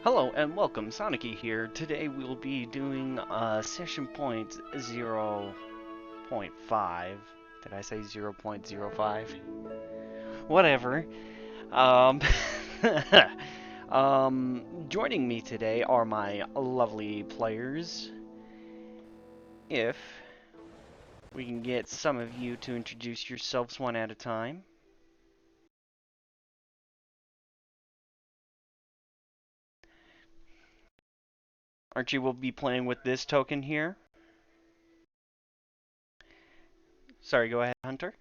Hello and welcome, Sonicy here. Today we'll be doing session point 0.5. Did I say 0.05? Whatever. Um, joining me today are my lovely players. If we can get some of you to introduce yourselves one at a time. Archie will be playing with this token here. Sorry, go ahead, Hunter.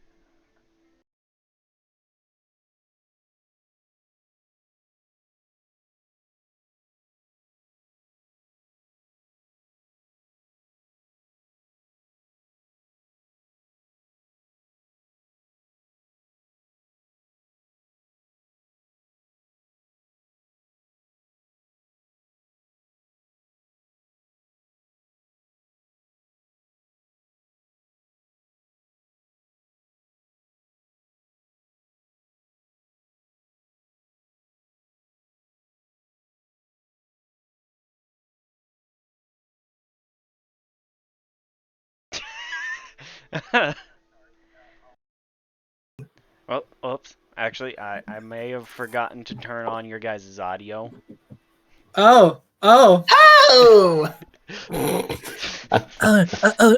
Oh, oops. Actually, I may have forgotten to turn on your guys' audio. Oh! Oh! Oh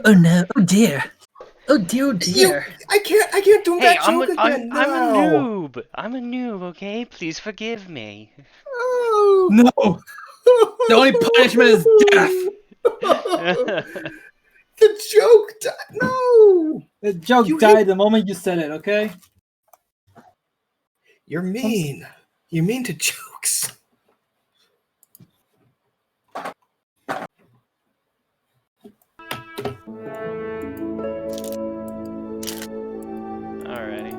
no! Oh dear! Oh dear! I can't do Hey, that joke again. I'm a No. noob. I'm a noob, okay? Please forgive me. Oh. No! The only punishment is death! The joke no! The joke died the moment you said it, okay? You're mean. You're mean to jokes. Alrighty.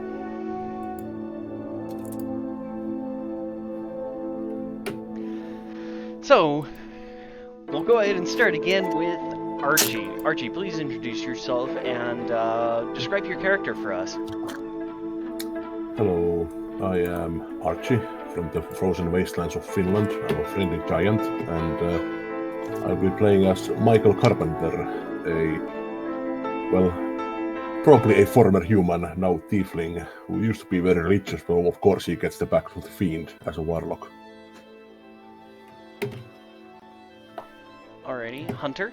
So, we'll go ahead and start again with Archie. Archie, please introduce yourself and describe your character for us. Hello, I am Archie from the frozen wastelands of Finland. I'm a friendly giant, and I'll be playing as Michael Carpenter, probably a former human, now tiefling, who used to be very religious, but of course he gets the back of the fiend as a warlock. Alrighty, Hunter.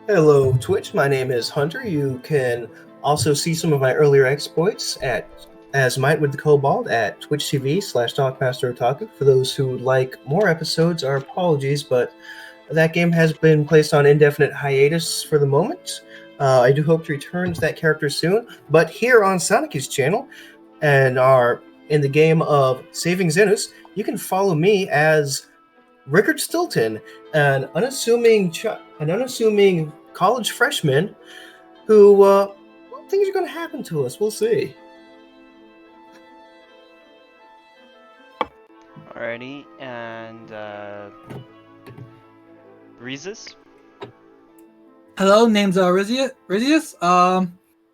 Hello, Twitch. My name is Hunter. You can also see some of my earlier exploits as Might with the Kobold at Twitch TV/DogmasterOtaku. For those who would like more episodes, our apologies, but that game has been placed on indefinite hiatus for the moment. I do hope to return to that character soon. But here on Sonicy's channel, and in the game of Saving Zenus, you can follow me as Rickard Stilton, an unassuming college freshman who things are going to happen to us. We'll see. Alrighty, and Rezis. Hello, name's Rizius.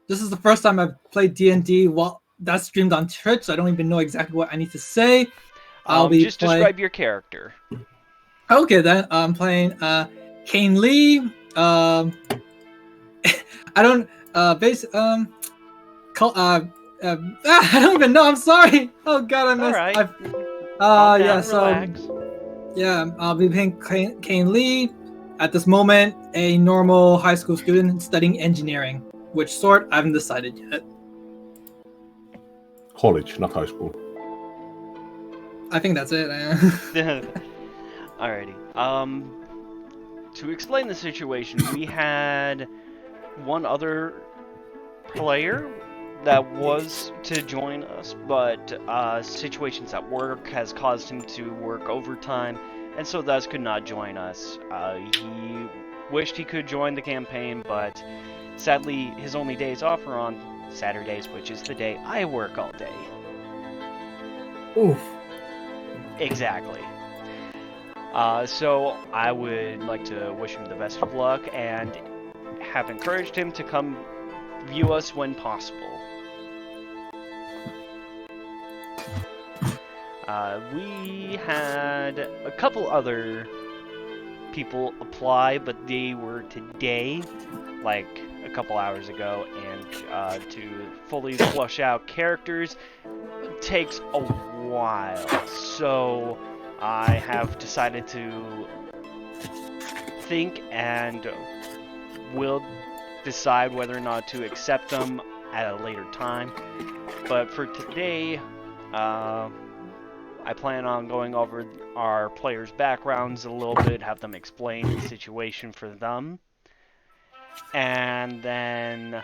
This is the first time I've played D&D. Well, that's streamed on Twitch, so I don't even know exactly what I need to say. Just describe your character. Okay, then I'm playing Kane Lee. I don't I don't even know. I'm sorry. Oh God, I missed. Alright. Yeah. Relax. So yeah, I'll be playing Kane Lee. At this moment, a normal high school student studying engineering. Which sort? I haven't decided yet. College, not high school. I think that's it. Alrighty. To explain the situation, we had one other player that was to join us, but situations at work has caused him to work overtime, and so thus could not join us. He wished he could join the campaign, but sadly his only days off are on Saturdays, which is the day I work all day. Oof. Exactly. So I would like to wish him the best of luck and have encouraged him to come view us when possible. We had a couple other people apply, but they were today, like a couple hours ago, and to fully flush out characters takes a while. So I have decided to think and will decide whether or not to accept them at a later time. But for today, I plan on going over our players' backgrounds a little bit, have them explain the situation for them, and then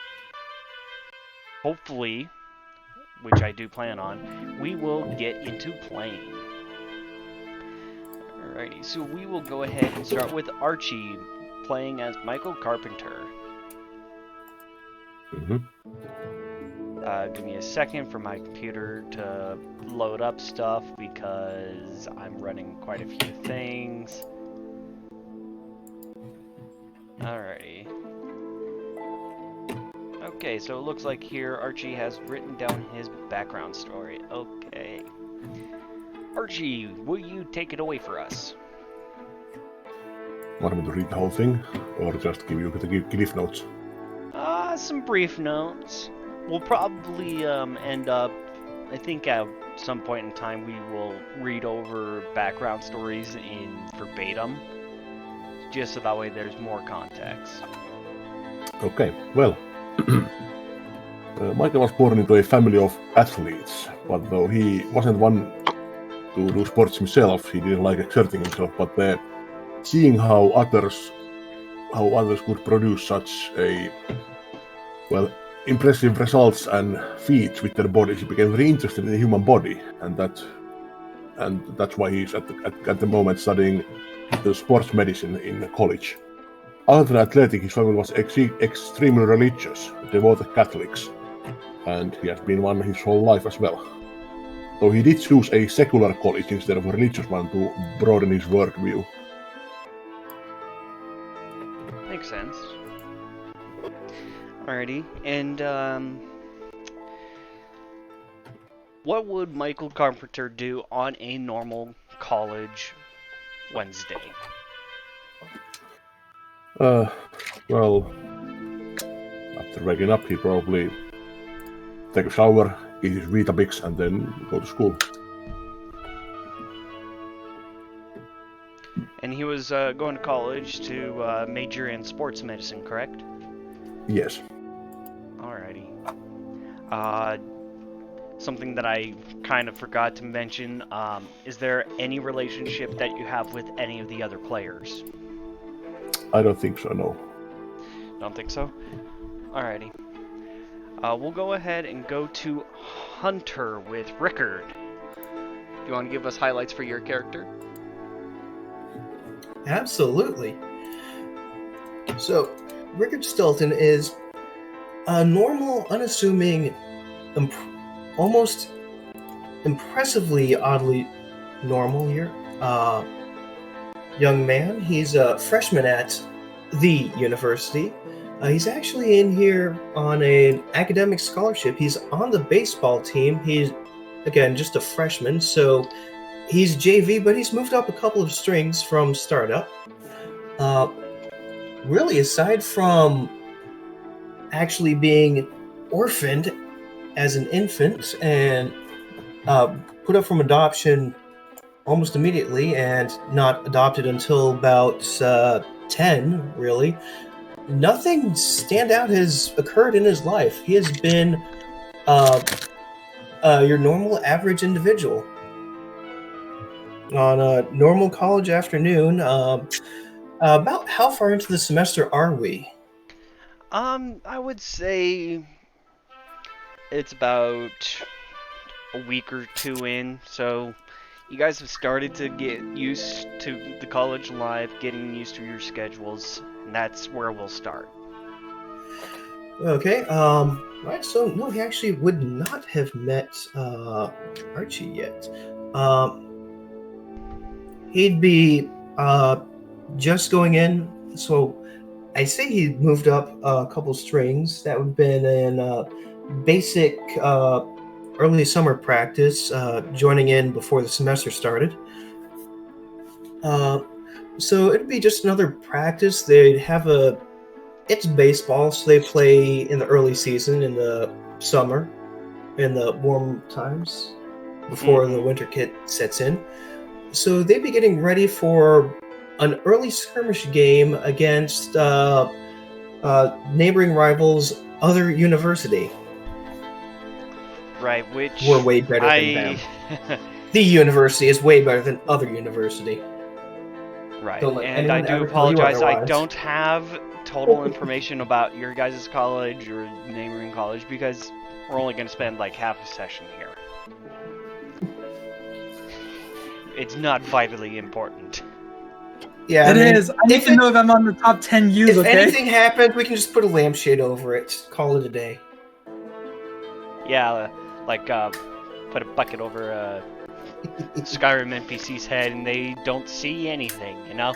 hopefully, which I do plan on, we will get into playing. Alrighty, so we will go ahead and start with Archie playing as Michael Carpenter. Give me a second for my computer to load up stuff because I'm running quite a few things. Alrighty. Okay, so it looks like here Archie has written down his background story. Okay. Archie, will you take it away for us? Want me to read the whole thing, or just give you the cliff notes? Some brief notes. We'll probably end up, I think at some point in time we will read over background stories in verbatim, just so that way there's more context. Okay, well, Michael was born into a family of athletes, but though he wasn't one to do sports himself, he didn't like exerting himself, but seeing how others could produce such a, well, impressive results and feats with their bodies, he became very interested in the human body, and that's why he's at the moment studying the sports medicine in college. Other than athletic, his family was extremely religious, devoted Catholics, and he has been one his whole life as well. Though he did choose a secular college instead of a religious one to broaden his worldview. Makes sense. Alrighty, and what would Michael Carpenter do on a normal college Wednesday? Well, after waking up, he'd probably take a shower, eat his Weetabix, and then go to school. And he was going to college to major in sports medicine, correct? Yes. Alrighty. Something that I kind of forgot to mention, is there any relationship that you have with any of the other players? I don't think so, no. Don't think so? Alrighty. We'll go ahead and go to Hunter with Rickard. Do you want to give us highlights for your character? Absolutely. So, Rickard Stilton is a normal, unassuming, almost impressively oddly normal here young man. He's a freshman at the university. He's actually in here on an academic scholarship. He's on the baseball team. He's, again, just a freshman, so he's JV, but he's moved up a couple of strings from startup. Really, aside from actually being orphaned as an infant and put up from adoption almost immediately and not adopted until about 10, really, nothing standout has occurred in his life. He has been your normal average individual. On a normal college afternoon, about how far into the semester are we? I would say it's about a week or two in, so you guys have started to get used to the college life, getting used to your schedules, and that's where we'll start. Okay, right, so no, he actually would not have met Archie yet. He'd be just going in, so I say he moved up a couple strings. That would have been in basic early summer practice, joining in before the semester started. So it'd be just another practice. They'd have it's baseball, so they play in the early season, in the summer, in the warm times, before the winter kit sets in. So they'd be getting ready for an early skirmish game against neighboring rivals, other university. Right, which We're way better than them. The university is way better than other university. Right, Don't let and I anyone do ever tell you apologize. I otherwise. don't have total information about your guys' college or neighboring college because we're only going to spend like half a session here. It's not vitally important. Yeah, It is. I need to know if I'm on the top 10 U's, If okay? anything happens, we can just put a lampshade over it. Call it a day. Yeah, like put a bucket over Skyrim NPC's head and they don't see anything, you know?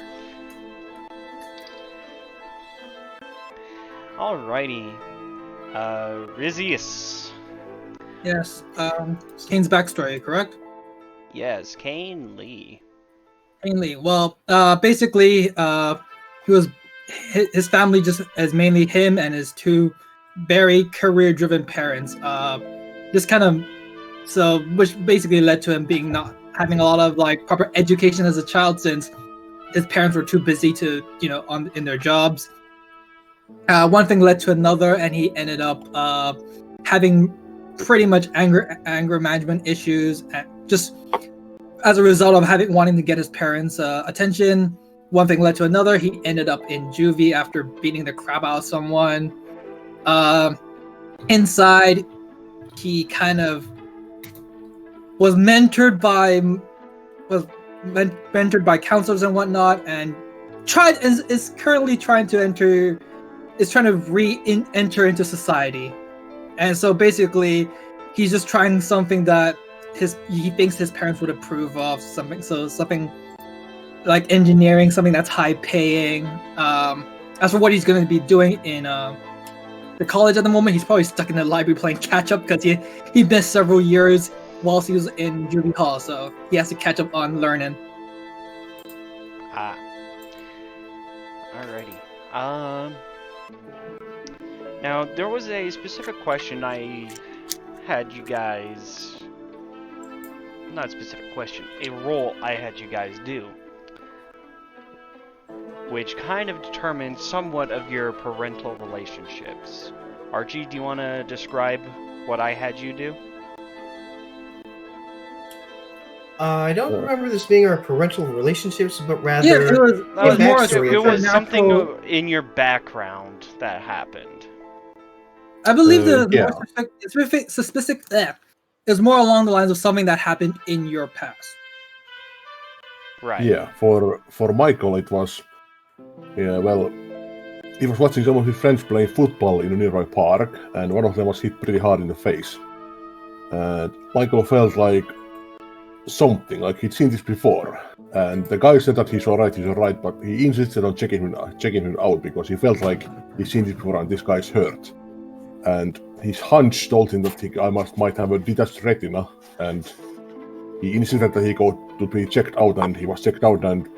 Alrighty. Rizius. Yes. Kane's backstory, correct? Yes, Kane Lee. Kane Lee. Well, basically, he was his family just as mainly him and his two very career-driven parents. Just kind of which basically led to him being not having a lot of like proper education as a child since his parents were too busy to in their jobs. One thing led to another, and he ended up having pretty much anger management issues, and just as a result of wanting to get his parents' attention. One thing led to another. He ended up in juvie after beating the crap out of someone. Inside, he kind of was mentored by counselors and whatnot, and is currently trying to enter into society. And so basically, he's just trying something that he thinks his parents would approve of, something like engineering, something that's high paying. As for what he's going to be doing in the college at the moment, he's probably stuck in the library playing catch up because he missed several years whilst he was in juvie hall, so he has to catch up on learning. Alrighty. Now there was a specific question I had you guys. Not a specific question, a role I had you guys do, which kind of determines somewhat of your parental relationships. Archie, do you want to describe what I had you do? I don't remember this being our parental relationships, but rather it was something in your background that happened. I believe it's more along the lines of something that happened in your past. Right. Yeah, for Michael it was, well, he was watching some of his friends playing football in a nearby park, and one of them was hit pretty hard in the face. And Michael felt like something, like he'd seen this before. And the guy said that he's alright, but he insisted on checking him out because he felt like he's seen this before and this guy's hurt. And his hunch told him that might have a detached retina, and he insisted that he go to be checked out, and he was checked out, and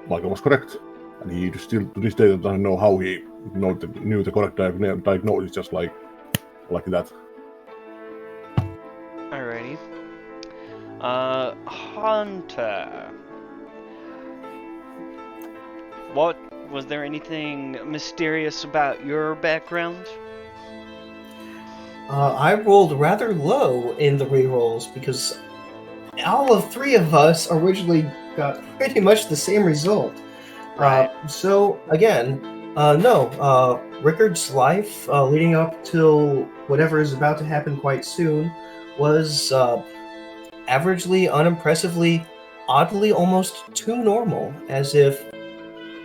Michael was correct. And he still to this day doesn't know how he knew the correct diagnosis, just like that. Alrighty. Hunter. Was there anything mysterious about your background? I rolled rather low in the rerolls because all of three of us originally got pretty much the same result. Right. So again, no. Rickard's life leading up till whatever is about to happen quite soon was averagely, unimpressively, oddly almost too normal, as if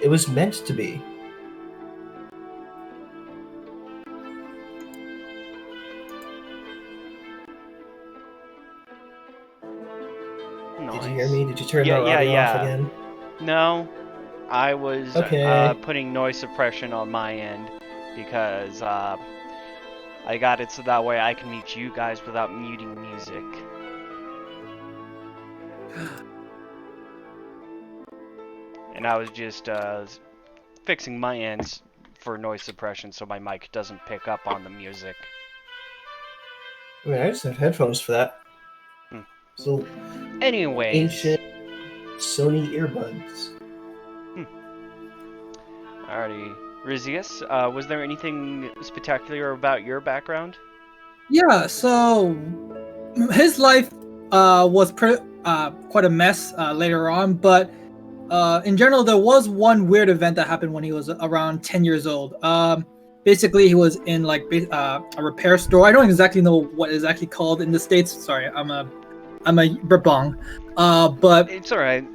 it was meant to be. Nice. Did you hear me? Did you turn the audio off again? No, I was okay. Putting noise suppression on my end because I got it so that way I can mute you guys without muting music. And I was just fixing my ends for noise suppression so my mic doesn't pick up on the music. I mean, I just have headphones for that. Hmm. So Anyways. ancient Sony earbuds. Alrighty. Rizius, was there anything spectacular about your background? Yeah, so his life was quite a mess later on, but in general, there was one weird event that happened when he was around 10 years old. Basically, he was in like a repair store. I don't exactly know what it's actually called in the States. Sorry, I'm a Brabong. But It's alright.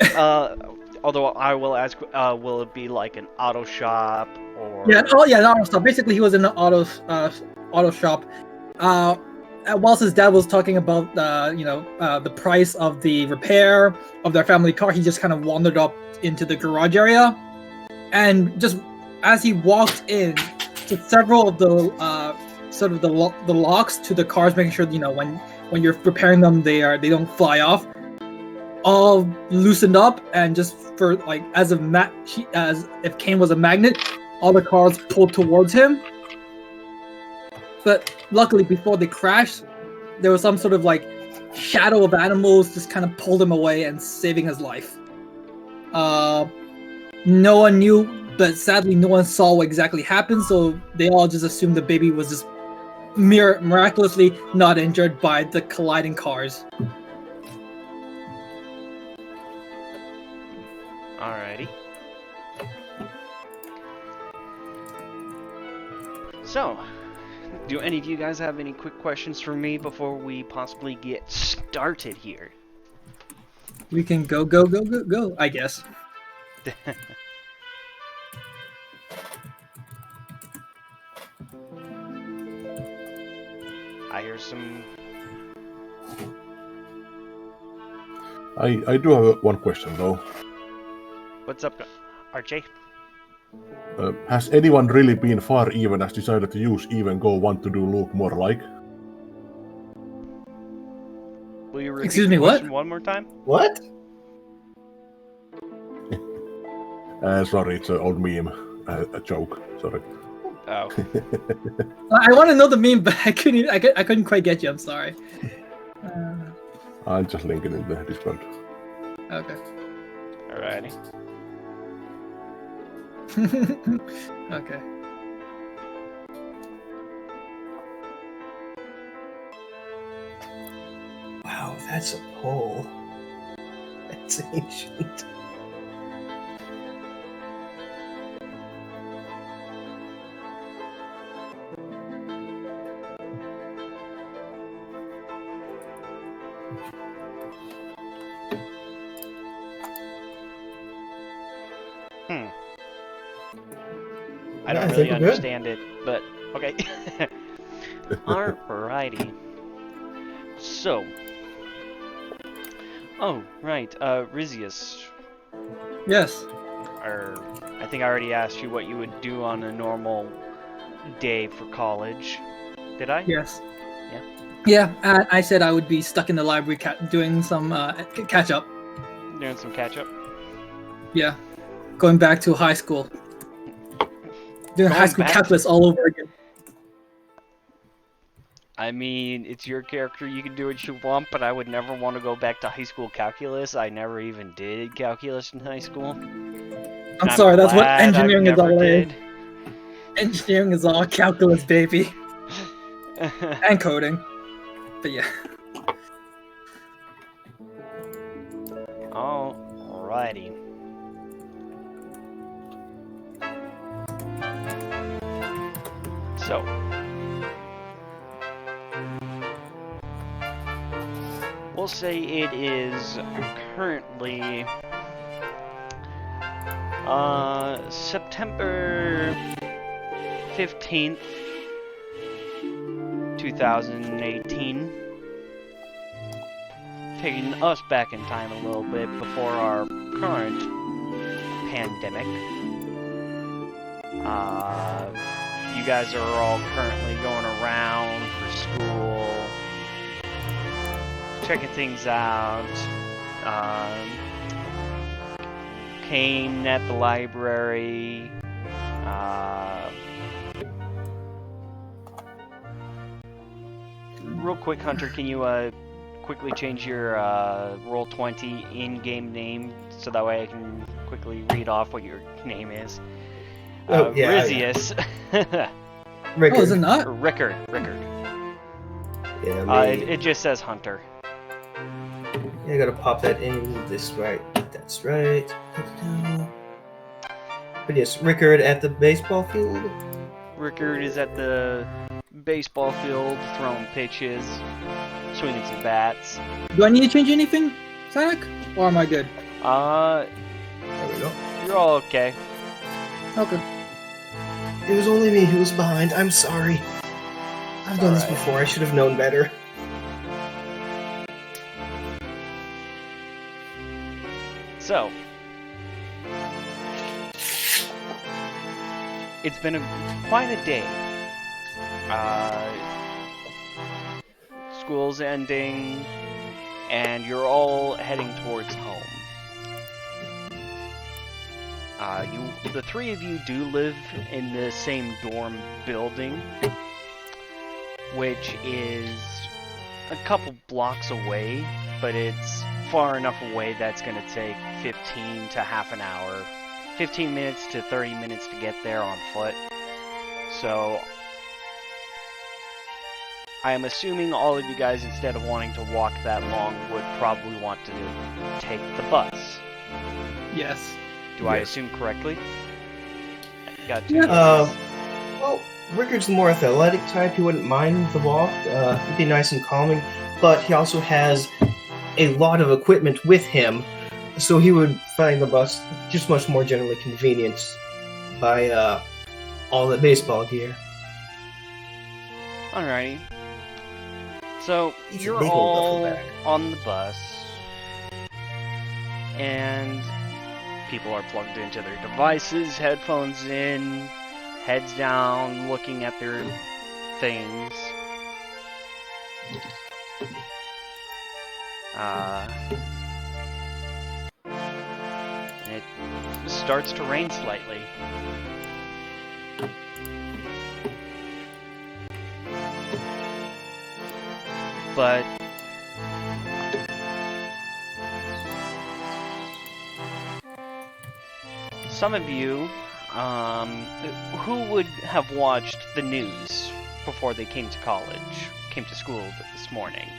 Although I will ask, will it be like an auto shop or? yeah, oh yeah, the auto shop. Basically, he was in an auto shop. Whilst his dad was talking about the price of the repair of their family car, he just kind of wandered up into the garage area, and just as he walked in to several of the the locks to the cars, making sure when you're repairing them they don't fly off, all loosened up, and just for like as if Kane was a magnet, all the cars pulled towards him. But luckily, before they crashed, there was some sort of like shadow of animals just kind of pulled him away and saving his life. No one knew, but sadly, no one saw what exactly happened, so they all just assumed the baby was just miraculously not injured by the colliding cars. Alrighty. So, do any of you guys have any quick questions for me before we possibly get started here? We can go, I guess. I hear some... I do have one question though. What's up, Archie? Has anyone really been far even as decided to use even go want to do look more like? Will you repeat Excuse the me, what? question one more time? What? Sorry, it's an old meme. A joke. Sorry. Oh. I want to know the meme, but I couldn't quite get you. I'm sorry. I'll just link it in the Discord. Okay. Alrighty. Okay. Wow, that's a pole. That's ancient. I don't really understand it, but okay. Alrighty. So. Oh, right. Rizius. Yes. I think I already asked you what you would do on a normal day for college. Did I? Yes. Yeah. Yeah, I said I would be stuck in the library doing some catch up. Doing some catch up? Yeah. Going back to high school. Doing high school calculus all over again. I mean, it's your character, you can do what you want, but I would never want to go back to high school calculus. I never even did calculus in high school. I'm sorry, that's what engineering is all like. Engineering is all calculus, baby. And coding. But yeah. Alrighty. So. We'll say it is currently September 15th, 2018. Taking us back in time a little bit before our current pandemic. You guys are all currently going around for school, checking things out. Kane at the library. Real quick, Hunter, can you quickly change your Roll20 in-game name so that way I can quickly read off what your name is? Rizius. Rickard. Oh, is it not? Rickard. Yeah, me. It just says Hunter. Yeah, I gotta pop that in this right. That's right. But yes, Rickard at the baseball field. Rickard is at the baseball field throwing pitches, swinging some bats. Do I need to change anything, Zach? Or am I good? There we go. You're all okay. Okay. It was only me who was behind. I'm sorry. I've done this Alright. before. I should have known better. So, it's been quite a day. School's ending, and you're all heading towards home. The three of you do live in the same dorm building, which is a couple blocks away, but it's far enough away that's going to take 15 to half an hour, 15 minutes to 30 minutes to get there on foot. So I am assuming all of you guys, instead of wanting to walk that long, would probably want to take the bus. Yes. Do I Yes. assume correctly? Got two. Yeah. yeses. Well, Rickard's the more athletic type. He wouldn't mind the walk. It'd be nice and calming. But he also has a lot of equipment with him, so he would find the bus just much more generally convenient by all the baseball gear. Alrighty. So, It's a you're big old duffel all bag. on the bus, and people are plugged into their devices, headphones in, heads down, looking at their things. It starts to rain slightly. But some of you, who would have watched the news before they came to college, came to school this morning?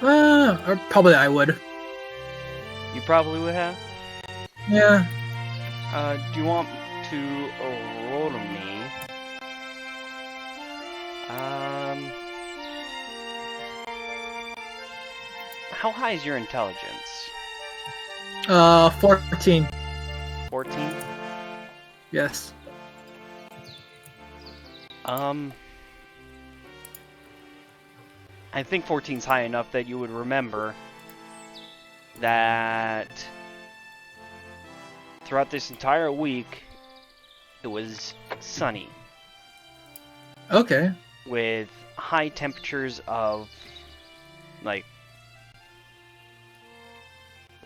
Or probably I would. You probably would have. Yeah. Do you want to roll to me? How high is your intelligence? 14. 14? Yes. I think 14's high enough that you would remember that throughout this entire week, it was sunny Okay. with high temperatures of like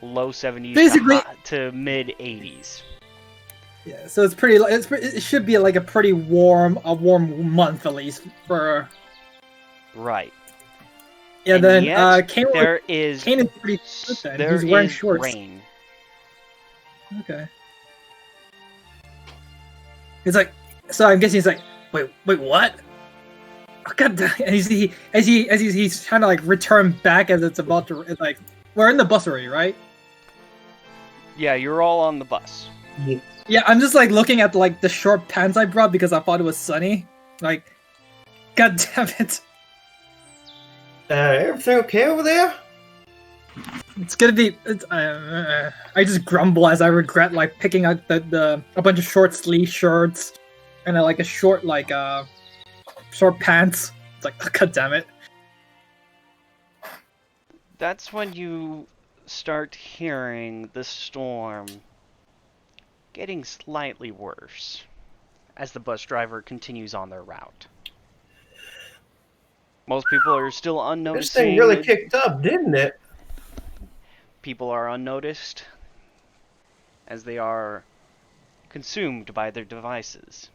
low 70s Basically- to mid 80s. Yeah. So it's pretty. It should be like a warm month at least for. Right. Yeah. And Then yet, Kane. there is Kane is pretty good then. there He's wearing is shorts. rain. Okay. He's like, so I'm guessing he's like, wait, what? Oh, God damn! And he's trying to like return back as it's about to. It's like we're in the bus already, right? Yeah, you're all on the bus. Yeah, I'm just like looking at like the short pants I brought because I thought it was sunny. Like, God damn it! Everything okay over there? It's gonna be. I just grumble as I regret like picking out a bunch of short sleeve shirts and like a short short pants. It's like, oh, God damn it! That's when you start hearing the storm getting slightly worse. as the bus driver continues on their route. Most people are still This unnoticed. thing really kicked up, didn't it? People are unnoticed as they are consumed by their devices.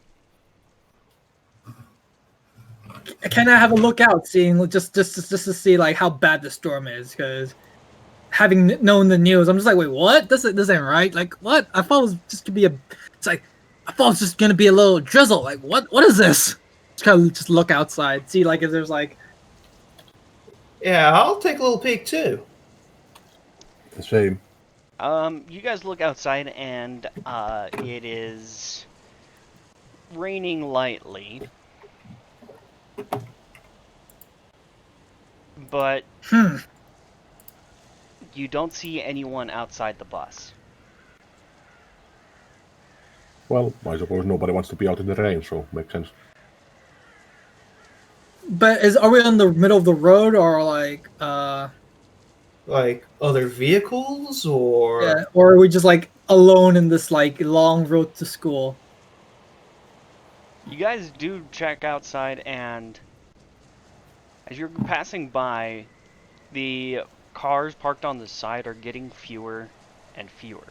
Can I have a look out, seeing just to see like how bad the storm is? Because having known the news, I'm just like, wait, what? This ain't right. Like, what? I thought it was just gonna be a. It's like I thought it was just gonna be a little drizzle. Like, what? What is this? Just kind of just look outside, see like if there's like. Yeah, I'll take a little peek too. The same. You guys look outside and it is raining lightly. But you don't see anyone outside the bus. Well, I suppose nobody wants to be out in the rain, so makes sense. But are we in the middle of the road or like Like other vehicles, or yeah, or are we just like alone in this like long road to school? You guys do check outside, and as you're passing by, the cars parked on the side are getting fewer and fewer.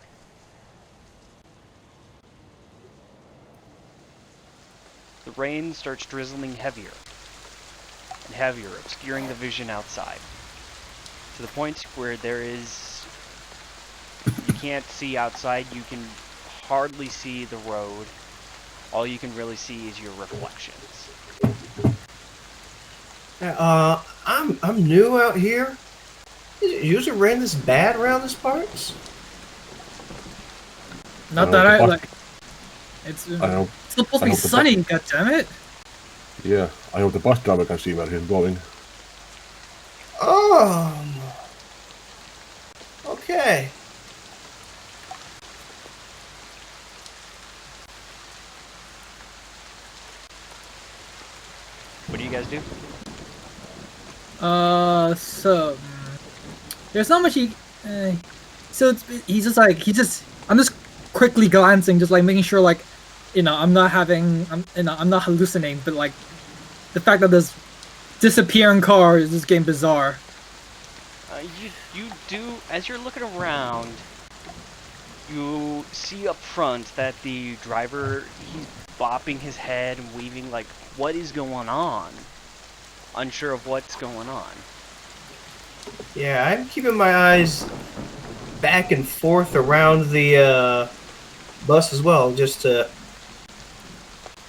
The rain starts drizzling heavier and heavier, obscuring the vision outside, to the point where you can't see outside, you can hardly see the road. All you can really see is your reflections. I'm new out here. Is it usually rain this bad around this parts? Not that I like. It's I supposed to be sunny. God damn it! Yeah, I hope the bus driver can see where he's going. Okay. What do you guys do? So there's not much so I'm just quickly glancing, just like making sure, like, I'm not hallucinating, but like the fact that this disappearing car is just getting bizarre. You do, as you're looking around, you see up front that the driver, he's bopping his head and weaving, like, what is going on? Unsure of what's going on. Yeah, I'm keeping my eyes back and forth around the bus as well, just to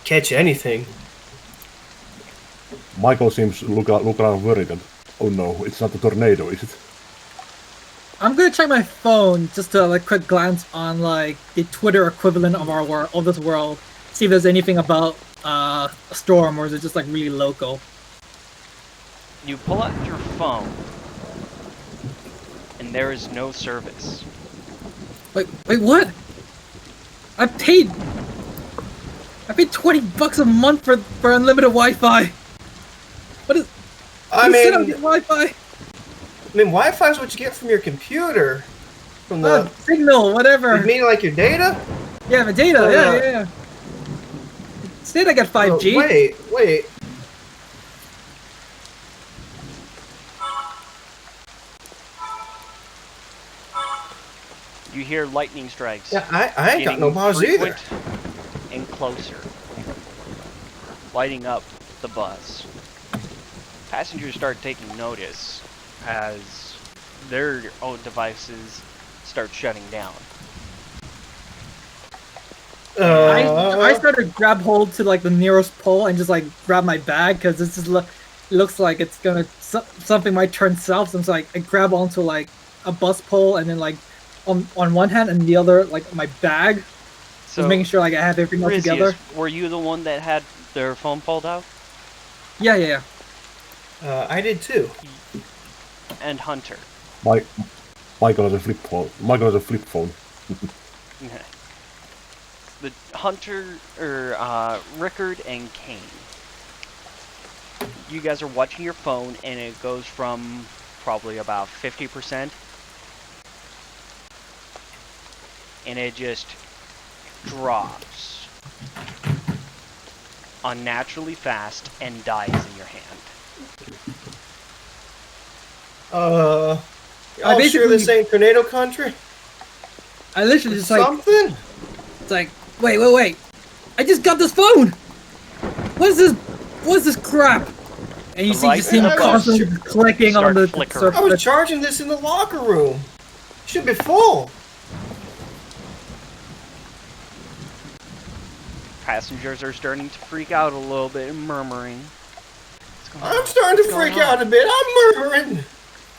catch anything. Michael seems to look around worried and, oh no, it's not a tornado, is it? I'm gonna check my phone just to like quick glance on like the Twitter equivalent of this world, see if there's anything about a storm, or is it just like really local. You pull out your phone, and there is no service. Wait, what? I paid $20 a month for unlimited Wi-Fi. What is? I mean, Wi-Fi. Wi-Fi is what you get from your computer, from the signal, whatever. You mean like your data? Yeah, my data. Yeah. Instead, I got 5G. Wait. You hear lightning strikes. Yeah, I ain't got no pause either. And closer, lighting up the bus. Passengers start taking notice as their own devices start shutting down. I started to grab hold to like the nearest pole and just like grab my bag, because this just looks like it's gonna something might turn south. So it's like I grab onto like a bus pole, and then like on one hand and the other like my bag. So just making sure like I have everything all together. Were you the one that had their phone pulled out? Yeah. I did too. And Hunter. Michael has a flip phone. The Hunter, Rickard and Kane. You guys are watching your phone, and it goes from probably about 50%, and it just drops unnaturally fast and dies in your hand. Y'all sure this ain't tornado country? I literally just like, Something? it's like, wait. I just got this phone! What is this? What's this crap? And you The just see him light- constantly clicking on Start the flickering. I was charging this in the locker room. Should be full. Passengers are starting to freak out a little bit and murmuring. What's going on? I'm starting to What's going freak on? out a bit. I'm murmuring.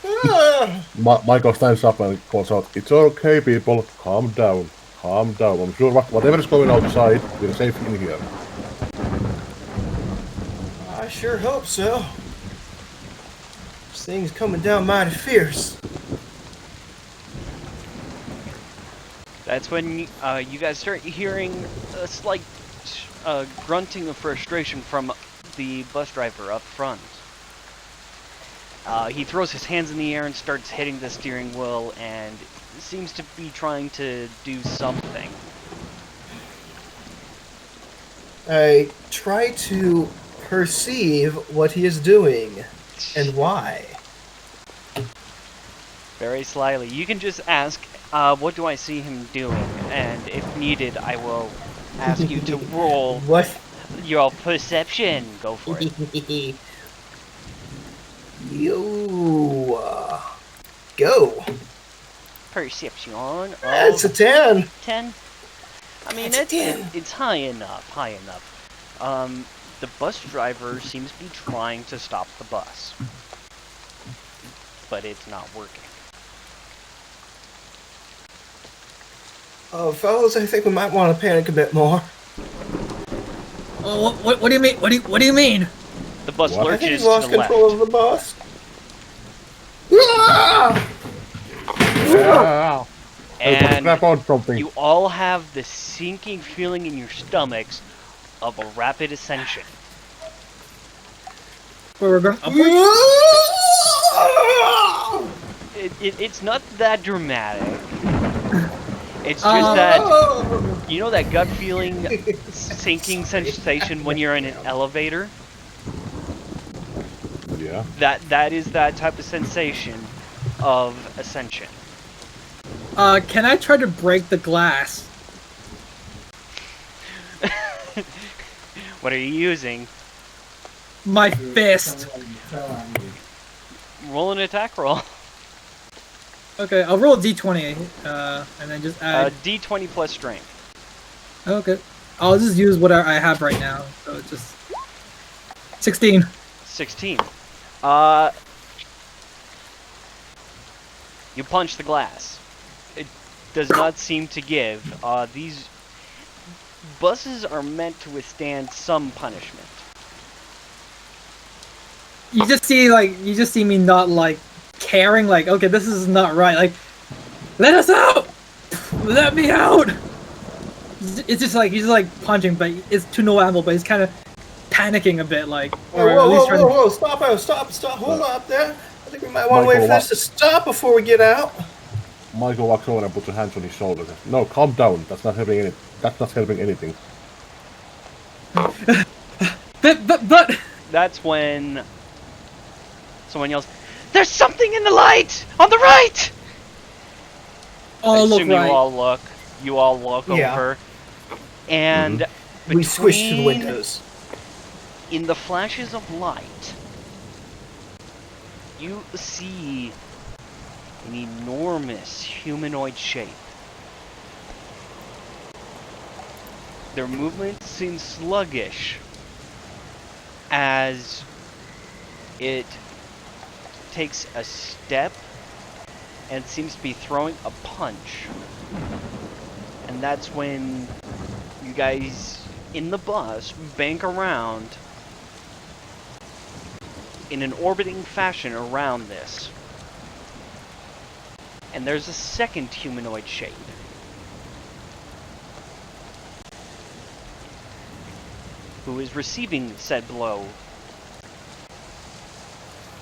Ah. Michael stands up and calls out, "It's okay, people. Calm down. Calm down. I'm sure whatever is going outside, we're safe in here." I sure hope so. This thing's coming down mighty fierce. That's when you guys start hearing a slight grunting of frustration from the bus driver up front. He throws his hands in the air and starts hitting the steering wheel and seems to be trying to do something. I try to perceive what he is doing and why. Very slyly. You can just ask, what do I see him doing? And if needed, I will ask you to roll What? your perception. Go for it. You go. Perception That's a of 10. 10. I mean, That's a 10. it's high enough. The bus driver seems to be trying to stop the bus, but it's not working. Fellas, I think we might want to panic a bit more. Oh, what do you mean? What do you mean? The bus What? I think lurches he's lost to the control left. of the bus. Ah! Yeah. And Grab on something. you all have the sinking feeling in your stomachs of a rapid ascension. Where we're going? Upwards? It's not that dramatic. It's just that, you know that gut feeling, sinking sensation when you're in an elevator? Yeah. That is that type of sensation of ascension. Can I try to break the glass? What are you using? My fist. Roll an attack roll. Okay, I'll roll a d20, and then just add. D20 plus strength. Okay, I'll just use what I have right now. So it's just 16. 16. You punch the glass. It does not seem to give. These buses are meant to withstand some punishment. You just see me not like caring. Like, okay, this is not right. Like, let us out. Let me out. It's just like he's like punching, but it's to no avail. But he's kind of panicking a bit, like, or at least trying to. Whoa, stop, hold up there. I think we might want to wait for this to stop before we get out. Michael walks over and puts her hands on his shoulders. No, calm down. That's not helping any. That's not helping anything. But. That's when someone yells, "There's something in the light! On the right!" Oh, I look assume right. you all look Yeah. over. And We squish to the between- windows. in the flashes of light, you see an enormous humanoid shape. Their movement seems sluggish as it takes a step and seems to be throwing a punch. And that's when you guys in the bus bank around in an orbiting fashion around this. And there's a second humanoid shape. Who is receiving said blow.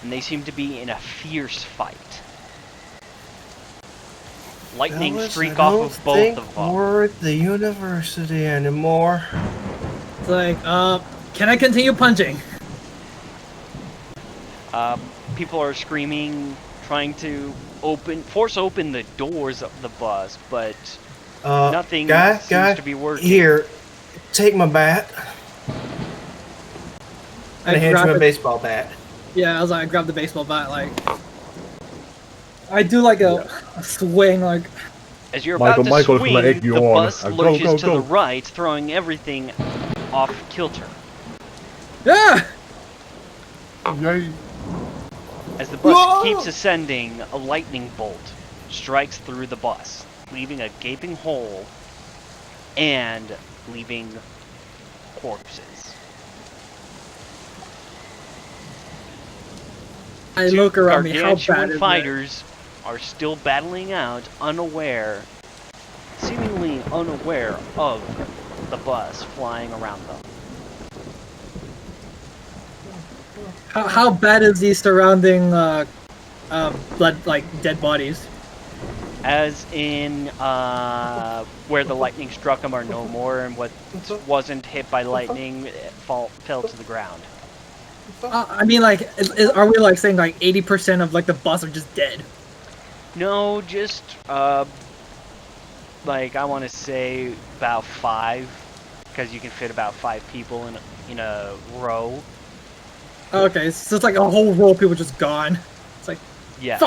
And they seem to be in a fierce fight. Lightning Fellas, streak I off don't of both think of them. we're at the university anymore. It's like, Can I continue punching? People are screaming, trying to force open the doors of the bus, but nothing seems to be working. Here, take my bat. And I hand you a baseball bat. Yeah, I was like, I grabbed the baseball bat, like... I do like a swing, like... As you're about to swing, the bus lurches to go. the right, throwing everything off kilter. Yeah! Yay. As the bus keeps ascending, a lightning bolt strikes through the bus, leaving a gaping hole and leaving corpses. I look around me, how bad Gargantuan is fighters are still battling out, seemingly unaware of the bus flying around them. How bad is the surrounding blood, like dead bodies? As in where the lightning struck them are no more, and what wasn't hit by lightning fell to the ground. I mean, like, are we like saying like 80% of like the bus are just dead? No, just like I want to say about 5, because you can fit about 5 people in a row. Okay, so it's like a whole row of people just gone. It's like, yes.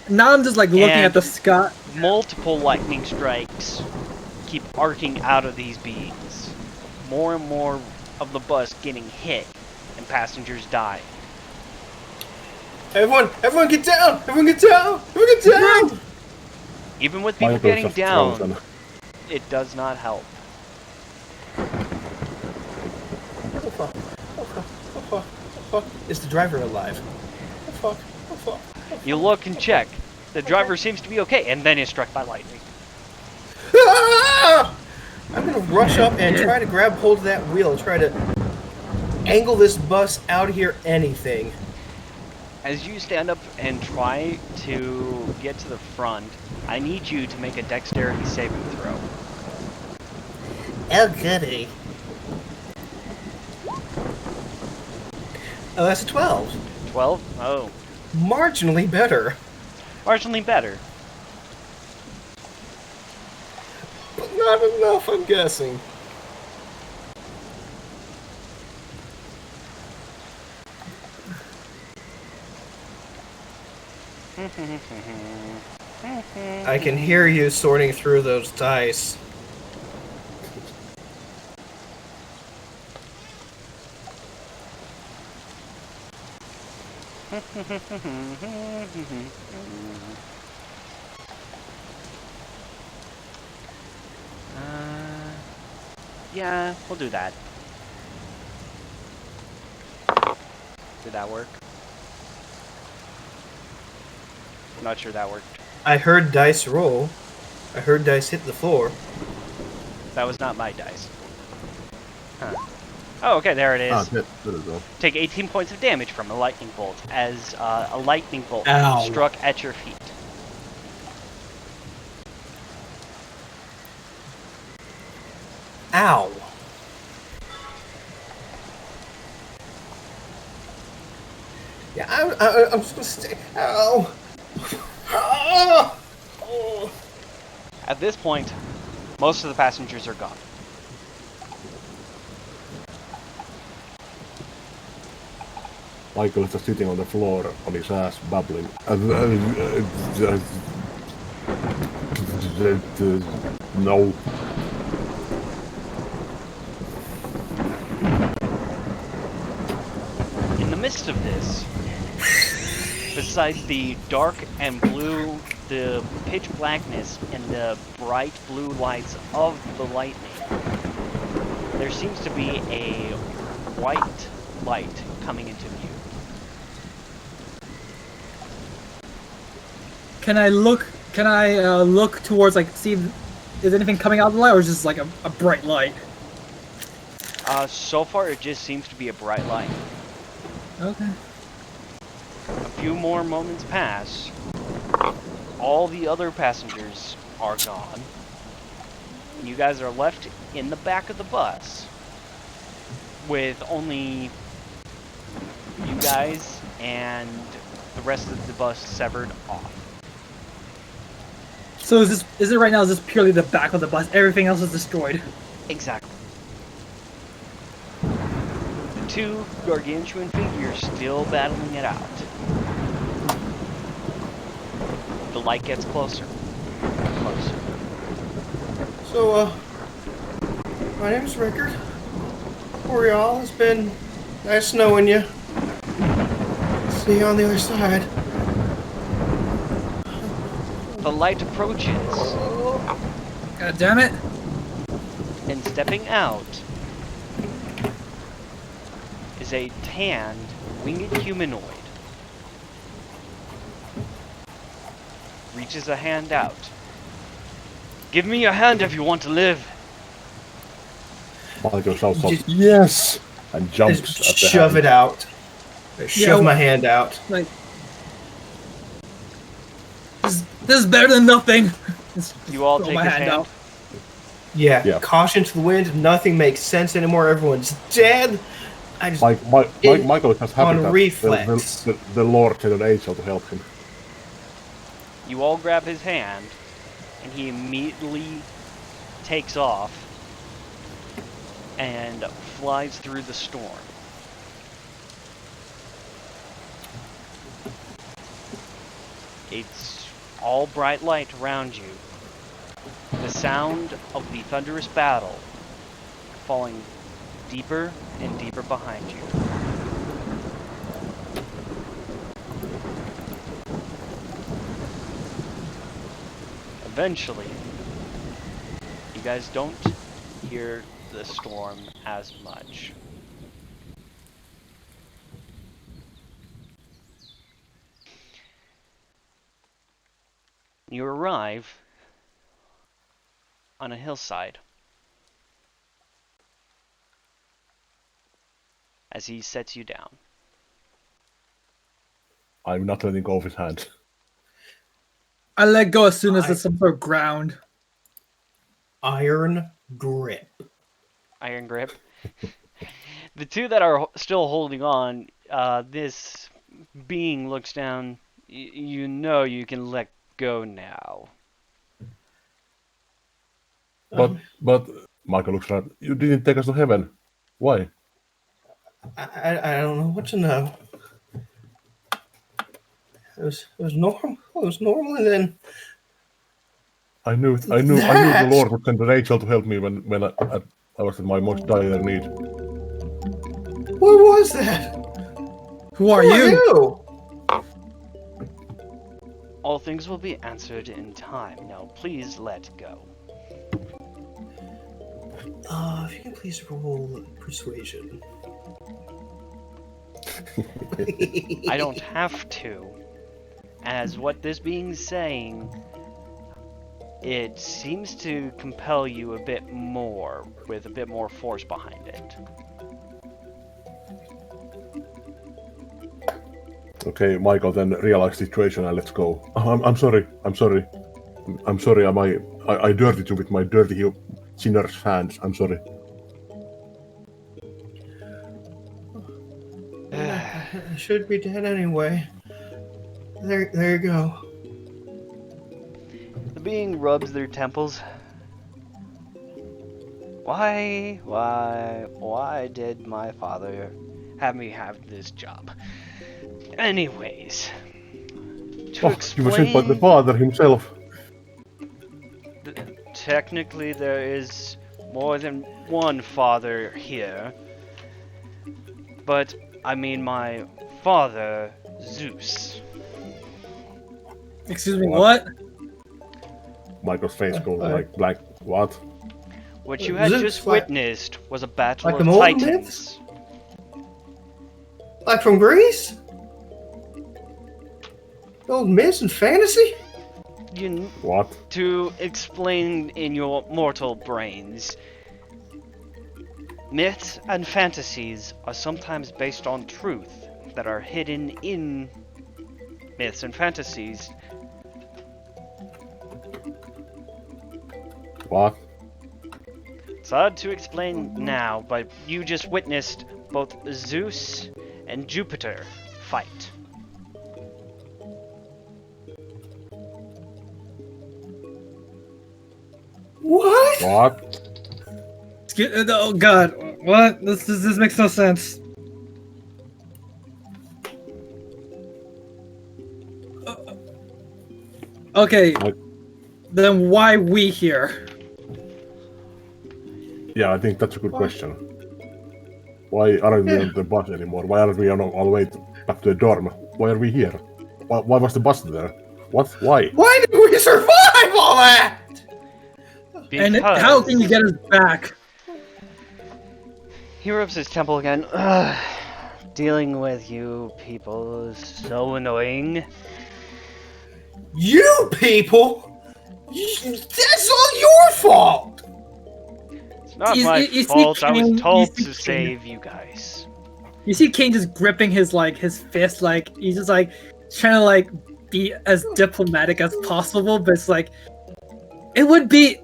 Now I'm just like looking at the sky. Multiple lightning strikes keep arcing out of these beings. More and more of the bus getting hit and passengers dying. Everyone get down! Everyone get down! Everyone get down! Even with people getting down, it does not help. Is the driver alive? You look and check. The driver seems to be okay, and then is struck by lightning. Ah! I'm gonna rush up and try to grab hold of that wheel and try to angle this bus out of here anything. As you stand up and try to get to the front, I need you to make a dexterity saving throw. Oh, goody. Oh, that's a 12. 12? Oh. Marginally better. Marginally better. But not enough, I'm guessing. I can hear you sorting through those dice. Yeah, we'll do that. Did that work? I'm not sure that worked. I heard dice roll. I heard dice hit the floor. That was not my dice. Huh. Oh, okay, there it is. Ah, there we go. Take 18 points of damage from a lightning bolt as a lightning bolt Ow. struck at your feet. Ow. Yeah, I'm just gonna stay. Ow. Ah! Oh. At this point, most of the passengers are gone. Michael is just sitting on the floor on his ass, babbling. No. In the midst of this, besides the dark and blue, the pitch blackness and the bright blue lights of the lightning, there seems to be a white light coming into view. Can I look towards, like, see, is anything coming out of the light, or is this like a bright light? So far it just seems to be a bright light. Okay. A few more moments pass. All the other passengers are gone. You guys are left in the back of the bus. with only you guys and the rest of the bus severed off. So is it right now? Is this purely the back of the bus? Everything else is destroyed. Exactly. The two gargantuan figures still battling it out. The light gets closer. Closer. So, my name's Rickard. For y'all, it's been nice knowing you. See you on the other side. The light approaches, God damn it! and stepping out is a tanned, winged humanoid. Reaches a hand out. Give me your hand if you want to live. Michael shouts out, Just- yes! And jumps Just at the shove hand. it out. Shove my hand out. Like, this is better than nothing. Just You all throw take my his hand hand. out. Yeah, Yeah. caution to the wind. Nothing makes sense anymore. Everyone's dead. I just Michael is just happy on that reflex. the Lord sent an angel to help him. You all grab his hand, and he immediately takes off and flies through the storm. It's all bright light around you. The sound of the thunderous battle falling deeper and deeper behind you. Eventually, you guys don't hear the storm as much. You arrive on a hillside as he sets you down. I'm not letting go of his hand. I let go as soon as there's some sort of ground. iron grip. Iron grip. The two that are still holding on, this being looks down. You know you can let go now. But Michael looks around. You didn't take us to heaven. Why? I don't know what to know. It was normal. It was normal, and then I knew the Lord would send an angel to help me when I was at my most dire need. what was that? Who are Who you? All things will be answered in time. Now, please let go. If you can please roll persuasion. I don't have to. As what this being's saying, it seems to compel you a bit more, with a bit more force behind it. Okay, Michael then realized the situation and let's go. Oh, I'm sorry. I'm sorry. I dirtied you with my dirty sinner's hands. I'm sorry. I should be dead anyway. There you go. The being rubs their temples. Why did my father have me have this job? Anyways, to You were sent by the explain, Father himself. technically there is more than one father here, but I mean my father, Zeus. Excuse me, what? Michael's face goes like black. What? What you had Zeus, just like- witnessed was a battle like of the old titans. myths? Like from Greece? Old myths and fantasy? What? To explain in your mortal brains, myths and fantasies are sometimes based on truth that are hidden in myths and fantasies. What? It's hard to explain now, but you just witnessed both Zeus and Jupiter fight. What? What? Oh God! What? This makes no sense. Okay, What? then why we here? Yeah, I think that's a good question. Why aren't we on the bus anymore? Why aren't we on the way back to the dorm? Why are we here? Why was the bus there? What? Why? Why did we survive all that? And how can you get us back? He rubs his temple again. Ugh. Dealing with you people is so annoying. You people? That's all your fault! It's not You- my you see fault. I was King- told you see to King. save you guys. You see Kane just gripping his fist, like he's just like trying to like be as diplomatic as possible, but it's like it would be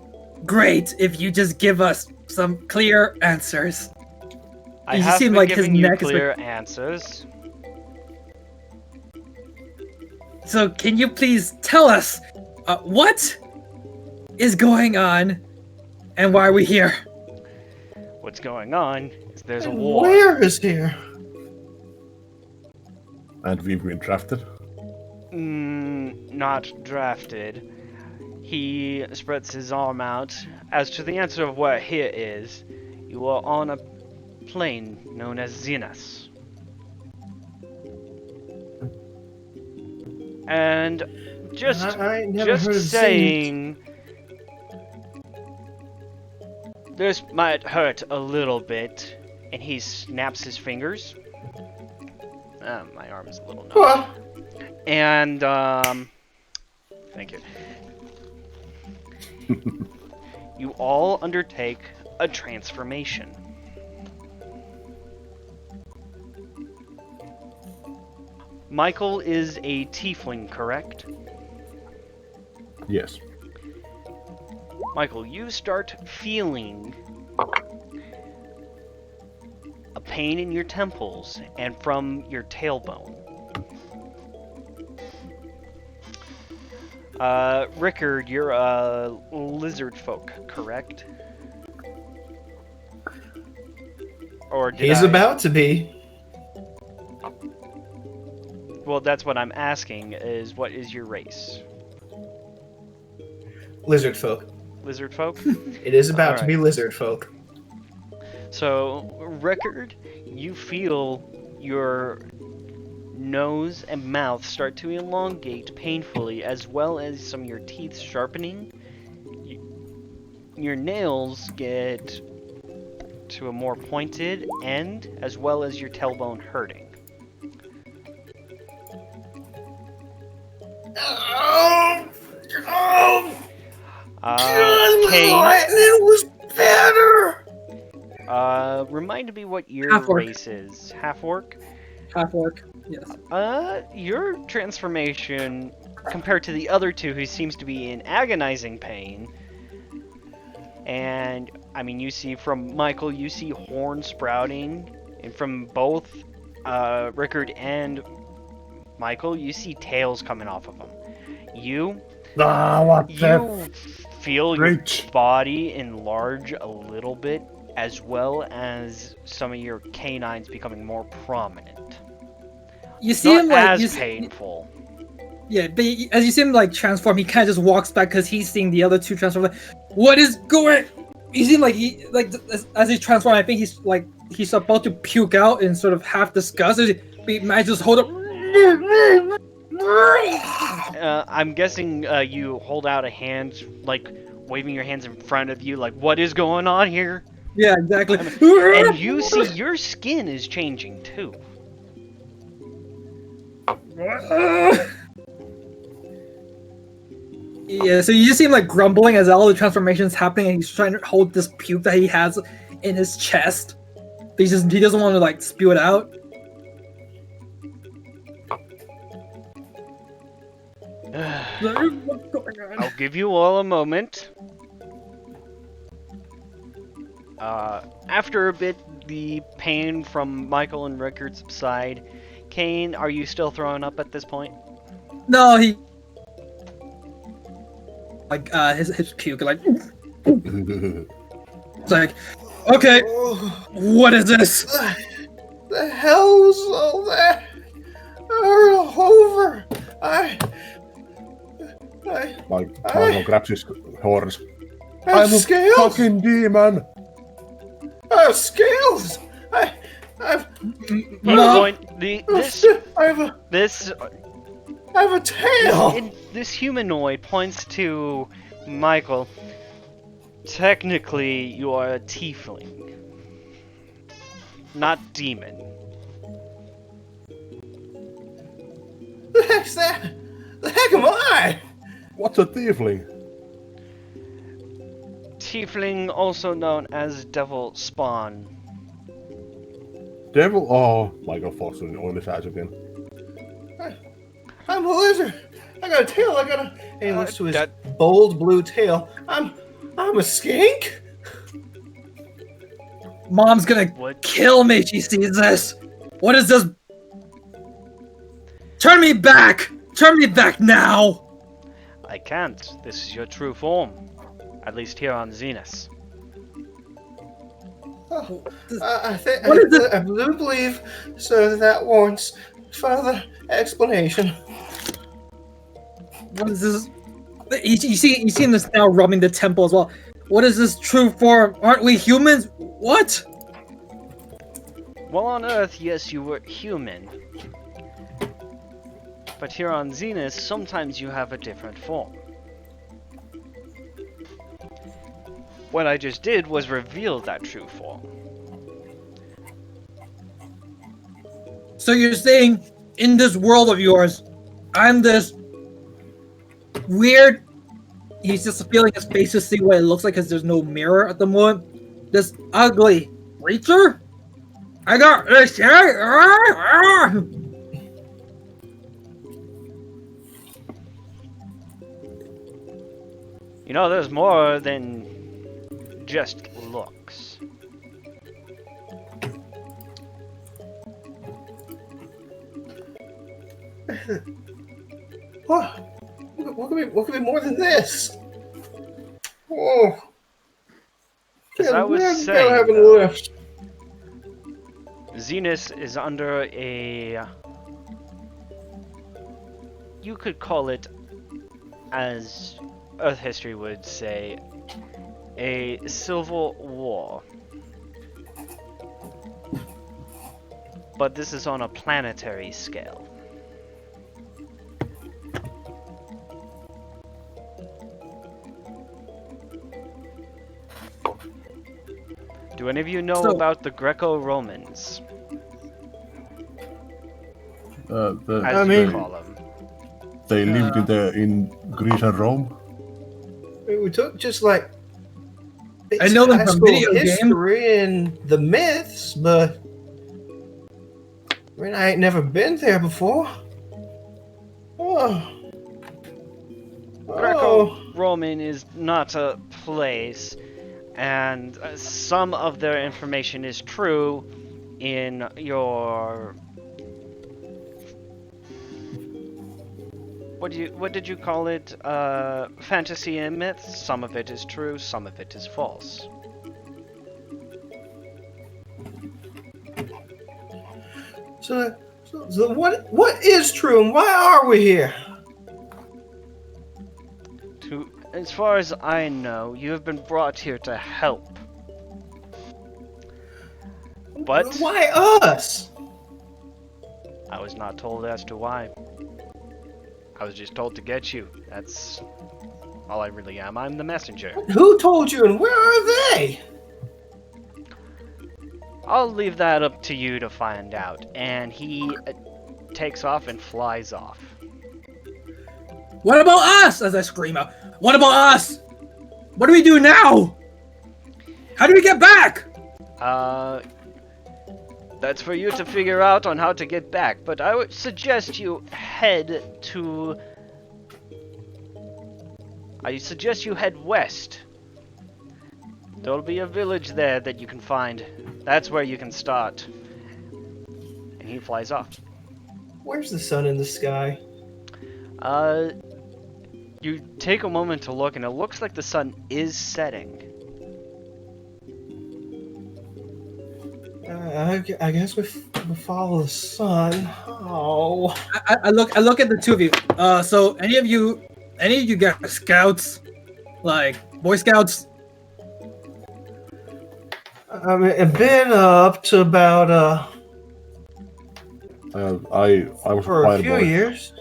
great if you just give us some clear answers. I You have seem been like his giving you neck is clear answers. So can you please tell us what is going on and why are we here? What's going on is there's a war. Where is here? And we've been drafted. Not drafted. He spreads his arm out. As to the answer of where here is, you are on a plane known as Zenus. And just I ain't never heard of just saying, this might hurt a little bit. And he snaps his fingers. My arm is a little numb. What? And, thank you. You all undertake a transformation. Michael is a tiefling, correct? Yes. Michael, you start feeling a pain in your temples and from your tailbone. Rickard, you're a lizard folk, correct? Or did He's I... about to be. Well, that's what I'm asking, is what is your race? Lizard folk. Lizard folk? It is about to Alright. be lizard folk. So, Rickard, you feel your nose and mouth start to elongate painfully, as well as some of your teeth sharpening. Your nails get to a more pointed end, as well as your tailbone hurting. Kane, It was better. remind me what your Half-orc. race is. Half-orc? Half-orc, yes. Your transformation, compared to the other two who seems to be in agonizing pain, and, I mean, you see from Michael, you see horn sprouting, and from both Rickard and Michael, you see tails coming off of them. You feel your Great. body enlarge a little bit, as well as some of your canines becoming more prominent. You see Not him like as you see- painful. Yeah, but as you see him like transform, he kind of just walks back because he's seeing the other two transform. Like, what is going? You see him like as he transforms. I think he's about to puke out in sort of half disgust. But he might just hold up. I'm guessing you hold out a hand, like waving your hands in front of you, like, what is going on here? Yeah, exactly. And you see your skin is changing too. Yeah, so you just see him like grumbling as all the transformations happening, and he's trying to hold this puke that he has in his chest. But he doesn't want to like spew it out. What's going on? I'll give you all a moment. After a bit, the pain from Michael and Rickard subside. Kane, are you still throwing up at this point? No, he like his puke like it's like okay, Oh, what is this? the hell's all that? Earl Hover! Michael grabs his horns. I have scales! Fucking demon! I have scales! I've Point. I have a tail! This humanoid points to Michael. Technically, you are a tiefling, not demon. The heck's that? The heck am I? What's a tiefling? Tiefling, also known as devil spawn. Devil? Oh, Michael falls on his eyes again. I'm a lizard. I got a tail. And he looks to his bold blue tail. I'm a skink. Mom's gonna kill me if she sees this. What is this? Turn me back! Turn me back now! I can't. This is your true form. At least here on Zenus. Oh, I do believe, sir, that warrants further explanation. What is this? You see him this now rubbing the temple as well. What is this true form? Aren't we humans? What? Well, on Earth, yes, you were human. But here on Zenus, sometimes you have a different form. What I just did was reveal that true form. So you're saying, in this world of yours, I'm this weird... He's just feeling his face to see what it looks like because there's no mirror at the moment. This ugly creature? I got this shit! You know, there's more than just looks. What could be more than this? Oh. As I was Never saying, having though, left. Zenus is under a... You could call it, as Earth history would say, a civil war. But this is on a planetary scale. Do any of you know about the Greco-Romans? As you call them. They lived in Greece and Rome. We took just like I know them from video history and the myths, but I mean, I ain't never been there before. Greco-Roman is not a place, and some of their information is true in your... What did you call it? Fantasy and myths? Some of it is true, some of it is false. So what is true and why are we here? As far as I know, you have been brought here to help. But why us? I was not told as to why. I was just told to get you. That's all I really am. I'm the messenger. Who told you and where are they? I'll leave that up to you to find out. And he takes off and flies off. What about us? As I scream out, what about us? What do we do now? How do we get back? That's for you to figure out on how to get back, but I would suggest you head west. There'll be a village there that you can find. That's where you can start. And he flies off. Where's the sun in the sky? You take a moment to look, and it looks like the sun is setting. I guess we follow the sun. Oh. I look at the two of you. So any of you got scouts, like Boy Scouts? I mean, I've been up to about I was for a choir few boy. years.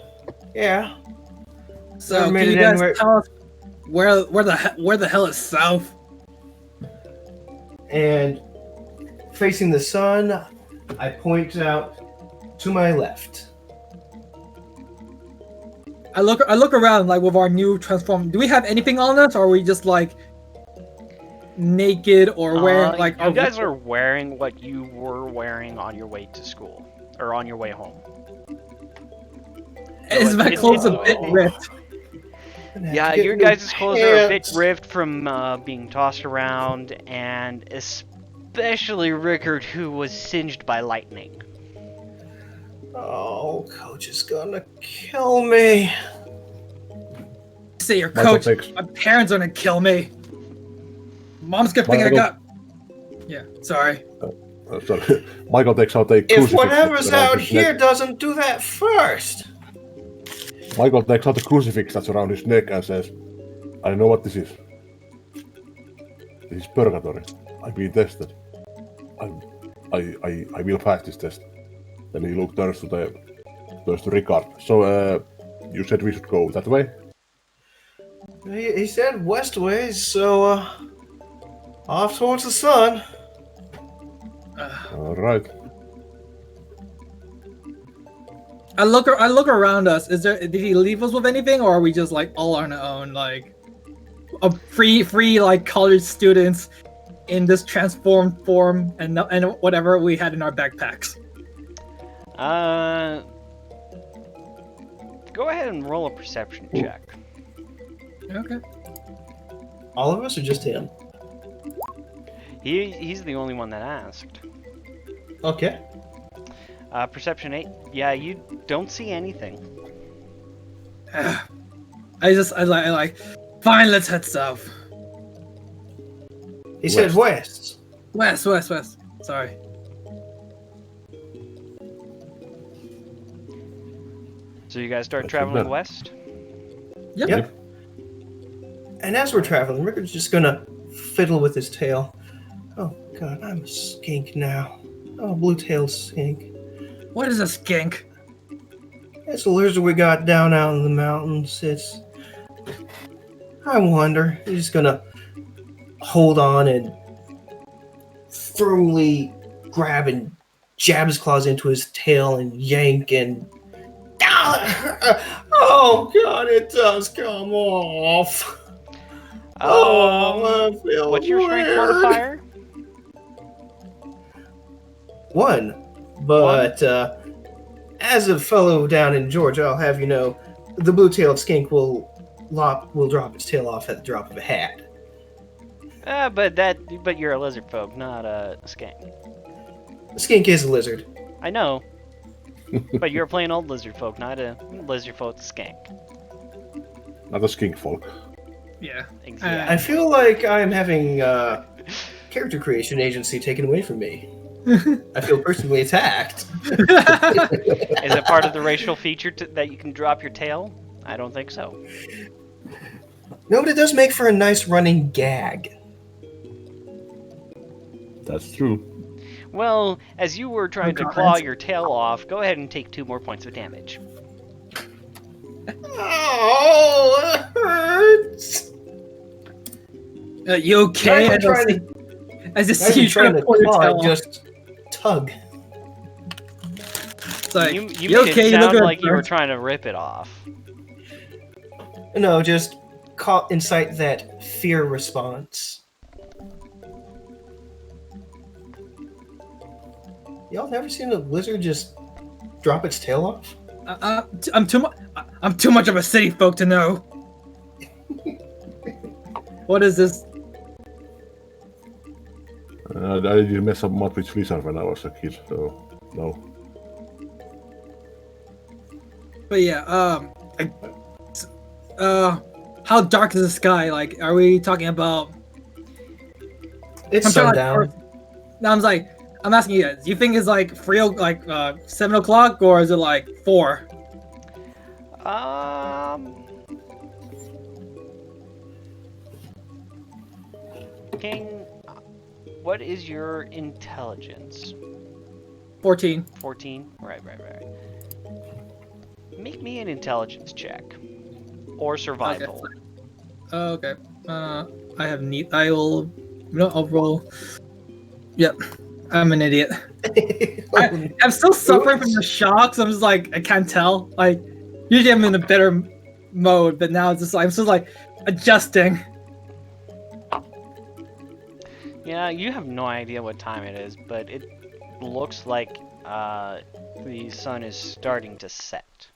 Yeah. So Never can made you it guys anywhere. tell us where the hell is south? And facing the sun, I point out to my left. I look around like with our new transform. Do we have anything on us, or are we just like naked or wearing like? You guys are wearing what you were wearing on your way to school or on your way home. Is my it's- clothes a it's- bit ripped? Yeah, your guys' clothes are a bit ripped from being tossed around, and especially Rickard, who was singed by lightning. Oh, coach is gonna kill me. Say your Michael coach. takes- My parents are gonna kill me. Mom's gonna think I Michael- got. Yeah, sorry. Sorry. Michael takes out a If crucifix. whatever's around out his here neck. doesn't do that first. Michael takes out the crucifix that's around his neck and says, I know what this is. This is purgatory. I've been tested. I will pass this test. Then he turns to Ricard. So, you said we should go that way? He said westways, so off towards the sun. Alright. I look around us. Did he leave us with anything, or are we just like all on our own, like a free like college students in this transformed form and whatever we had in our backpacks? Go ahead and roll a perception check. Okay. All of us or just him? He's the only one that asked. Okay. Perception 8. Yeah, you don't see anything. I like. Fine, let's head south. He said west. West. Sorry. So you guys start That's traveling good. west? Yep. And as we're traveling, Rickard's just gonna fiddle with his tail. Oh god, I'm a skink now. Oh, blue-tailed skink. What is a skink? It's a lizard we got down out in the mountains. I wonder. He's just gonna hold on and firmly grab and jab his claws into his tail and yank and. Oh god, it does come off. I feel What's your strength weird. modifier? 1. But as a fellow down in Georgia, I'll have you know, the blue-tailed skink will drop its tail off at the drop of a hat. But you're a lizard folk, not a skink. The skink is a lizard. I know. But you're a plain old lizard folk, not a lizard folk skink. Not a skink folk. Yeah. Exactly. I feel like I'm having character creation agency taken away from me. I feel personally attacked. Is it part of the racial feature that you can drop your tail? I don't think so. No, but it does make for a nice running gag. That's true. Well, as you were trying to claw your tail off, go ahead and take 2 more points of damage. Oh, it hurts. You okay? I'm trying to, I just I'm see you trying to pull your claw, tail off. just tug. It's like, You you made okay? it You look sound good, like you were sir. trying to rip it off. No, just incite that fear response. Y'all never seen a lizard just drop its tail off? I'm too much of a city folk to know. What is this? I didn't mess up much with Blizzard when I was a kid, so no. But yeah, how dark is the sky? Like, are we talking about? It's I'm trying to, sundown. no, I'm asking you guys. Do you think it's like 7 o'clock, or is it like 4? King, what is your intelligence? 14. 14? Right. Make me an intelligence check. Or survival. Okay. I have neat. I will. No, I'll roll. Yep. I'm an idiot. I'm still suffering from the shocks. I'm just like, I can't tell. Like, usually I'm in a better mode, but now it's just like I'm still like adjusting. Yeah, you have no idea what time it is, but it looks like the sun is starting to set.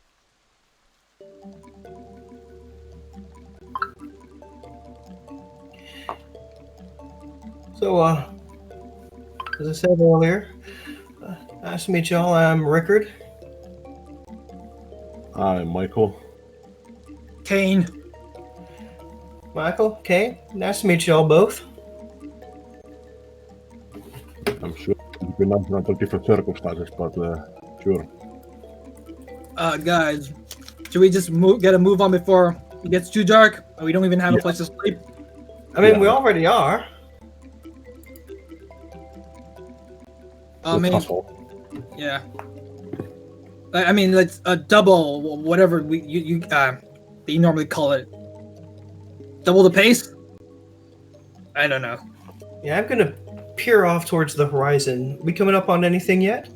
So, as I said earlier, nice to meet y'all. I'm Rickard. I'm Michael. Kane. Michael, Kay, nice to meet y'all both. I'm sure it's been under different circumstances, but sure. Guys, should we just get a move on before it gets too dark? We don't even have a place to sleep. I mean, we already are. Yeah. I mean, it's a double, whatever you normally call it. Double the pace? I don't know. Yeah, I'm gonna peer off towards the horizon. We coming up on anything yet?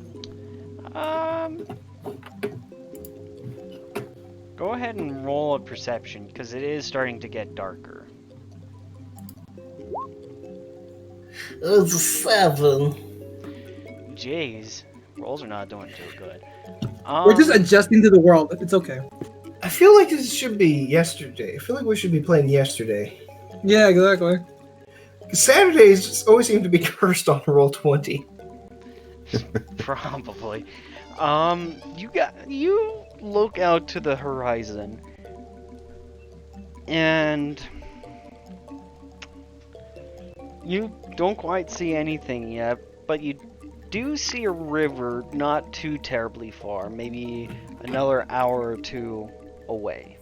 Go ahead and roll a perception, because it is starting to get darker. It's a 7. Jeez, rolls are not doing too good. We're just adjusting to the world. It's okay. I feel like this should be yesterday. I feel like we should be playing yesterday. Yeah, exactly. Saturdays always seem to be cursed on roll 20. Probably. You look out to the horizon, and you don't quite see anything yet, but you do see a river not too terribly far, maybe another hour or two away.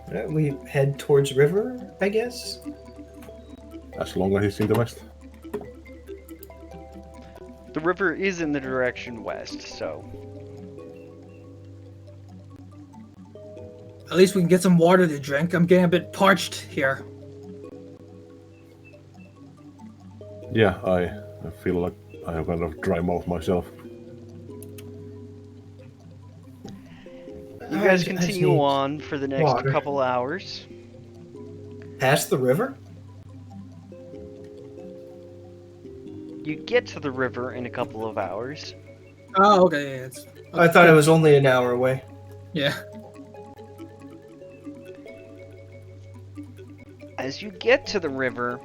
Alright, we head towards river, I guess. As long as he's in the west. The river is in the direction west, so... At least we can get some water to drink. I'm getting a bit parched here. Yeah, I feel like I have kind of dry mouth myself. You guys continue on for the next couple hours. Past the river? You get to the river in a couple of hours. Oh, okay. Yeah, I thought it was only an hour away. Yeah. As you get to the river,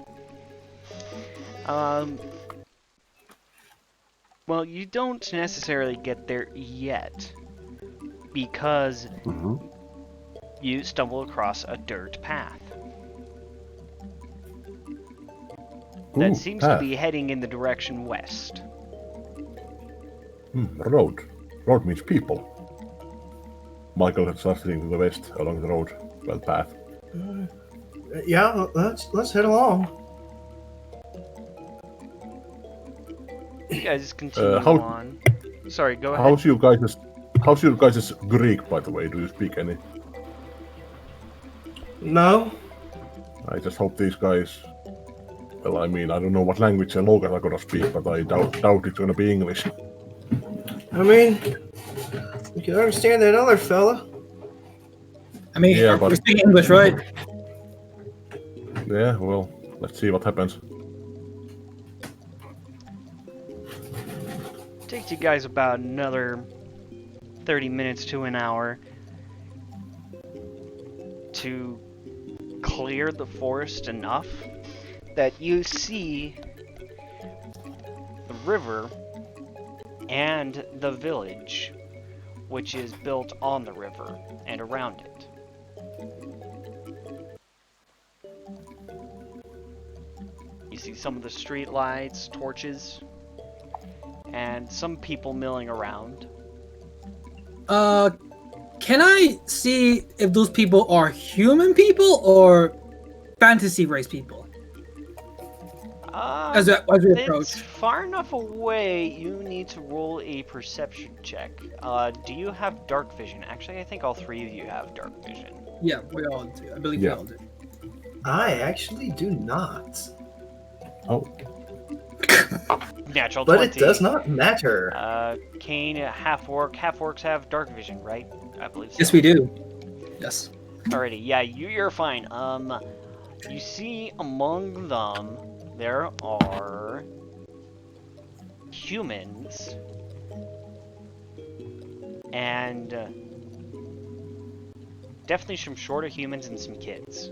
well, you don't necessarily get there yet, because you stumble across a dirt path that seems to be heading in the direction west. Road. Road means people. Michael starts heading to the west along the road, well, path. Yeah, let's head along. You guys continue on. Sorry, go ahead. How's your guys' Greek, by the way? Do you speak any? No. I just hope these guys... Well, I mean, I don't know what language the locals are gonna speak, but I doubt it's gonna be English. I mean, you can understand that other fella. I mean, yeah, but... we speak English, right? Yeah, well, let's see what happens. Takes you guys about another 30 minutes to an hour. to clear the forest enough that you see the river and the village, which is built on the river and around it. You see some of the street lights, torches, and some people milling around. Can I see if those people are human people or fantasy race people? As we approach. It's far enough away, you need to roll a perception check. Do you have dark vision? Actually, I think all three of you have dark vision. Yeah, we all do. I believe we all do. I actually do not. Oh, Natural But 20. it does not matter. Kane, half-orc. Half-orcs have dark vision, right? I believe so. Yes, we do. Yes. Alrighty, yeah, you're fine. You see among them, there are humans and definitely some shorter humans and some kids.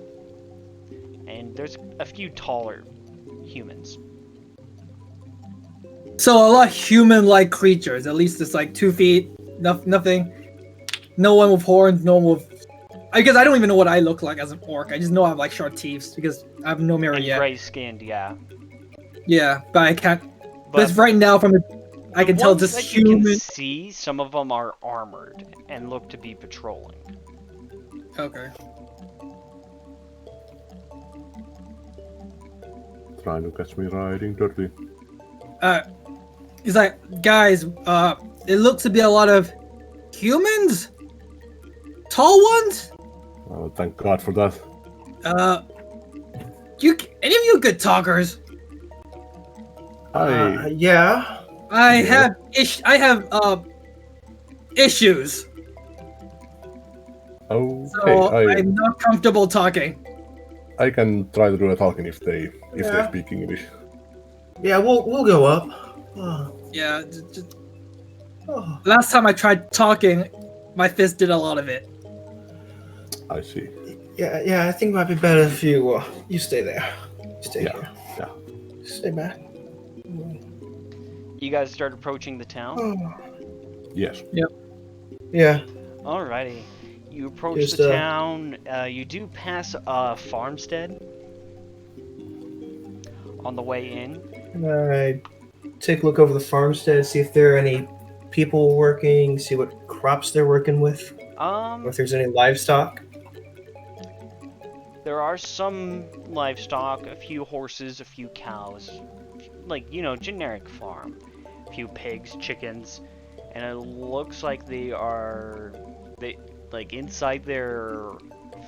And there's a few taller humans. So a lot of human-like creatures. At least it's like 2 feet. Nothing. No one with horns. No one with. I guess I don't even know what I look like as an orc. I just know I have like short teeth because I have no mirror And yet. gray-skinned, yeah. Yeah, but I can't. But But right now, from I can the tell ones just that you human. can see, some of them are armored and look to be patrolling. Okay. trying to catch me riding dirty. He's like, guys, it looks to be a lot of humans, tall ones. Oh, thank God for that. Any of you good talkers? Yeah. I Yeah. have issues. Okay, So I'm not comfortable talking. I can try to do a talking if they Yeah. speak English. Yeah, we'll go up. Oh, Yeah. oh. Last time I tried talking, my fist did a lot of it. I see. Yeah, I think it might be better if you stay there. Stay Yeah, here. yeah. Stay back. You guys start approaching the town. Oh. Yes. Yeah. Alrighty. You approach Just, the town. You do pass a farmstead on the way in. I take a look over the farmstead, see if there are any people working, see what crops they're working with, or if there's any livestock. There are some livestock, a few horses, a few cows, like, generic farm. A few pigs, chickens, and it looks like they inside their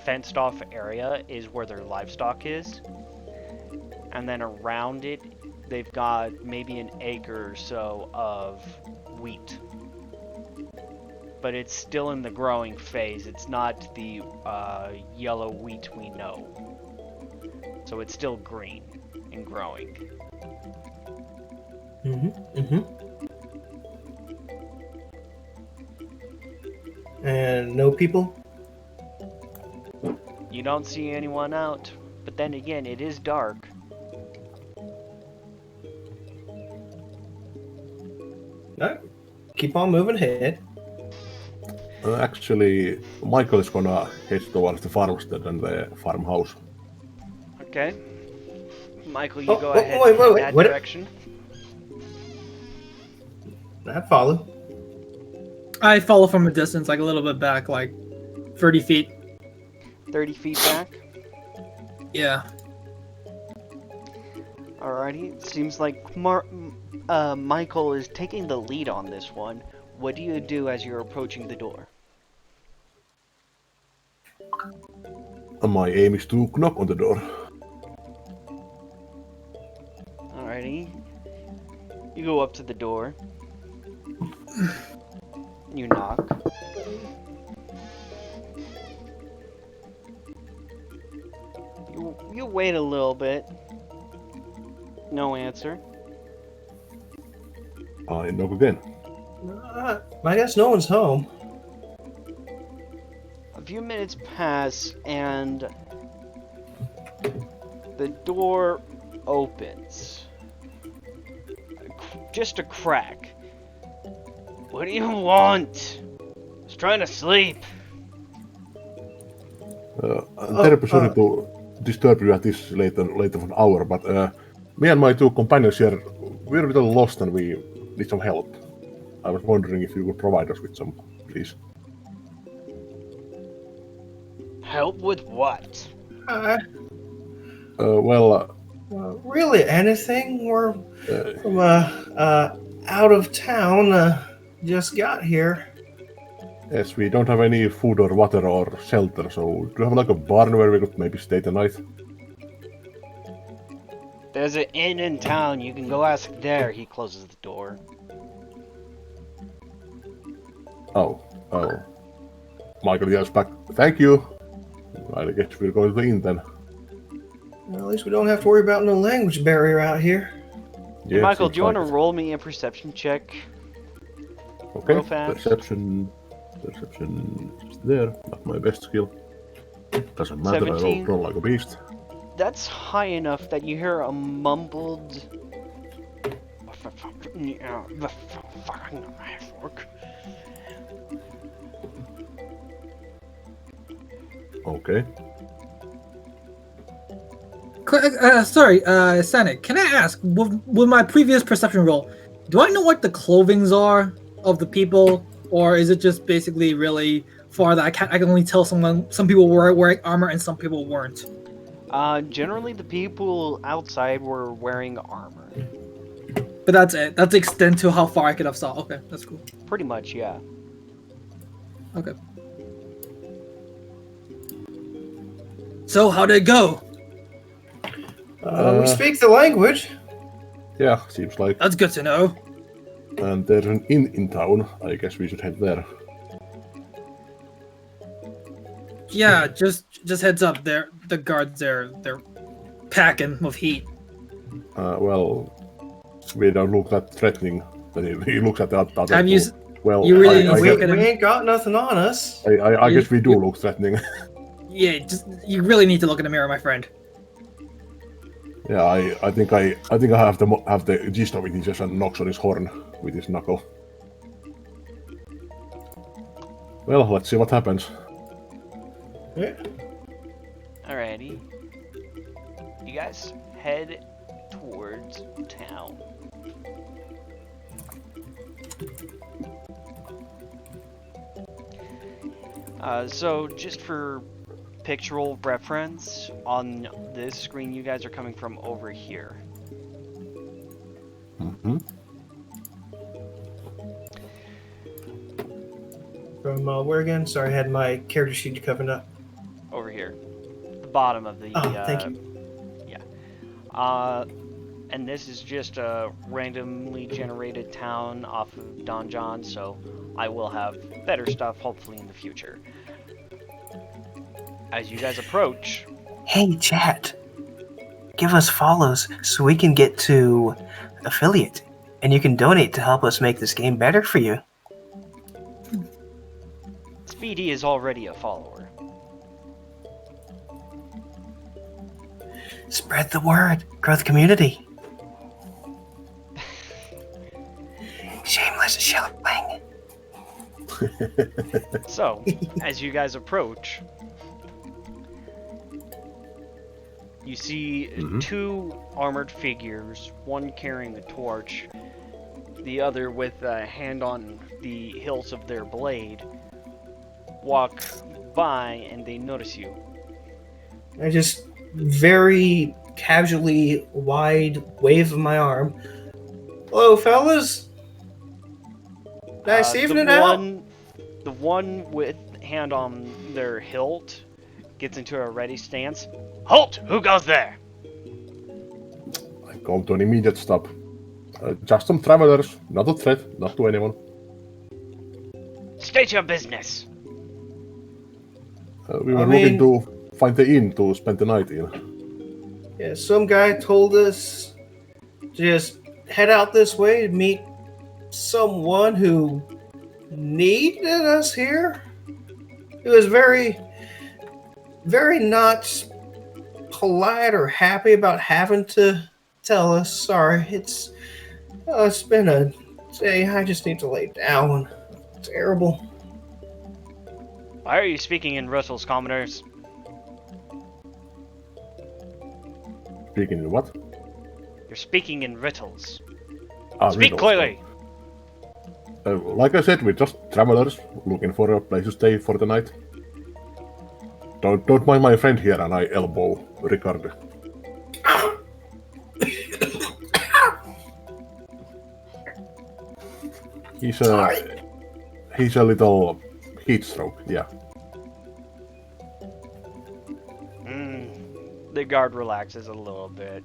fenced off area is where their livestock is. And then around it, they've got maybe an acre or so of wheat. But it's still in the growing phase. It's not the yellow wheat we know. So it's still green and growing. And no people? You don't see anyone out. But then again, it is dark. No. Keep on moving ahead. Actually, Michael is gonna head towards the farmstead and the farmhouse. Okay. Michael, you Oh, go oh, ahead wait, in wait, that what? direction. I follow. I follow from a distance, like a little bit back, like 30 feet. 30 feet back. Yeah. Alrighty. Seems like Michael is taking the lead on this one. What do you do as you're approaching the door? My aim is to knock on the door. Alrighty. You go up to the door. You knock. You wait a little bit. No answer. I knock again. I guess no one's home. few minutes pass and the door opens. Just a crack. What do you want? I was trying to sleep. I'm terribly sorry to disturb you at this late of an hour, but me and my two companions here, we're a little lost and we need some help. I was wondering if you could provide us with some, please. Help with what? Well, Really, anything? We're from out of town. Just got here. yes, we don't have any food or water or shelter, so do you have like a barn where we could maybe stay the night? There's an inn in town. You can go ask there. He closes the door. Oh. Michael yells back, thank you. I guess we're going to the inn then. Well, at least we don't have to worry about no language barrier out here. Hey, Michael, do you want to roll me a perception check? Okay, real fast? Perception is there, not my best skill. Doesn't matter, 17. I roll like a beast. That's high enough that you hear a mumbled... Okay. Sorry, Sanic, can I ask, with my previous perception roll, do I know what the clothings are of the people, or is it just basically really far that I can only tell some people were wearing armor and some people weren't? Generally the people outside were wearing armor. But that's it. That's the extent to how far I could have saw. Okay, that's cool. Pretty much, yeah. Okay. So, how did it go? We speak the language. Yeah, seems like. That's good to know. And there's an inn in town. I guess we should head there. Yeah, just heads up. The guards they're packing with heat. Well, we don't look that threatening. But he looks at the other. Have you? Well, you really we look at him? ain't got nothing on us. I guess we do look threatening. Yeah, you really need to look in the mirror, my friend. Yeah, I think I have the gist of it. He just knocks on his horn with his knuckle. Well, let's see what happens. Yeah. Alrighty. You guys head towards town. So just for pictorial reference, on this screen you guys are coming from over here. Mm-hmm. From where again? Sorry, I had my character sheet covered up. Over here. The bottom of the... thank you. Yeah. And this is just a randomly generated town off of Don John, so I will have better stuff hopefully in the future. As you guys approach... Hey, chat. Give us follows so we can get to affiliate, and you can donate to help us make this game better for you. Speedy is already a follower. Spread the word. Grow the community. Shameless shilling. So, as you guys approach, you see two armored figures, one carrying a torch, the other with a hand on the hilts of their blade, walk by and they notice you. I just very casually wide wave of my arm. Hello, fellas. Nice evening out. The one with hand on their hilt gets into a ready stance. Halt! Who goes there? I come to an immediate stop. Just some travelers, not a threat, not to anyone. State your business. We were looking to find the inn to spend the night in. Yeah, some guy told us just head out this way to meet someone who needed us here. He was very, very not polite or happy about having to tell us. Sorry, it's been a day. I just need to lay down. Terrible. Why are you speaking in riddles, commoners? Speaking in what? You're speaking in riddles. Ah, Speak riddles. clearly! Like I said, we're just travelers looking for a place to stay for the night. Don't mind my friend here, and I elbow Ricardo. He's a little heat stroke, yeah. The guard relaxes a little bit.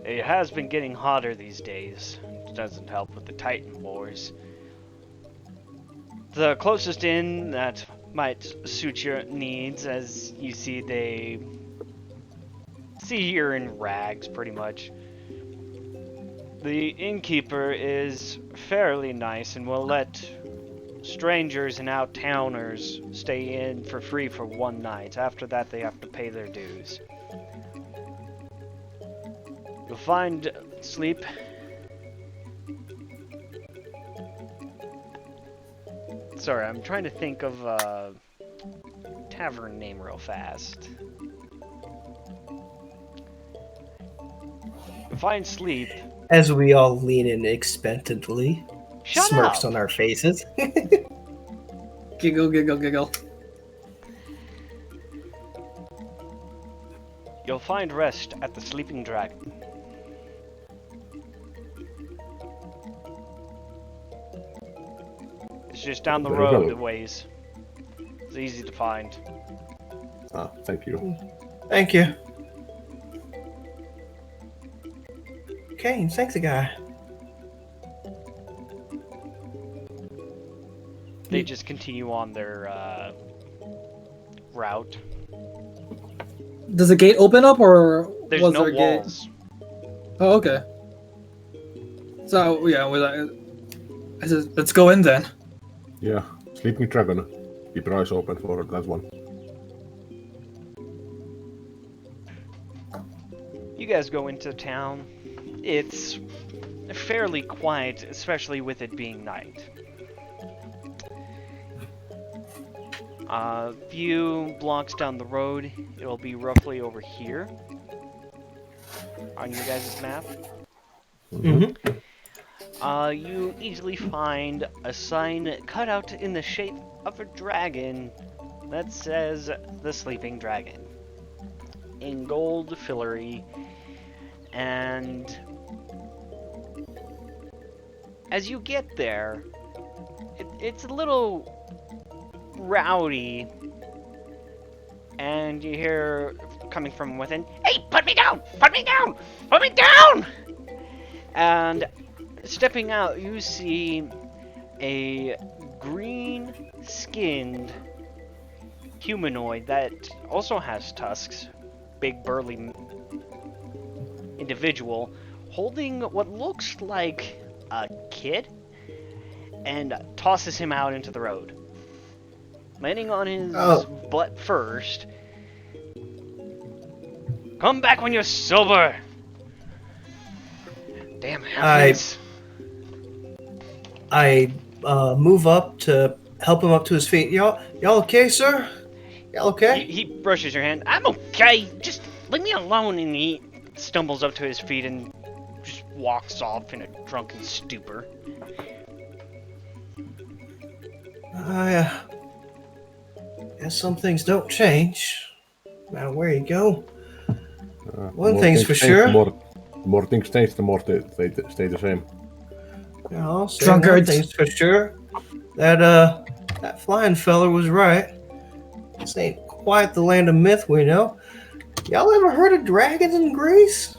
It has been getting hotter these days. It doesn't help with the Titan Wars. The closest inn that might suit your needs, as you see, they see you're in rags, pretty much. The innkeeper is fairly nice and will let strangers and out-towners stay in for free for one night. After that, they have to pay their dues. You'll find sleep. Sorry, I'm trying to think of a tavern name real fast. You'll find sleep. As we all lean in expectantly, Shut smirks up! on our faces. Giggle, giggle, giggle. You'll find rest at the Sleeping Dragon. It's just down the Very road well. a ways. It's easy to find. Ah, thank you. Thank you. Okay, sexy guy. They just continue on their route. Does the gate open up, or There's was no there a gate? walls. Oh, okay. So yeah, I said, let's go in then. Yeah, Sleeping Dragon. Keep your eyes open for that one. You guys go into town. It's fairly quiet, especially with it being night. A few blocks down the road, it'll be roughly over here on your guys' map. You easily find a sign cut out in the shape of a dragon that says the Sleeping Dragon in gold filigree, and as you get there, it's a little rowdy, and you hear coming from within, "Hey, put me down! Put me down! Put me down!" And stepping out, you see a green-skinned humanoid that also has tusks, big burly individual, holding what looks like a kid, and tosses him out into the road. Landing on his butt first. "Come back when you're sober!" Damn happiness. I move up to help him up to his feet. Y'all okay, sir? Y'all okay? He brushes your hand. "I'm okay. Just leave me alone." And he stumbles up to his feet and just walks off in a drunken stupor. Guess some things don't change. No matter where you go. One More thing's things for change, sure. The more things change, the more they stay the same. Yeah, I'll say Drunkards. one thing's for sure. That flying fella was right. This ain't quite the land of myth we know. Y'all ever heard of dragons in Greece?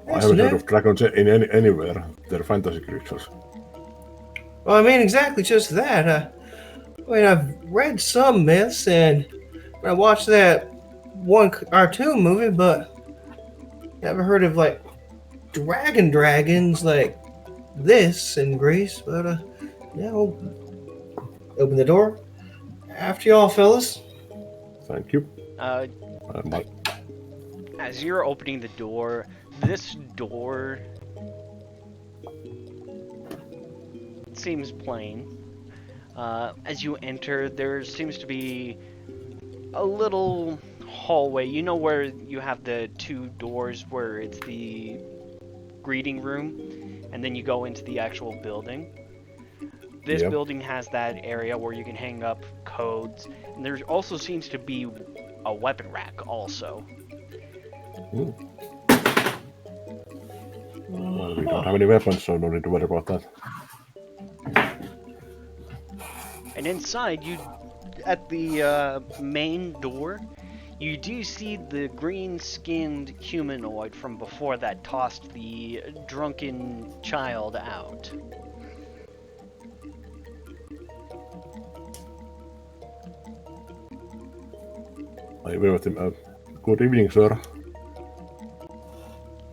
I haven't heard of dragons in anywhere. They're fantasy creatures. Well, I mean, exactly just that. I've read some myths and I watched that one cartoon movie, but never heard of like dragons like this in Greece. But yeah, well, Open the door. After y'all, fellas. Thank you. My- As you're opening the door, this door seems plain. As you enter, there seems to be a little hallway. You know where you have the two doors where it's the greeting room, and then you go into the actual building. This Yep. building has that area where you can hang up codes, and there also seems to be a weapon rack also. Well, we don't have any weapons, so no need to worry about that. And inside, at the main door, you do see the green-skinned humanoid from before that tossed the drunken child out. I will with him. Good evening, sir.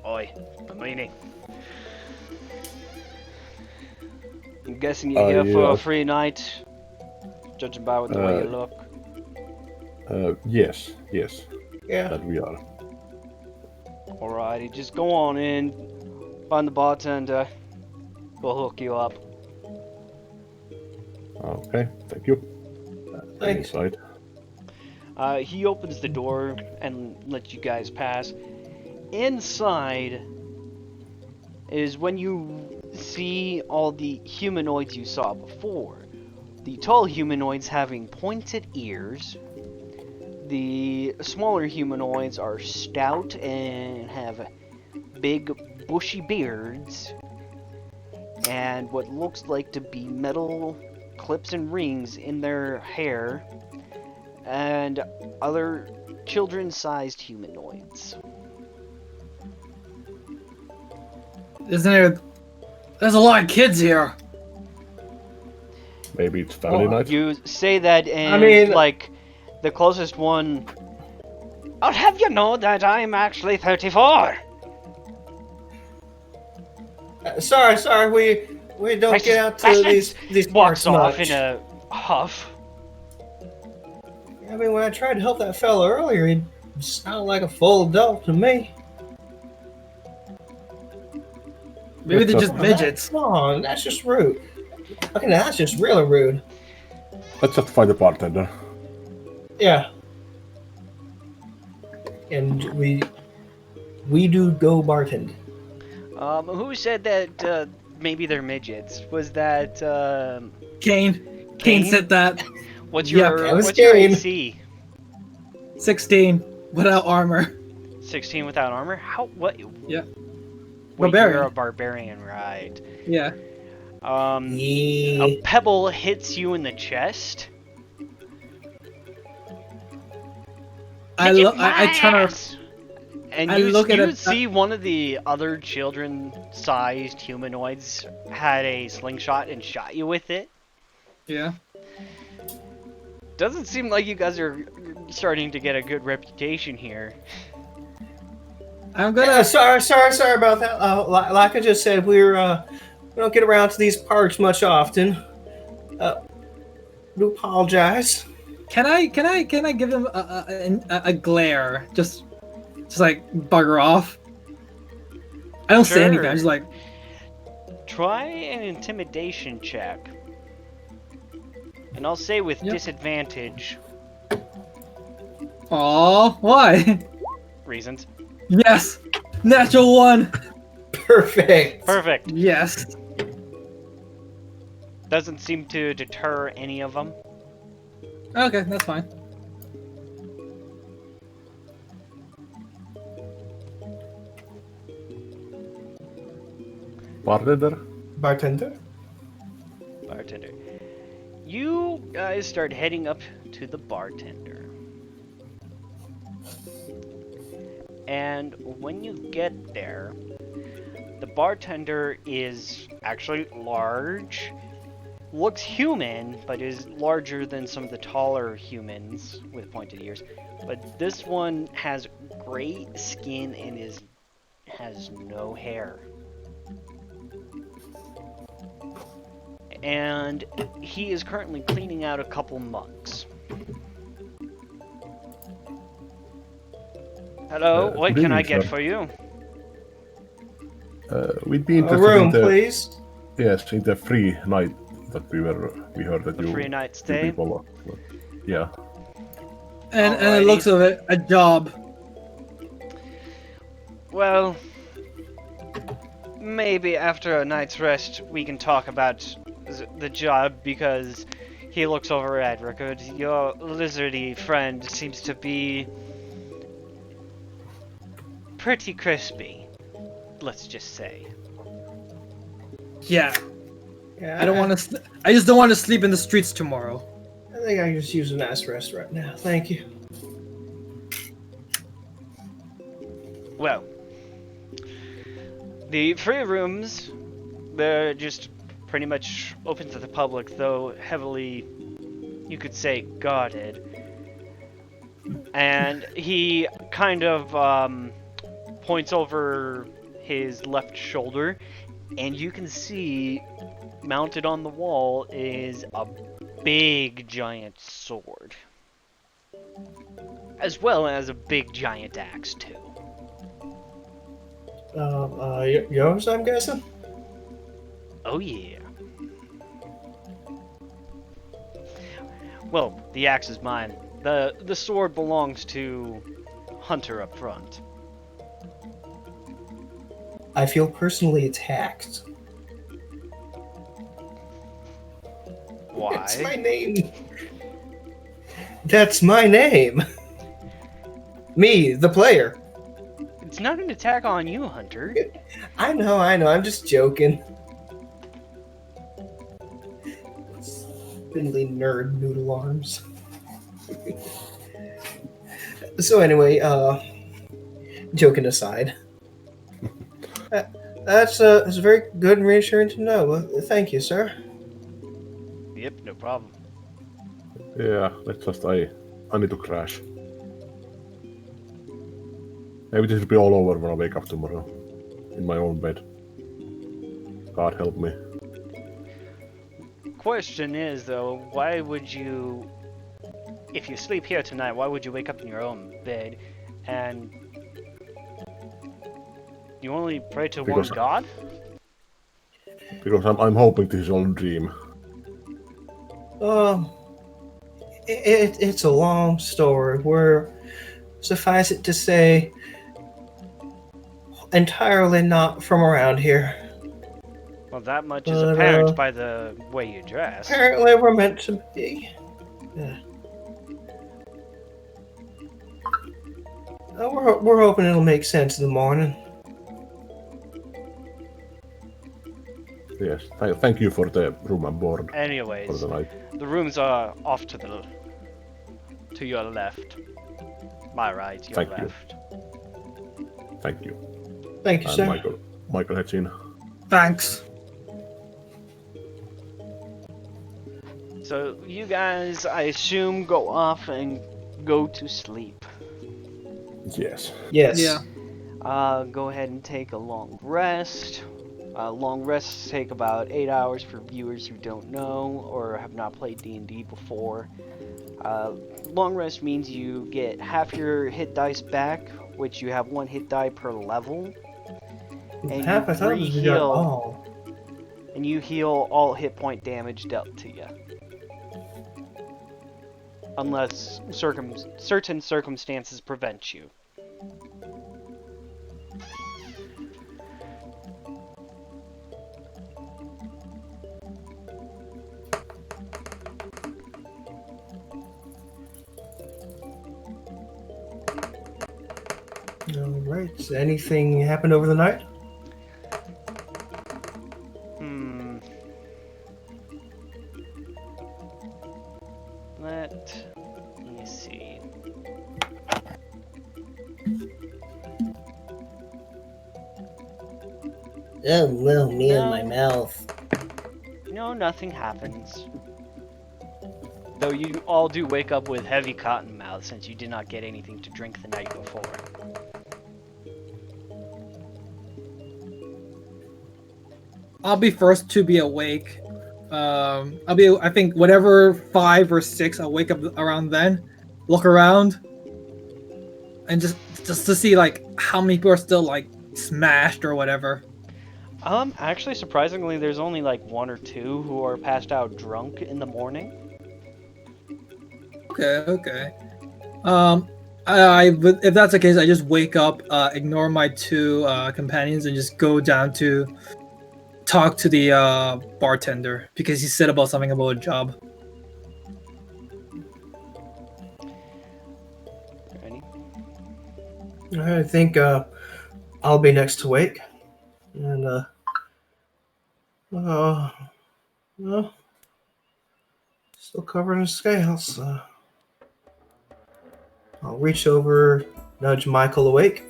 Oi, Bellini. I'm guessing you're here for a free night, judging by the way you look. Yes. Yeah. That we are. Alrighty, just go on in, find the bartender, we'll hook you up. Okay, thank you. Thanks. Inside. He opens the door and lets you guys pass. Inside is when you see all the humanoids you saw before. The tall humanoids having pointed ears. The smaller humanoids are stout and have big bushy beards. And what looks like to be metal clips and rings in their hair. And other children-sized humanoids. There's a lot of kids here. Maybe it's family night. You say that and, like, the closest one... I'll have you know that I'm actually 34! Sorry, we don't get out to these walks parts off much. in a huff. I mean, when I tried to help that fella earlier, he sounded like a full adult to me. Maybe they're just midgets. Come on, that's just rude. Okay, now that's just really rude. Let's just find the bartender. Yeah. And we do go bartend. Who said that maybe they're midgets? Was that Kane. Kane said that. What's Yeah, your that was what's your Kane. AC? 16 without armor. 16 without armor? How what? Yeah. Wait, Barbarian. you're a barbarian, right? Yeah. Yeah. A pebble hits you in the chest. I turn her. And I you look at it- see one of the other children-sized humanoids had a slingshot and shot you with it. Yeah. Doesn't seem like you guys are starting to get a good reputation here. I'm gonna. Yeah, sorry about that. Like I just said, we don't get around to these parks much often. Do apologize. Can I give him a glare? Just like bugger off. I don't say anything. I'm just like. Try an intimidation check. And I'll say with disadvantage. Aw, why? Reasons. Yes, natural one. Perfect. Perfect. Yes. Doesn't seem to deter any of them. Okay, that's fine. Bartender? Bartender. Bartender. You guys start heading up to the bartender. And when you get there, the bartender is actually large, looks human, but is larger than some of the taller humans with pointed ears. But this one has gray skin and has no hair. and he is currently cleaning out a couple monks. Hello, what good can I evening, get sir. for you? We'd be A interested room, in the please. yes, in the free night that we heard that A you free night two stay? people. Yeah. And it Alrighty. looks of it, a job. Well, maybe after a night's rest we can talk about the job, because he looks over at Rickard. Your lizardy friend seems to be pretty crispy, let's just say. Yeah. Yeah, I don't want to. I just don't want to sleep in the streets tomorrow. I think I can just use a nice rest right now. Thank you. Well, the free rooms, they're just pretty much open to the public, though heavily, you could say, guarded. And he kind of points over his left shoulder, and you can see mounted on the wall is a big giant sword, as well as a big giant axe too. Yours, I'm guessing? Oh yeah. Well, the axe is mine. The sword belongs to Hunter up front. I feel personally attacked. Why? That's my name. That's my name. Me, the player. It's not an attack on you, Hunter. I know. I'm just joking. Spindly nerd noodle arms. So anyway, joking aside, that's very good and reassuring to know. Thank you, sir. Yep, no problem. Yeah, let's just I need to crash. Maybe this will be all over when I wake up tomorrow. In my own bed. God help me. Question is, though, why would you, if you sleep here tonight, why would you wake up in your own bed and you only pray to Because- one god? Because I'm hoping this is all a dream. It's a long story. Suffice it to say, entirely not from around here. Well, that much is But, apparent by the way you dress. Apparently, we're meant to be. Yeah. We're hoping it'll make sense in the morning. Yes. Thank you for the room and board for Anyways, the night. the rooms are off to your left. My right, your Thank you. left. Thank you. Thank you, And sir. Michael heads in. Thanks. So you guys, I assume, go off and go to sleep. Yes. Yes. Yeah. Go ahead and take a long rest. Long rests take about 8 hours for viewers who don't know or have not played D&D before. Long rest means you get half your hit dice back, which you have 1 hit die per level. And Half you I thought it was we got re-heal. all. And you heal all hit point damage dealt to you. Unless certain circumstances prevent you. All right. Anything happened over the night? Let me see. Oh, well, me and my mouth. No, nothing happens. Though you all do wake up with heavy cotton mouth since you did not get anything to drink the night before. I'll be first to be awake. I'll be. I think whatever 5 or 6. I'll wake up around then, look around, and just to see like how many people are still like smashed or whatever. Actually, surprisingly, there's only like 1 or 2 who are passed out drunk in the morning. Okay. If that's the case, I just wake up, ignore my 2 companions, and just go down to talk to the bartender because he said about something about a job. Ready? I think I'll be next to wake, and well, still covered in scales. I'll reach over, nudge Michael awake.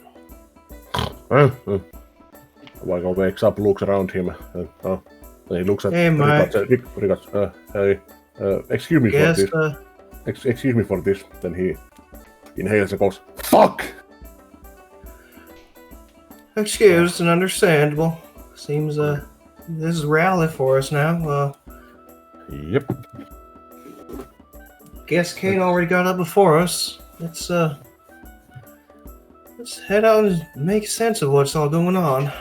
Michael wakes up, looks around him, and he looks at Hey, Mike. Rickard, hey, excuse me Yes, for this. Excuse me for this. Then he inhales and goes, "Fuck!" excused and understandable. Seems this is reality for us now. Yep. Guess Kane already got up before us. Let's head out and make sense of what's all going on.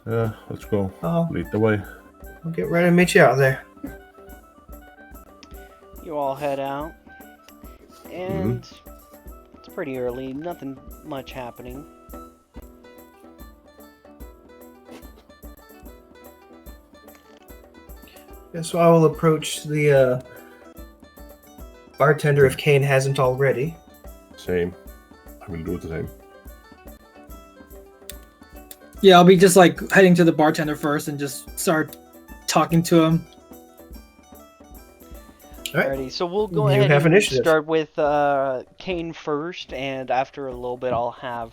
Let's go. I'll Lead the way. get ready to meet you out there. You all head out, and it's pretty early. Nothing much happening. Yeah, so I will approach the bartender if Kane hasn't already. Same. I will do the same. Yeah, I'll be just like heading to the bartender first and just start talking to him. Alright. Alrighty, so we'll go You ahead have and initiative. start with Kane first, and after a little bit, I'll have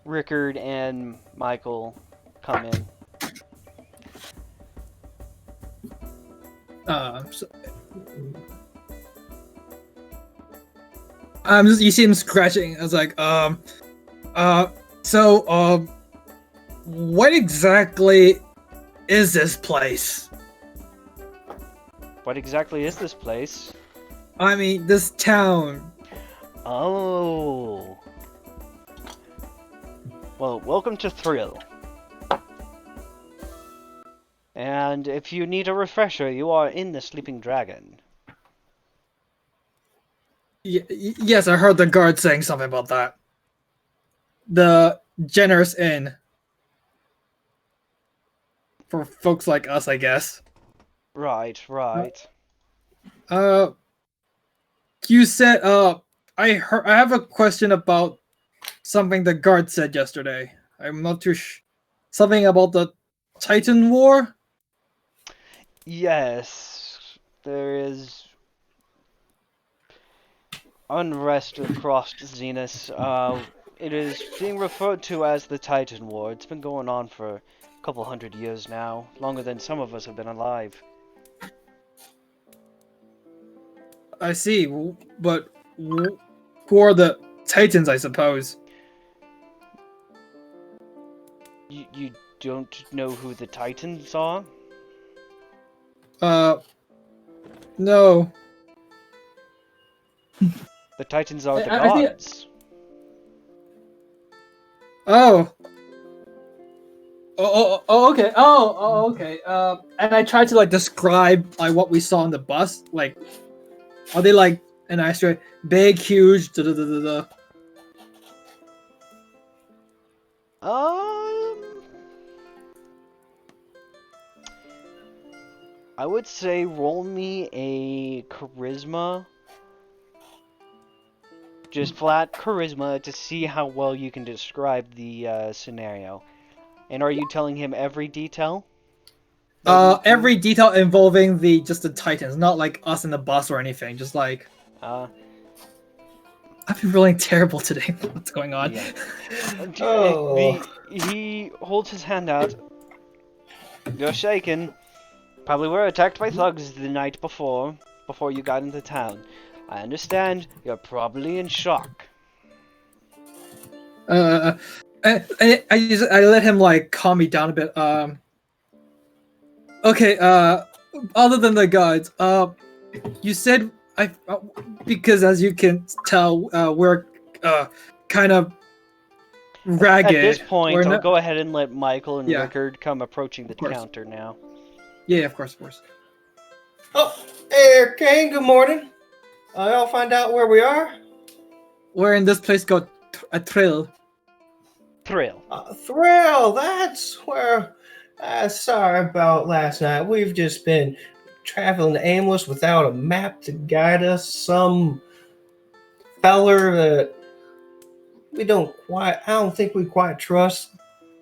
Rickard and Michael come in. You see him scratching. I was like, so, what exactly is this place? What exactly is this place? I mean, this town. Oh. Well, welcome to Thrill. And if you need a refresher, you are in the Sleeping Dragon. Yes, I heard the guard saying something about that. The generous inn. For folks like us, I guess. Right. You said, I have a question about something the guard said yesterday. I'm not too something about the Titan War? Yes, there is unrest across Zenus. It is being referred to as the Titan War. It's been going on for a couple 100 years now, longer than some of us have been alive. I see, but who are the Titans, I suppose? You don't know who the Titans are? No. The Titans are the I think- gods. Oh, okay. Okay. And I tried to like describe like what we saw on the bus. Like, are they like an extra big, huge? I would say roll me a charisma. Just flat charisma to see how well you can describe the scenario. And are you telling him every detail? Every detail involving the Titans, not like us in the bus or anything. Just like I've been rolling terrible today. What's going on? Yeah. Oh. He holds his hand out. You're shaken. Probably were attacked by thugs the night before you got into town. I understand. You're probably in shock. I let him like calm me down a bit. Okay. Other than the gods, you said because as you can tell, we're kind of ragged. At this point, We're I'll not- go ahead and let Michael and Yeah. Rickard come approaching the course. counter now. Yeah, of course. Oh, hey there, Kane. Good morning. Y'all find out where we are? We're in this place called a Trill. Thrill. Thrill, that's where. Sorry about last night. We've just been traveling aimless without a map to guide us. Some feller that I don't think we quite trust,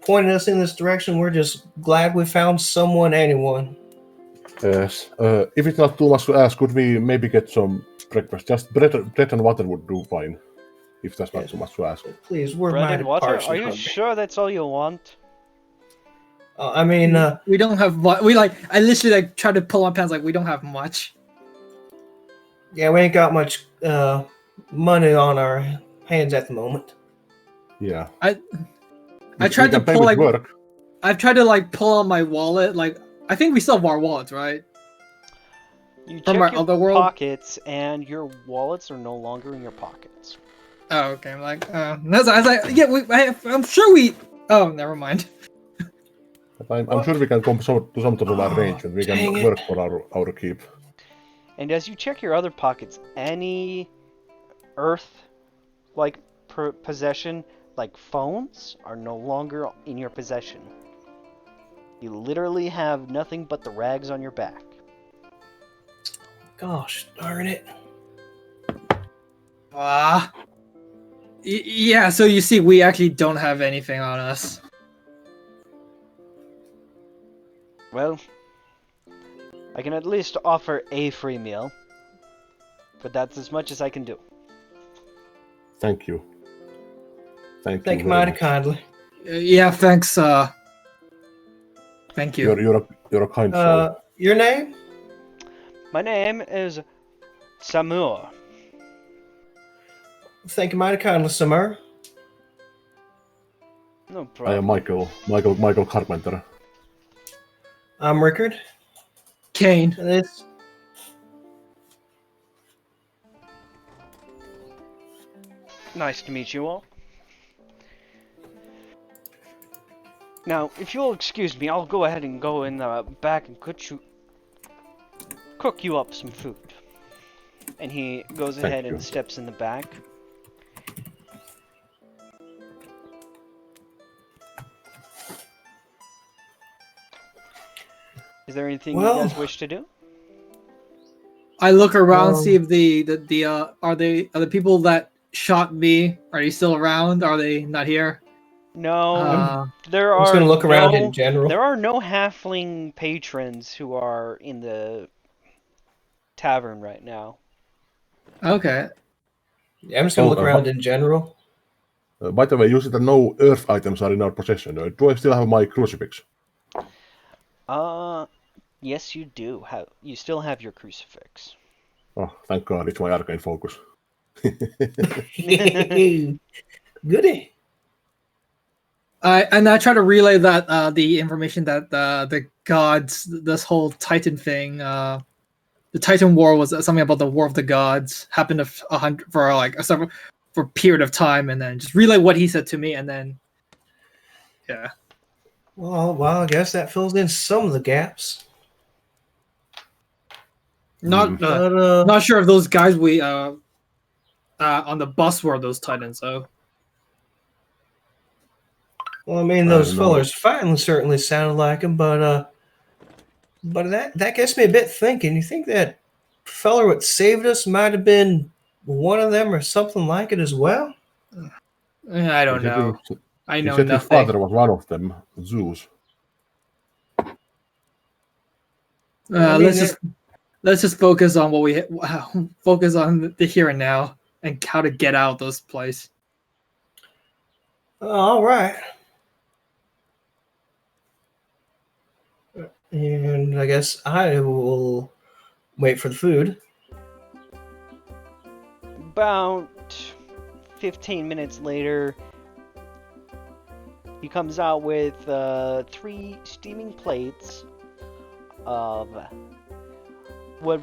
pointed us in this direction. We're just glad we found anyone. Yes. If it's not too much to ask, could we maybe get some breakfast? Just bread and water would do fine. If that's not Yes. too much to ask. Please, we're Bread mighty and water? parched Are and you hungry. sure that's all you want? I mean, We don't have much. I literally tried to pull my pants we don't have much. yeah, we ain't got much money on our hands at the moment. Yeah. I We tried to can pay pull with work. I've tried to pull out my wallet. I think we still have our wallets, right? You From check our your other world? pockets, and your wallets are no longer in your pockets. Oh, okay. I'm I was like, yeah, I'm sure we. Oh, never mind. But I'm sure we can come to some sort of arrangement. We dang can it. work for our keep. And as you check your other pockets, any Earth-like possession, like phones, are no longer in your possession. You literally have nothing but the rags on your back. Gosh darn it. Yeah. So you see, we actually don't have anything on us. Well, I can at least offer a free meal, but that's as much as I can do. Thank you. Thank Thank you you very mighty much. kindly. Yeah. Thanks. Thank you. You're a kind soul. Your name? My name is Samur. Thank you mighty kindly, Samur. No I problem. am Michael Carpenter. I'm Rickard. Kane. And this. Nice to meet you all. Now, if you'll excuse me, I'll go ahead and go in the back and cook you up some food. And he goes Thank ahead you. and steps in the back. Is there anything Well- you guys wish to do? I look around, Well- see if the are the people that shot me, are they still around? Are they not here? No, there I'm are just gonna look around no, in general. There are no halfling patrons who are in the tavern right now. Okay. Yeah, I'm just gonna Oh, look around in general. By the way, you said that no earth items are in our possession. Do I still have my crucifix? Yes, you do. You still have your crucifix. Oh, thank God, it's my arcane focus. Goody. I try to relay that the information that the gods, this whole Titan thing, the Titan War was something about the War of the Gods, happened for a period of time, and then just relay what he said to me, and then yeah. Well, I guess that fills in some of the gaps. Not But not sure if those guys we on the bus were those Titans though. well, I mean, I those don't know. fellers fighting certainly sounded like them, but that gets me a bit thinking. You think that feller what saved us might have been one of them or something like it as well? I don't know. I He know said his nothing. father was one of them, Zeus. I mean, Let's just focus on focus on the here and now and how to get out of this place. All right. And I guess I will wait for the food. About 15 minutes later, he comes out with 3 steaming plates of what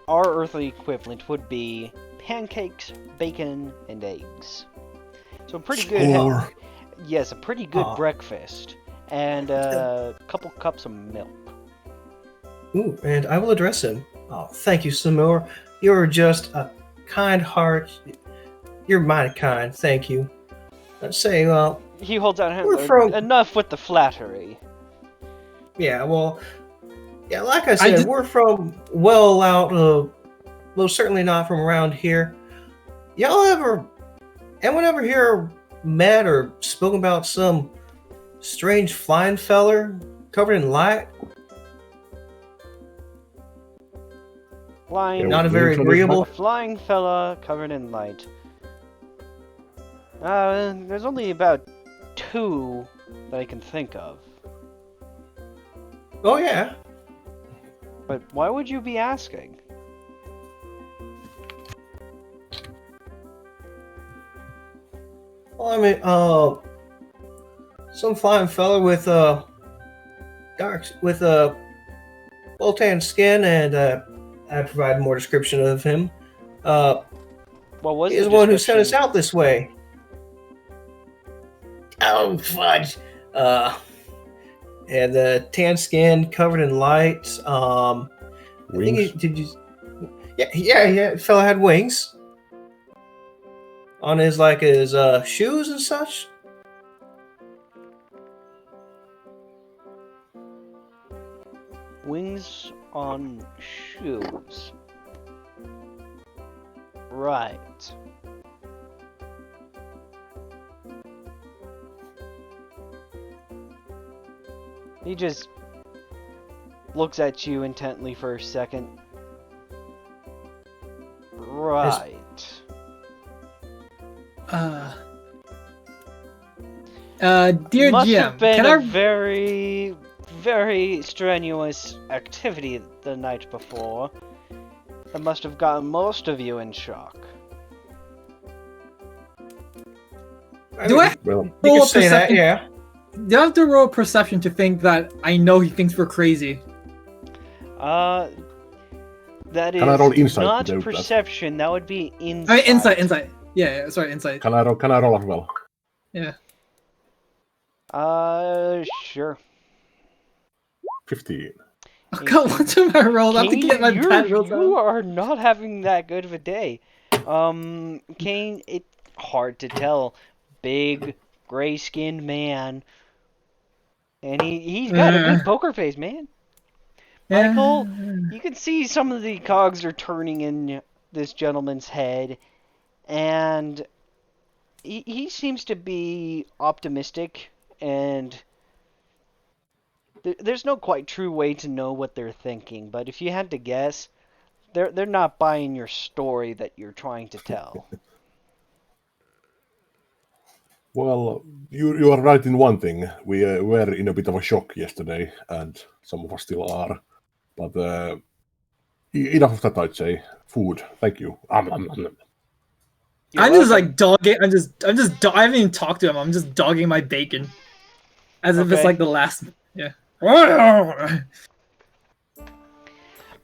our earthly equivalent would be pancakes, bacon, and eggs. So pretty good. Sure. Yes, a pretty good Aw. breakfast, and a couple cups of milk. Ooh, and I will address him. Oh, thank you, Samur. You're just a kind heart. You're mighty kind. Thank you. Let's say, well, He holds out a hand. We're from- Enough with the flattery. yeah, well, yeah, like I said, did- we're from well out, well, certainly not from around here. Anyone ever here met or spoken about some strange flying feller covered in light? Flying, Not a very Usually agreeable. a flying fella covered in light. There's only about 2 that I can think of. Oh yeah. But why would you be asking? Well, I mean, some flying fella with well tanned skin, and I provide more description of him. What was He's the the one who sent us description? out this way. Oh fudge! And the tan skin covered in light. I think Wings. did you? Yeah. Fella had wings on his shoes and such. Wings on shoes. Right. He just looks at you intently for a second. Right. Dear Must GM, have been can a I? very, very strenuous activity the night before. That must have gotten most of you in shock. Do I Well, You roll could a say that, perception? yeah. Do I have to roll perception to think that I know he thinks we're crazy? That is Can I roll insight not to do that? perception. That would be I insight. mean, insight. Yeah, sorry, insight. can I roll as well? Yeah. Sure. 15. Oh god, what do I roll? I have to Kane, get my bad rolls you out. are not having that good of a day. Kane, it's hard to tell. Big, gray-skinned man. And he's got a good poker face, man. Michael, you can see some of the cogs are turning in this gentleman's head. And he seems to be optimistic, and there's no quite true way to know what they're thinking, but if you had to guess, they're not buying your story that you're trying to tell. Well, you are right in one thing. We were in a bit of a shock yesterday, and some of us still are. But enough of that, I'd say. Food, thank you. You're I'm just welcome. like dogging. I haven't even talked to him. I'm just dogging my bacon, as if it's Okay. like the last. Yeah.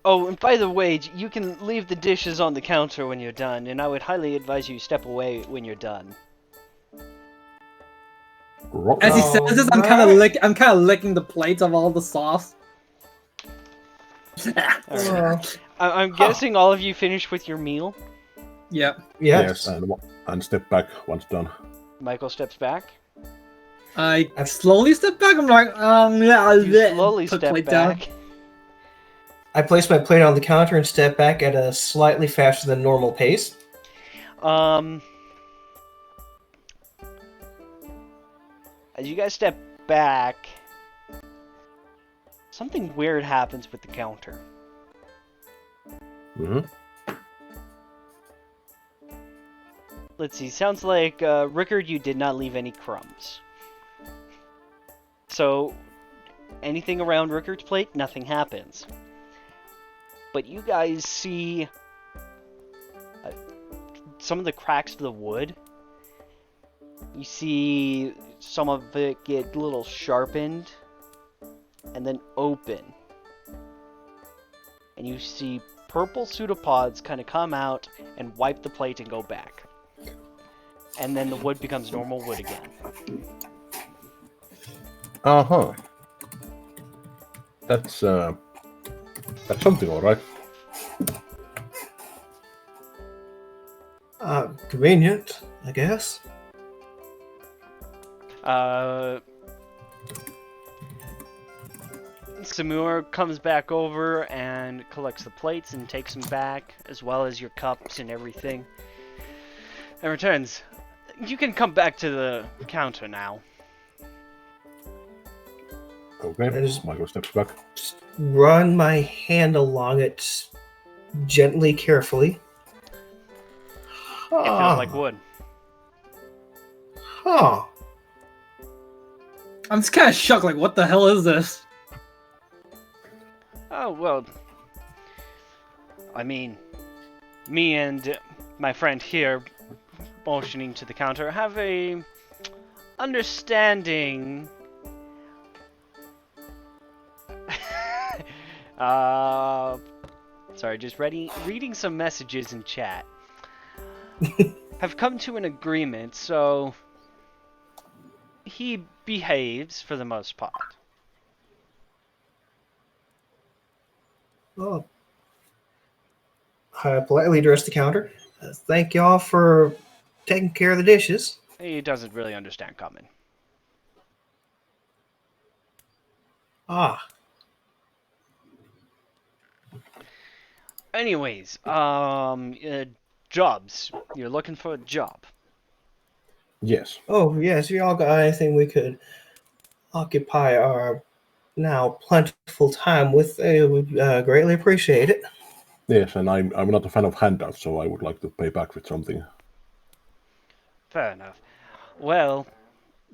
Oh, and by the way, you can leave the dishes on the counter when you're done, and I would highly advise you step away when you're done. As he says this, I'm kind Alright. of licking the plates of all the sauce. Alright. I'm guessing all of you finished with your meal. Yeah. Yes. And step back once done. Michael steps back. I slowly step back. I'm like, yeah. You slowly put step plate back. down. I place my plate on the counter and step back at a slightly faster than normal pace. As you guys step back, something weird happens with the counter. Mm-hmm. Let's see, sounds like, Rickard, you did not leave any crumbs. So, anything around Rickard's plate, nothing happens. But you guys see some of the cracks of the wood. You see some of it get a little sharpened and then open. and you see purple pseudopods kind of come out and wipe the plate and go back. And then the wood becomes normal wood again. Uh-huh. That's something, all right. Convenient, I guess. Samur comes back over and collects the plates and takes them back, as well as your cups and everything, and returns. You can come back to the counter now. Okay, I just- Michael steps back. Just run my hand along it gently, carefully. It feels like wood. Huh. I'm just kind of shocked. Like, what the hell is this? Oh, well, I mean, me and my friend here, motioning to the counter, have a understanding. Sorry, just reading some messages in chat. Have come to an agreement, so he behaves for the most part. Well, I politely addressed the counter. Thank y'all for taking care of the dishes. He doesn't really understand common. Ah, Anyways, jobs. You're looking for a job. Yes. oh yes, y'all got anything we could occupy our now plentiful time with? We'd greatly appreciate it. Yes, and I'm not a fan of handouts, so I would like to pay back with something. Fair enough. Well,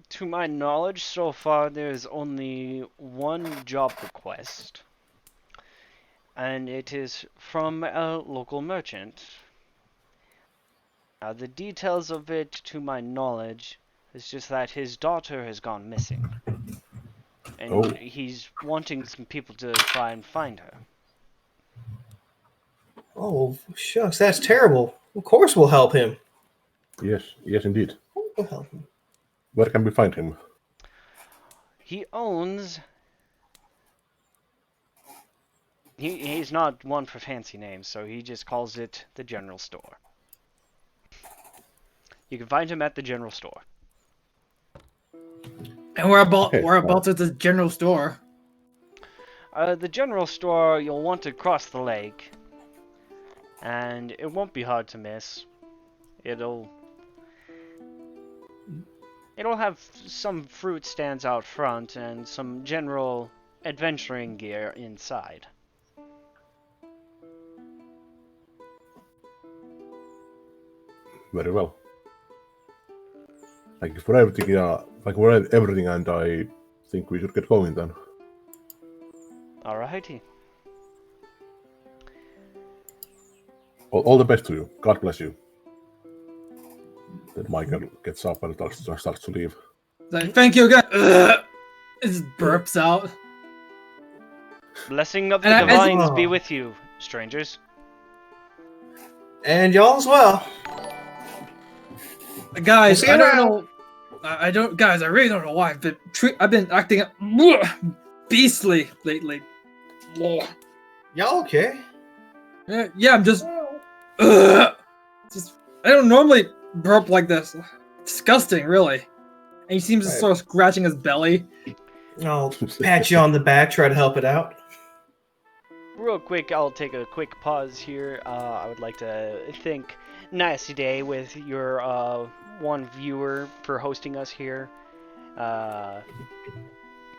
to my knowledge, so far there's only one job request, and it is from a local merchant. The details of it, to my knowledge, is just that his daughter has gone missing, and Oh. he's wanting some people to try and find her. Oh shucks, that's terrible. Of course we'll help him. Yes, indeed. We'll help him. Where can we find him? He owns... He's not one for fancy names, so he just calls it the general store. You can find him at the general store. And we're about Okay, at the general store. The general store, you'll want to cross the lake, and it won't be hard to miss. It'll have some fruit stands out front and some general adventuring gear inside. Very well. Thank you for everything. Everything, and I think we should get going then. Alrighty. All the best to you. God bless you. Then Michael gets up and starts to leave. Like, thank you again. Ugh. It just burps out. Blessing of the And divines Oh. be with you, strangers. And y'all as well. Guys, See you I don't around. know. Guys, I really don't know why, but I've been acting beastly lately. Y'all okay? Yeah, I'm just. Ugh. Just. I don't normally burp like this. Disgusting, really. And he seems to Right. start scratching his belly. I'll pat you on the back, try to help it out. Real quick, I'll take a quick pause here. I would like to thank Nasty Day with your one viewer for hosting us here.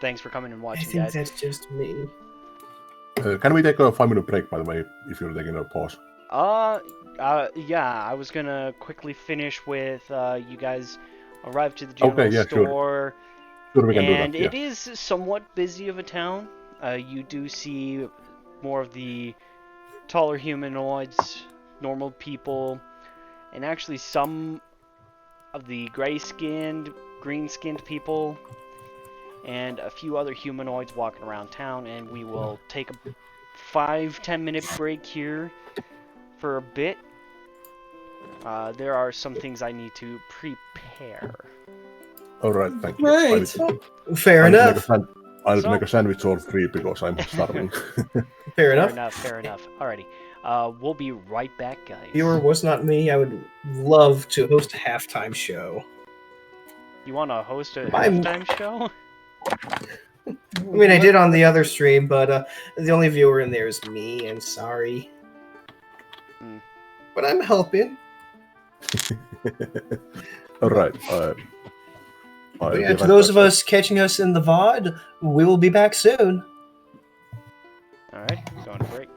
Thanks for coming and I watching, think guys. that's just me. Can we take a 5-minute break, by the way, if you're taking a pause? Yeah, I was gonna quickly finish with you guys arrived to the general Okay, yeah, sure. store, Sure, we can and do that. it is somewhat busy of a town. You do see more of the taller humanoids, normal people, and actually some of the gray-skinned, green-skinned people, and a few other humanoids walking around town, and we will take a 5-10 minute break here for a bit. There are some things I need to prepare. All right, thank you. Right. Fair enough. I'll So- make a sandwich or three because I'm starving. Fair enough. Fair enough. Alrighty. We'll be right back, guys. Viewer was not me. I would love to host a halftime show. You want to host a I'm- halftime show? I mean, I did on the other stream, but the only viewer in there is me, and sorry. Hmm. But I'm helping. All right. But yeah, to those of us catching us in the VOD, we will be back soon. Alright, going to break.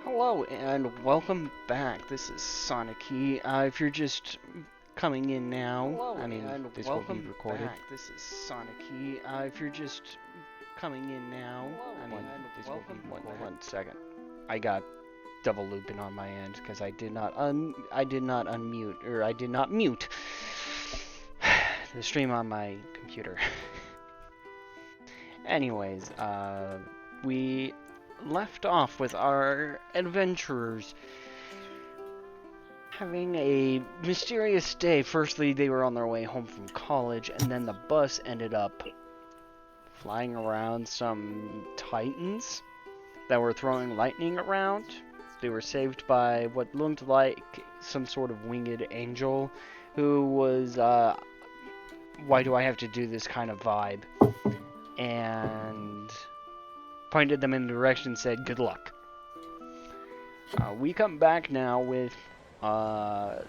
Hello and welcome back. This is Sonic Key. If you're just coming in now, this will be recorded. Back. This is Sonic Key. If you're just coming in now, this will be recorded. One second. I got double looping on my end because I did not unmute, or I did not mute the stream on my computer. Anyways, we left off with our adventurers having a mysterious day. Firstly, they were on their way home from college, and then the bus ended up flying around some titans that were throwing lightning around. They were saved by what looked like some sort of winged angel who was, why do I have to do this kind of vibe? And pointed them in the direction and said, good luck. We come back now with, the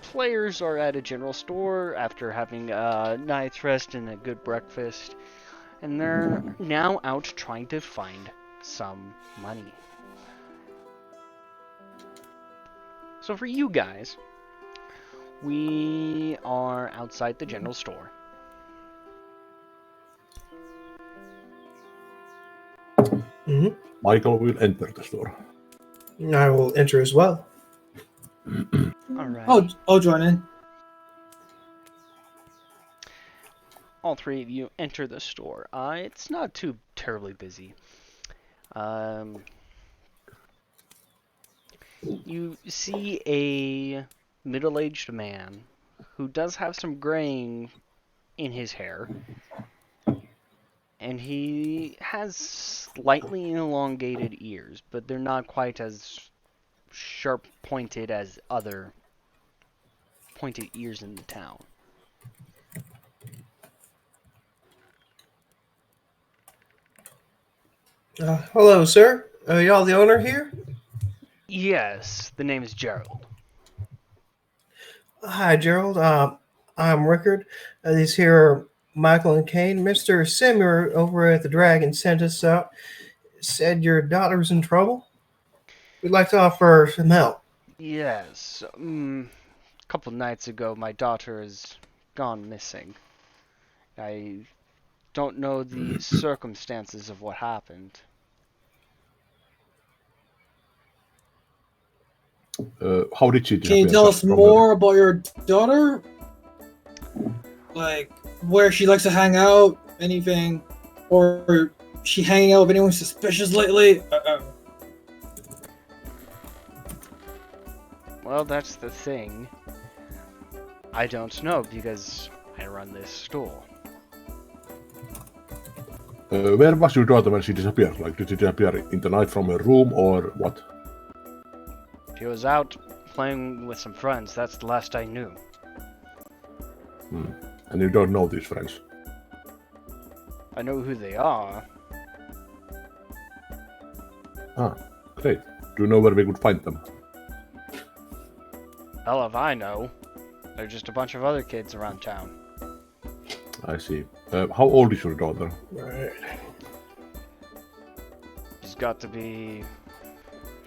players are at a general store after having a night's rest and a good breakfast, and they're now out trying to find some money. So for you guys, we are outside the general store. Mm-hmm. Michael will enter the store. I will enter as well. Alright. I'll join in. All three of you enter the store. It's not too terribly busy. You see a middle-aged man who does have some graying in his hair, and he has slightly elongated ears, but they're not quite as sharp-pointed as other pointed ears in the town. Hello, sir. Are y'all the owner here? Yes, the name is Gerald. Hi, Gerald. I'm Rickard. These here are Michael and Kane. Mr. Samuel over at the Dragon sent us out. Said your daughter's in trouble. We'd like to offer some help. Yes, a couple nights ago my daughter has gone missing. I don't know the circumstances of what happened. How did she Can you disappear? tell us Just from more about your daughter? Like, where she likes to hang out, anything? Or she hanging out with anyone suspicious lately? Well, that's the thing. I don't know because I run this store. Where was your daughter when she disappeared? Like, did she disappear in the night from her room or what? She was out playing with some friends. That's the last I knew. And you don't know these friends? I know who they are. Ah, great. Do you know where we could find them? Hell if I know. They're just a bunch of other kids around town. I see. How old is your daughter? Right. She's got to be...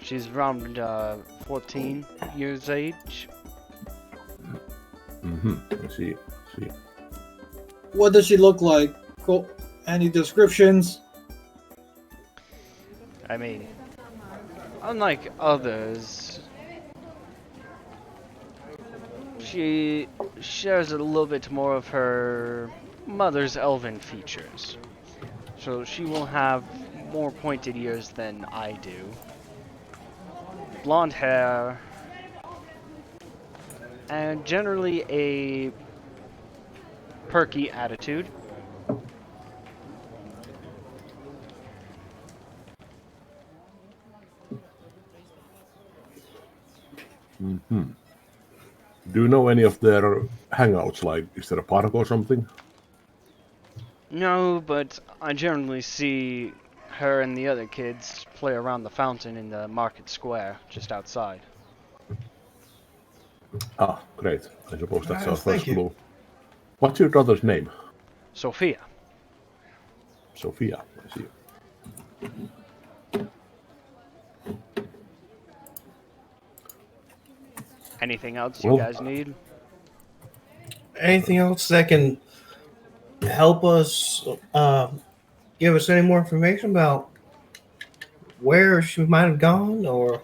She's around 14 years age. I see. What does she look like? Cool. Any descriptions? I mean, unlike others, she shares a little bit more of her mother's elven features. So she will have more pointed ears than I do. Blonde hair. And generally a perky attitude. Hmm. Do you know any of their hangouts? Like, is there a park or something? No, but I generally see her and the other kids play around the fountain in the market square just outside. Ah, great. I suppose that's our Thank first you. clue. What's your daughter's name? Sophia. Sophia, I see. Anything else you Well, guys need? Anything else that can help us give us any more information about where she might have gone or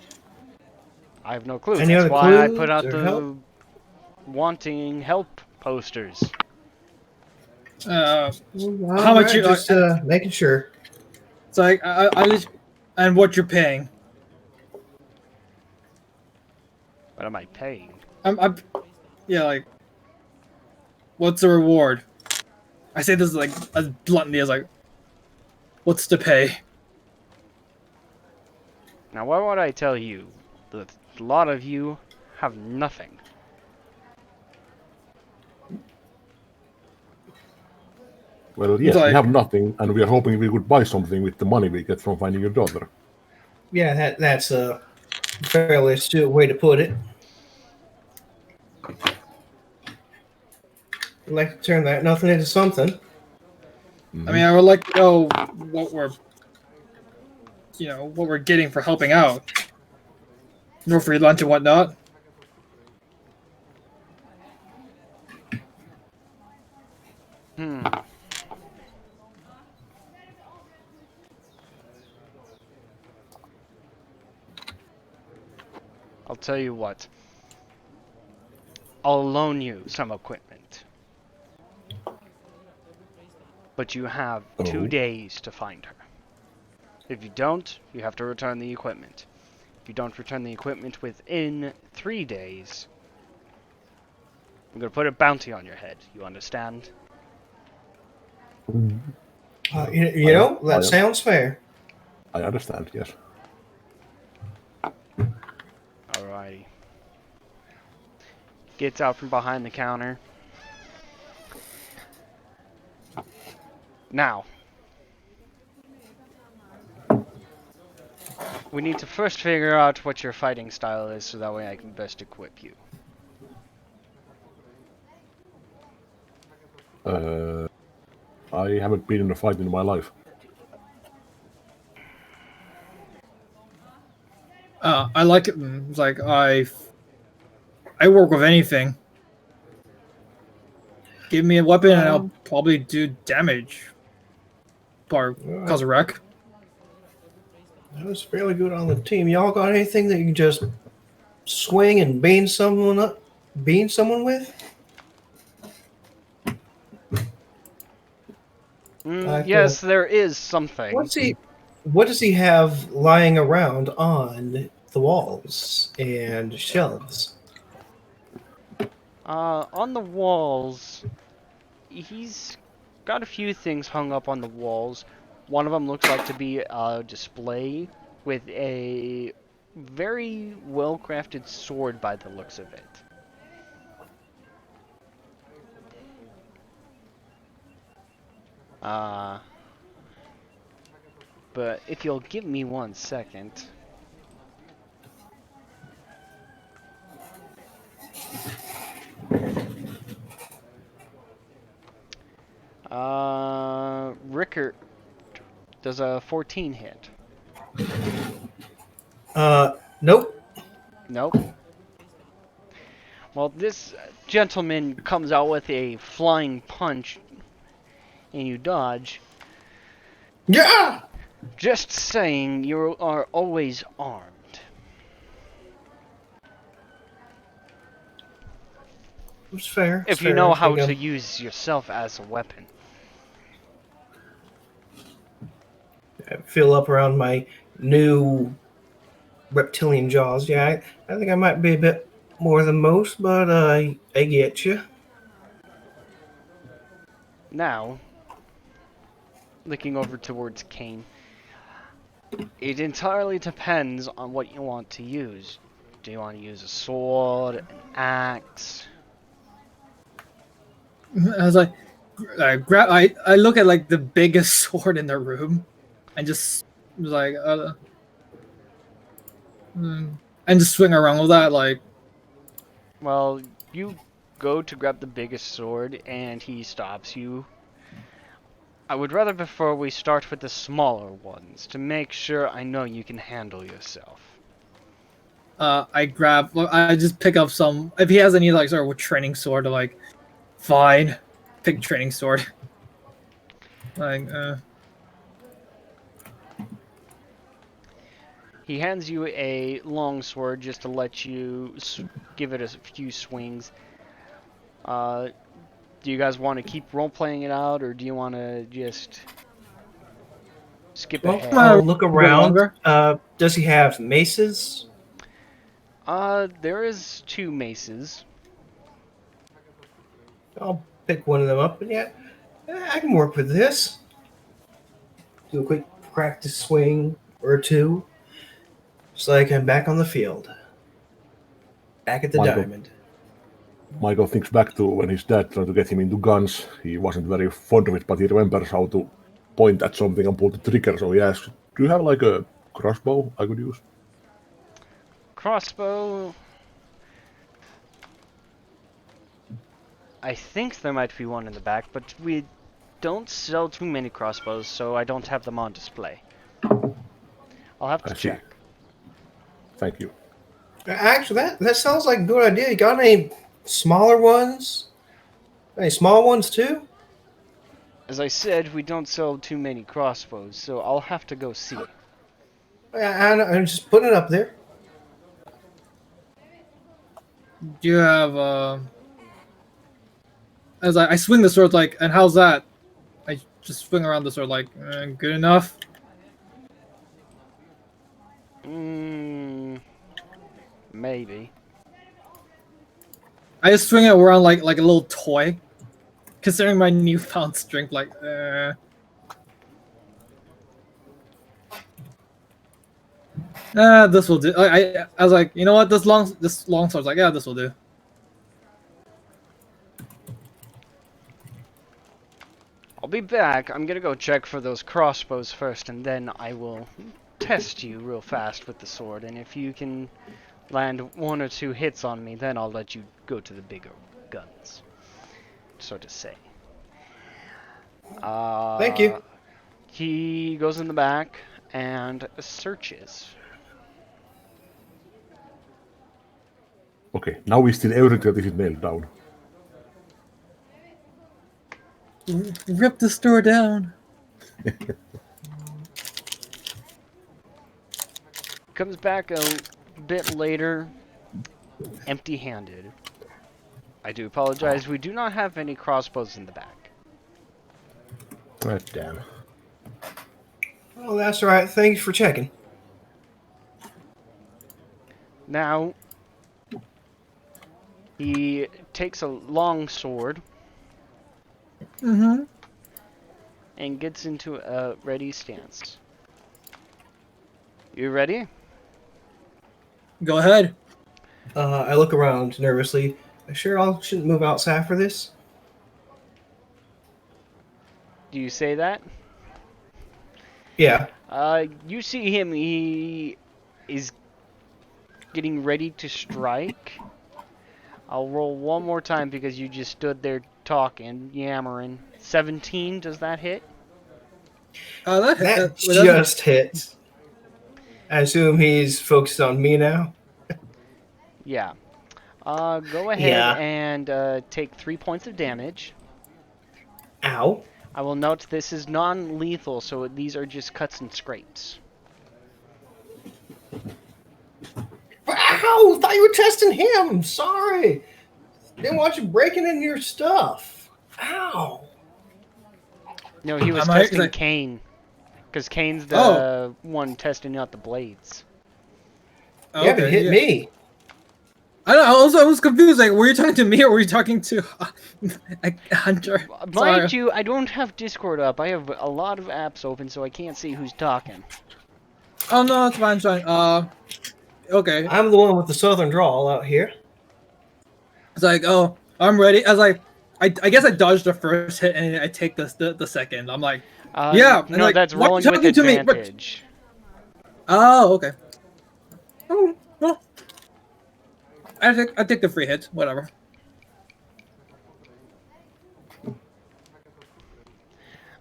I have no clue. any That's other why I put clues out or help? the wanting help posters. How All much right, you? just making sure. It's like I just and what you're paying. What am I paying? I'm yeah, like what's the reward? I say this like as bluntly as like, what's the pay? Now, why would I tell you that a lot of you have nothing? well, It's yes, we like have nothing, and we are hoping we could buy something with the money we get from finding your daughter. Yeah, that's a fairly astute way to put it. I'd like to turn that nothing into something. I mean I would like to know what we're what we're getting for helping out. No free lunch and whatnot. Hmm. I'll tell you what. I'll loan you some equipment. But you have 2 Oh. days to find her. If you don't, you have to return the equipment. If you don't return the equipment within 3 days, I'm gonna put a bounty on your head. You understand? You know, that sounds fair. I understand, yes. Alrighty. Gets out from behind the counter. Now, we need to first figure out what your fighting style is so that way I can best equip you. I haven't been in a fight in my life. I like it. It's like I work with anything. Give me a weapon and I'll probably do damage. Or cause a wreck. I was fairly good on the team. Y'all got anything that you can just swing and bean someone up, bean someone with? Yes, there is something. What does he have lying around on the walls and shelves? On the walls, he's got a few things hung up on the walls. One of them looks like to be a display with a very well-crafted sword by the looks of it. But if you'll give me 1 second. Rickert does a 14 hit. Nope. Nope. Well, this gentleman comes out with a flying punch, and you dodge. Yeah! Just saying, you are always armed. It's fair. If you know how to use yourself as a weapon. feel up around my new reptilian jaws. Yeah, I think I might be a bit more than most, but I get you. Now, looking over towards Kane, it entirely depends on what you want to use. Do you want to use a sword, an axe? I was like, I look at like the biggest sword in the room, and just was like, and just swing around with that. Like, Well, you go to grab the biggest sword, and he stops you. I would rather before we start with the smaller ones, to make sure I know you can handle yourself. I just pick up some. If he has any like sort of training sword, like, fine, pick training sword. Like, He hands you a long sword just to let you give it a few swings. Do you guys want to keep role-playing it out, or do you want to just skip Well, ahead? I'll look around. longer. Does he have maces? There is 2 maces. I'll pick one of them up, and yeah, I can work with this. Do a quick practice swing or two. Just like I'm back on the field. Back at the Michael. diamond. Michael thinks back to when his dad tried to get him into guns. He wasn't very fond of it, but he remembers how to point at something and pull the trigger. So he asks, "Do you have like a crossbow I could use?" Crossbow. I think there might be one in the back, but we don't sell too many crossbows, so I don't have them on display. I'll have to I see. check. Thank you. Actually, that sounds like a good idea. You got any smaller ones? Any small ones too? As I said, we don't sell too many crossbows, so I'll have to go see. I'm just putting it up there. Do you have As I swing the sword, like, and how's that? I just swing around the sword, like, good enough. Maybe. I just swing it around like a little toy, considering my newfound strength. Like, this will do. I was like, you know what? This long sword's like, yeah, this will do. I'll be back. I'm gonna go check for those crossbows first, and then I will test you real fast with the sword. And if you can land 1 or 2 hits on me, then I'll let you go to the bigger guns, so to say. Thank you. He goes in the back and searches. Okay, now we still everything that is nailed down. Rip the store down. Comes back a bit later, empty-handed. I do apologize, we do not have any crossbows in the back. God damn. Oh, that's all right. Thanks for checking. Now, he takes a long sword Mm-hmm. and gets into a ready stance. You ready? Go ahead. I look around nervously. Sure, I shouldn't move outside for this. Do you say that? Yeah. You see him, he is getting ready to strike. I'll roll one more time because you just stood there talking, yammering. 17, does that hit? That just hit. I assume he's focused on me now. Yeah. Go ahead and take 3 points of damage. Ow. I will note this is non-lethal, so these are just cuts and scrapes. Ow! Thought you were testing him. Sorry. Didn't want you breaking into your stuff. Ow. No, he was Am I- testing like- Kane. Because Kane's the one testing out the blades. Oh, Yeah, but it hit me. I don't know. I was confused. Like, were you talking to me or were you talking to Hunter? Mind you, I don't have Discord up. I have a lot of apps open, so I can't see who's talking. Oh no, it's fine. It's fine. Okay. I'm the one with the southern drawl out here. It's like, oh, I'm ready. I was like, I guess I dodged the first hit and I take the second. I'm like, yeah. No, like, that's why are you rolling with talking to me? advantage. Oh, okay. Oh, well, I take the free hits. Whatever.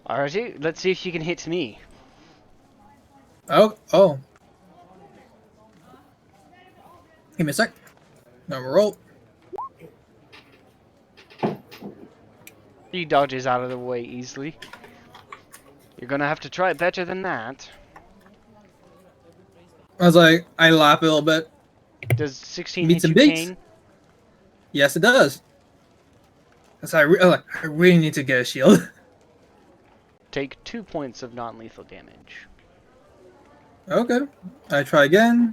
Alrighty, let's see if you can hit me. Oh. Give me a sec. Now roll. He dodges out of the way easily. You're gonna have to try better than that. I was like, I laugh a little bit. Does 16 Meets hit and you, beats. Kane? Yes, it does. So I really need to get a shield. Take 2 points of non-lethal damage. Okay. I try again.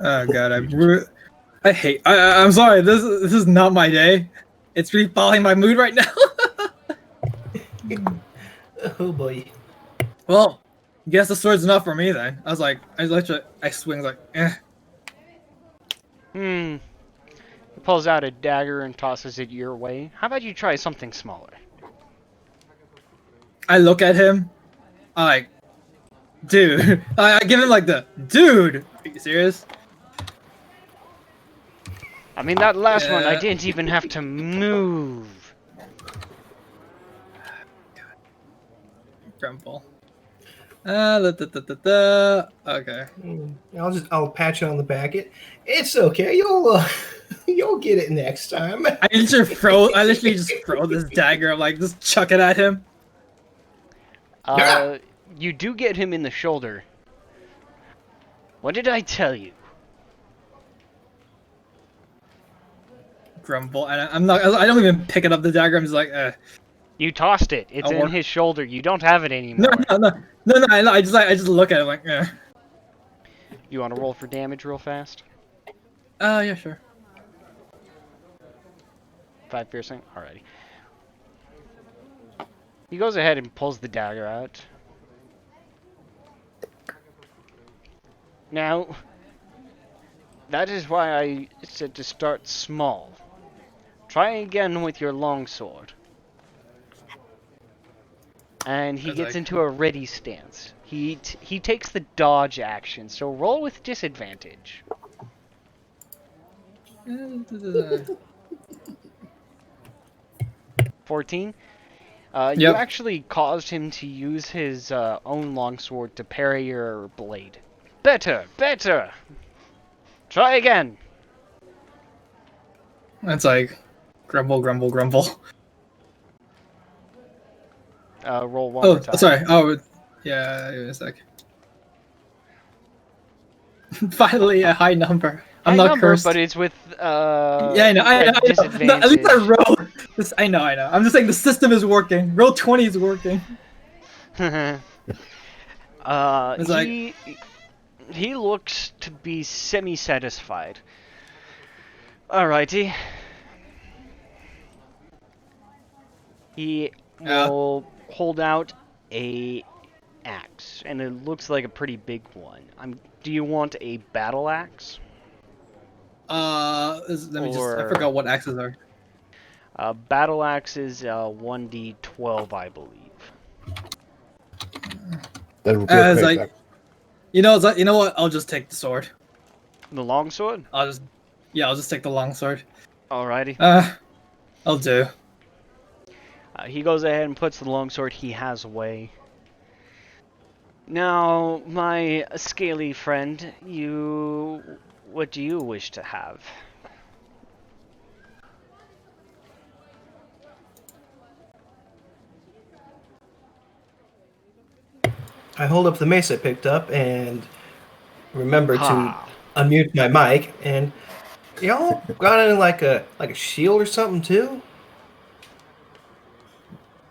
Oh god, I hate. I'm sorry. This is not my day. It's really following my mood right now. Oh boy. Well, guess the sword's enough for me then. I was like, I swing like, eh. He pulls out a dagger and tosses it your way. How about you try something smaller? I look at him. I'm like, dude. I give him like the dude. Are you serious? I mean, that last one, I didn't even have to move. Grumble. Okay. I'll pat you on the back. It's okay. You'll get it next time. I literally just throw this dagger. I'm like, just chuck it at him. You do get him in the shoulder. What did I tell you? Grumble, and I don't even pick it up the dagger. I'm just like, You tossed it. It's in his shoulder. You don't have it anymore. No. I just look at it like, You want to roll for damage real fast? Yeah, sure. 5 piercing? Alrighty. He goes ahead and pulls the dagger out. Now, that is why I said to start small. Try again with your longsword. And he gets into a ready stance. He takes the dodge action, so roll with disadvantage. 14. You actually caused him to use his own longsword to parry your blade. Better! Try again! That's like, grumble. Roll one more time. Sorry. Oh, yeah, wait a sec. Finally, a high number. I'm not cursed. But it's with yeah, I know. disadvantage. No, at least I rolled. I know. I'm just saying the system is working. Roll 20 is working. He looks to be semi-satisfied. Alrighty. He will hold out a axe, and it looks like a pretty big one. Do you want a battle axe? I forgot what axes are. Battle axe is 1d12, I believe. You know what? I'll just take the sword. The longsword? I'll just take the longsword. Alrighty. I'll do. He goes ahead and puts the longsword he has away. Now, my scaly friend, what do you wish to have? I hold up the mace I picked up and remember to unmute my mic. And y'all got any like a shield or something too?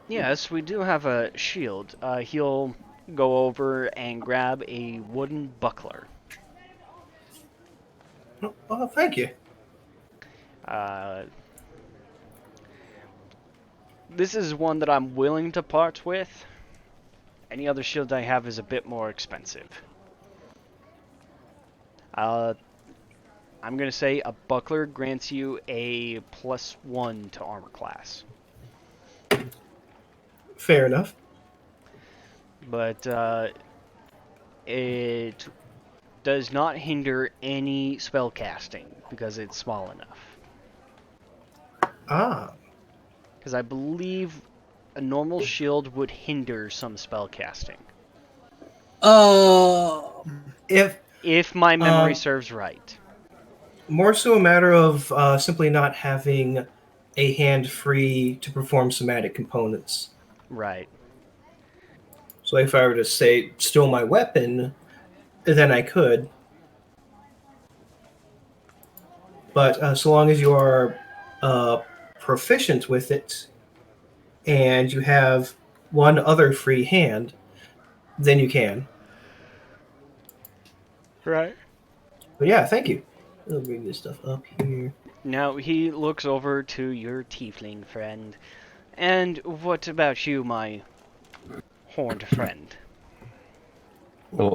Yes, we do have a shield. He'll go over and grab a wooden buckler. Oh, thank you. Uh, this is one that I'm willing to part with. Any other shield I have is a bit more expensive. I'm going to say a buckler grants you a +1 to armor class. Fair enough. But it does not hinder any spell casting because it's small enough. Ah, Because I believe a normal shield would hinder some spell casting. if If my memory Um, serves right. more so a matter of simply not having a hand free to perform somatic components. Right. So if I were to say steal my weapon, then I could. But so long as you are uh, proficient with it and you have one other free hand, then you can. Right. But yeah, thank you. I'll bring this stuff up here. Now he looks over to your tiefling friend. And what about you, my horned friend? Well,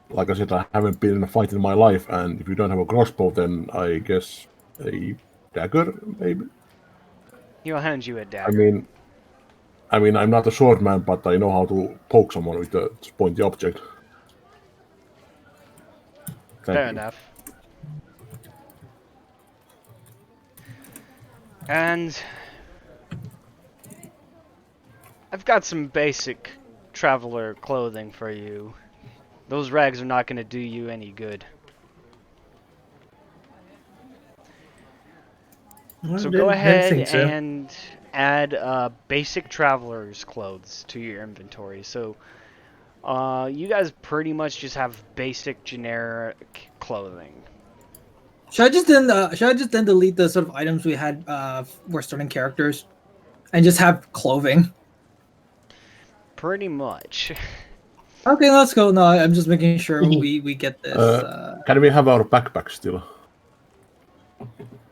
like I said, I haven't been in a fight in my life, and if you don't have a crossbow, then I guess a dagger, maybe. He'll hand you a I dagger. mean, I'm not a sword man, but I know how to poke someone with a pointy object. Thank Fair you. enough. And I've got some basic traveler clothing for you. Those rags are not going to do you any good. So go Didn't ahead think so. and add basic traveler's clothes to your inventory. So you guys pretty much just have basic generic clothing. Should I just then delete the sort of items we had for starting characters, and just have clothing? Pretty much. Okay, let's go. No, I'm just making sure we get this. Can we have our backpack still?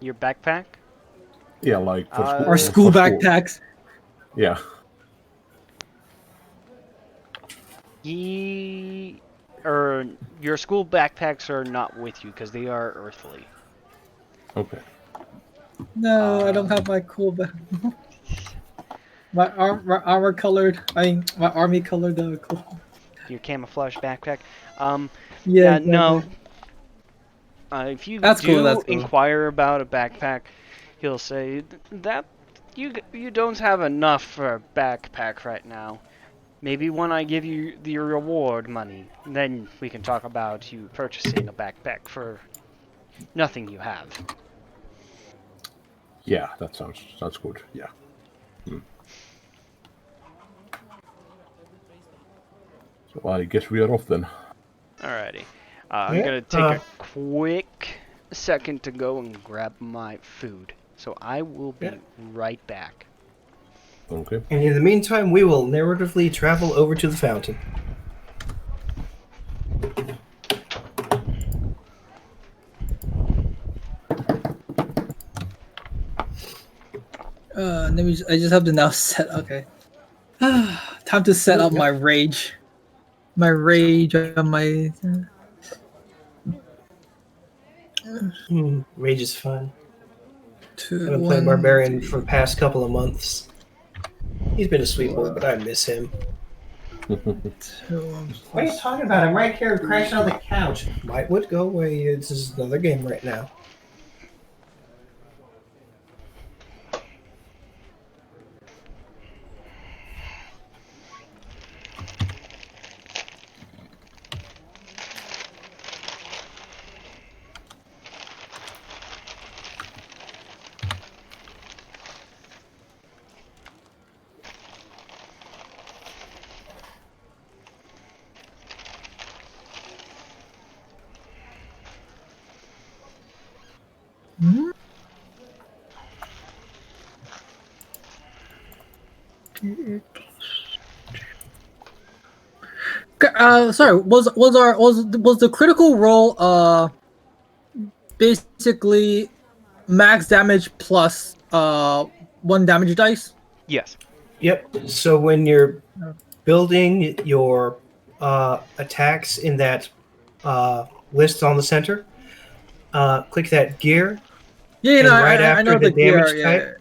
Your backpack? Yeah, like for school. Our school for backpacks. Yeah. Or your school backpacks are not with you because they are earthly. Okay. No, I don't have my cool back. my armor colored. My army colored. Cool. Your camouflage backpack. Yeah, No. exactly. If you That's cool, do that's cool. inquire about a backpack, he'll say that you don't have enough for a backpack right now. Maybe when I give you the reward money, then we can talk about you purchasing a backpack for nothing you have. Yeah, that sounds good. Yeah. So I guess we are off then. Alrighty. I'm Yeah, gonna take a quick second to go and grab my food. So I will be Yeah. right back. Okay. And in the meantime, we will narratively travel over to the fountain. I just have to now set. Okay. Time to set up my rage. My rage on my. Rage is fun. Two, I've been playing one, Barbarian three. for the past couple of months. He's been a sweet boy, but I miss him. Two, What are you talking about? I'm right here crashing on the couch. Might would go away. This is another game right now. Sorry. Was the critical roll basically max damage plus 1 damage dice? Yes. Yep. So when you're building your attacks in that list on the center, click that gear, Yeah, and no, right I after know the the gear. damage Yeah, type,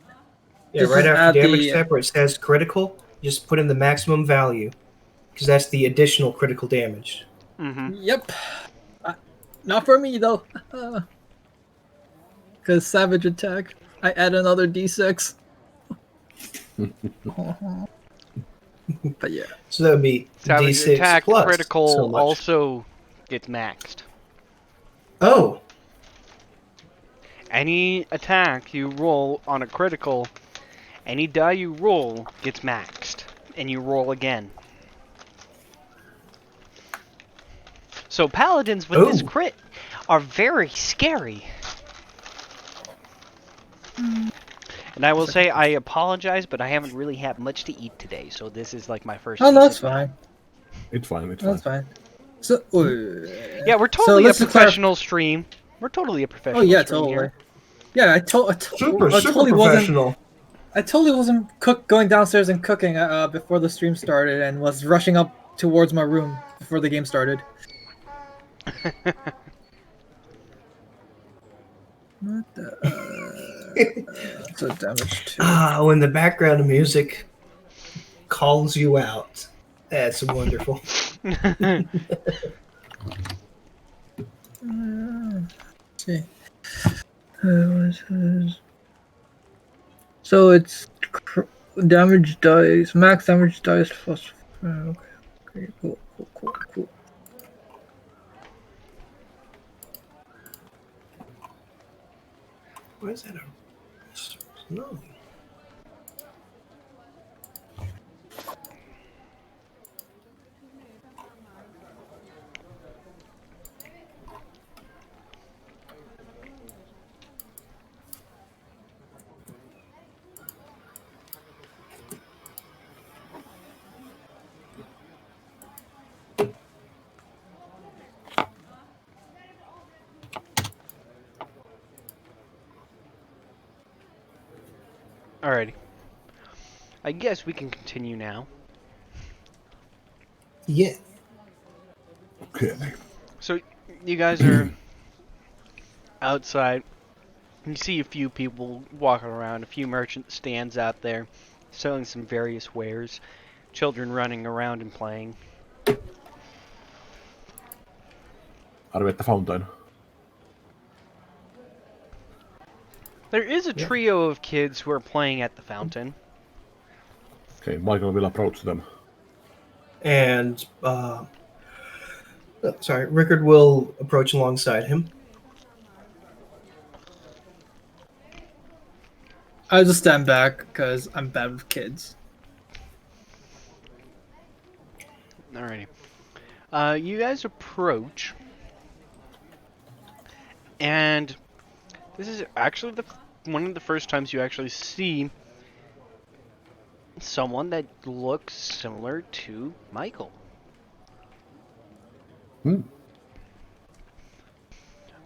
just right after add damage the. type where it says critical, just put in the maximum value because that's the additional critical damage. Mm-hmm. Yep. Not for me though. Because savage attack, I add another d6. But yeah. So that would be Savage d6 attack plus so critical much. also gets maxed. Oh, Any attack you roll on a critical, any die you roll gets maxed, and you roll again. So paladins with this Oh. crit are very scary. And I will say I apologize, but I haven't really had much to eat today, so this is like my first. Oh, no, that's decent meal. fine. It's fine. It's That's fine. fine. So, Yeah, we're So totally a let's just clarify- professional stream. We're totally a Oh professional yeah, stream totally. here. Yeah, I super totally wasn't. professional. I totally wasn't going downstairs and cooking before the stream started, and was rushing up towards my room before the game started. What the, so damage 2. When the background music calls you out, that's wonderful. Let's see. So it's damage dice, max damage dice plus. Okay, cool. Why is that? No. Alrighty. I guess we can continue now. Yeah. Okay. So, you guys are outside. You see a few people walking around, a few merchant stands out there selling some various wares. Children running around and playing. Are we at the fountain? There is a trio of kids who are playing at the fountain. Okay, Michael will approach them. And Rickard will approach alongside him. I just stand back because I'm bad with kids. Alrighty. You guys approach, and this is actually one of the first times you actually see someone that looks similar to Michael.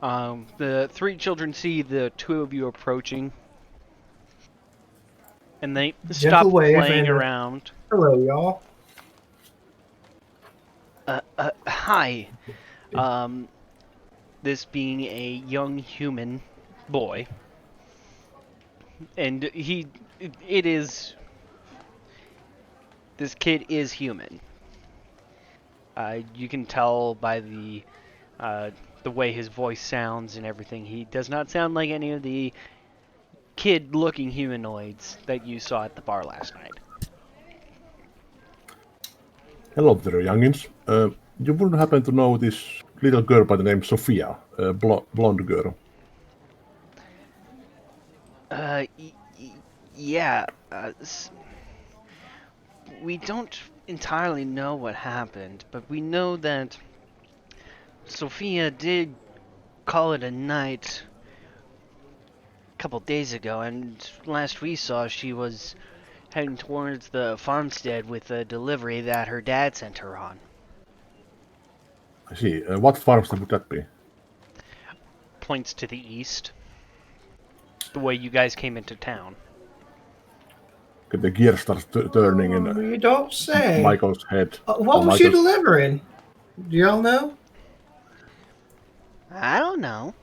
The three children see the two of you approaching, and they stop wave playing and, around. Hello, y'all. Hi. This being a young human boy, and this kid is human. You can tell by the way his voice sounds and everything. He does not sound like any of the kid-looking humanoids that you saw at the bar last night. Hello there, youngins. You wouldn't happen to know this little girl by the name Sophia, a blonde girl? Yeah. We don't entirely know what happened, but we know that Sophia did call it a night a couple days ago, and last we saw she was heading towards the farmstead with a delivery that her dad sent her on. I see. What farmstead would that be? Points to the east. The way you guys came into town. The gear starts turning in You don't say. Michael's head. What was she delivering? Do y'all know? I don't know.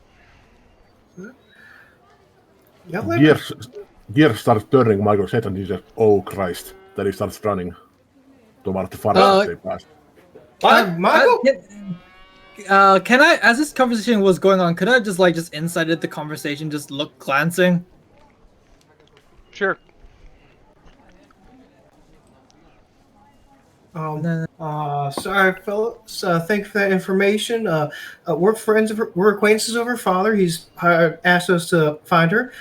Gear starts turning Michael's head and he says, "Oh Christ!" Then he starts running toward the farmstead they passed. Michael? Can I, as this conversation was going on, could I just inside the conversation, just look glancing? Sure. Sorry, fellas. Thank you for that information. We're acquaintances of her father. He's asked us to find her.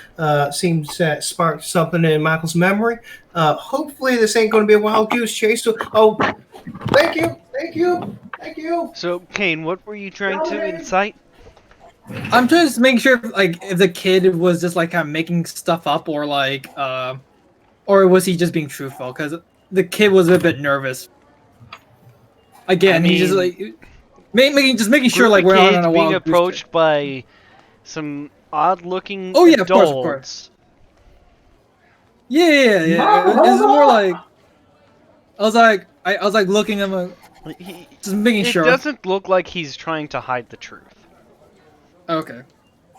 Seems that sparked something in Michael's memory. Hopefully, this ain't going to be a wild goose chase. So, thank you. So, Kane, what were you trying to incite? I'm just making sure, if the kid was just kind of making stuff up, or or was he just being truthful? Because the kid was a bit nervous. Again, he's just making sure we're not on a wild being approached by some odd-looking adults. Of course. Yeah. It's more like I was looking at him, just making sure. It doesn't look like he's trying to hide the truth. Okay,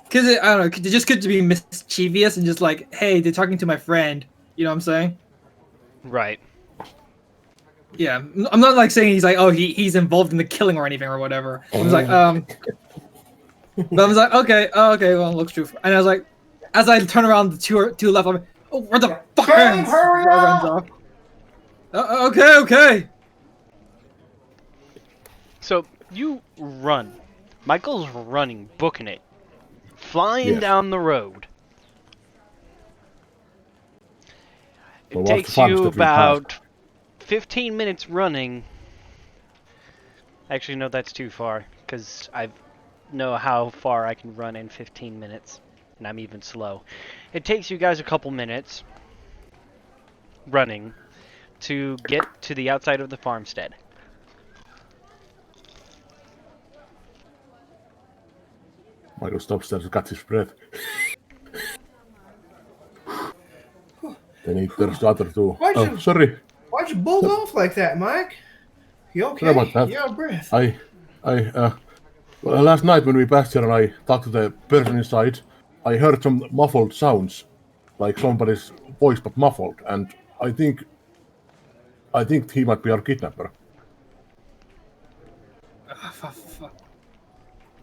because I don't know, it just could be mischievous and just hey, they're talking to my friend. You know what I'm saying? Right. Yeah, I'm not saying he's he's involved in the killing or anything or whatever. I was but I was okay, well, it looks true. And I was as I turn around to the left, I'm where the fuck runs off? Okay. So you run. Michael's running, booking it, flying down the road. It takes you about 15 minutes running. Actually, no, that's too far, because I know how far I can run in 15 minutes, and I'm even slow. It takes you guys a couple minutes running to get to the outside of the farmstead. Michael stops there to catch his breath. Then he turns to the other two. Sorry. Why'd you bolt off like that, Mike? You okay? Sorry about that. You're out of breath. Well, last night when we passed here and I talked to the person inside, I heard some muffled sounds, like somebody's voice but muffled, and I think he might be our kidnapper.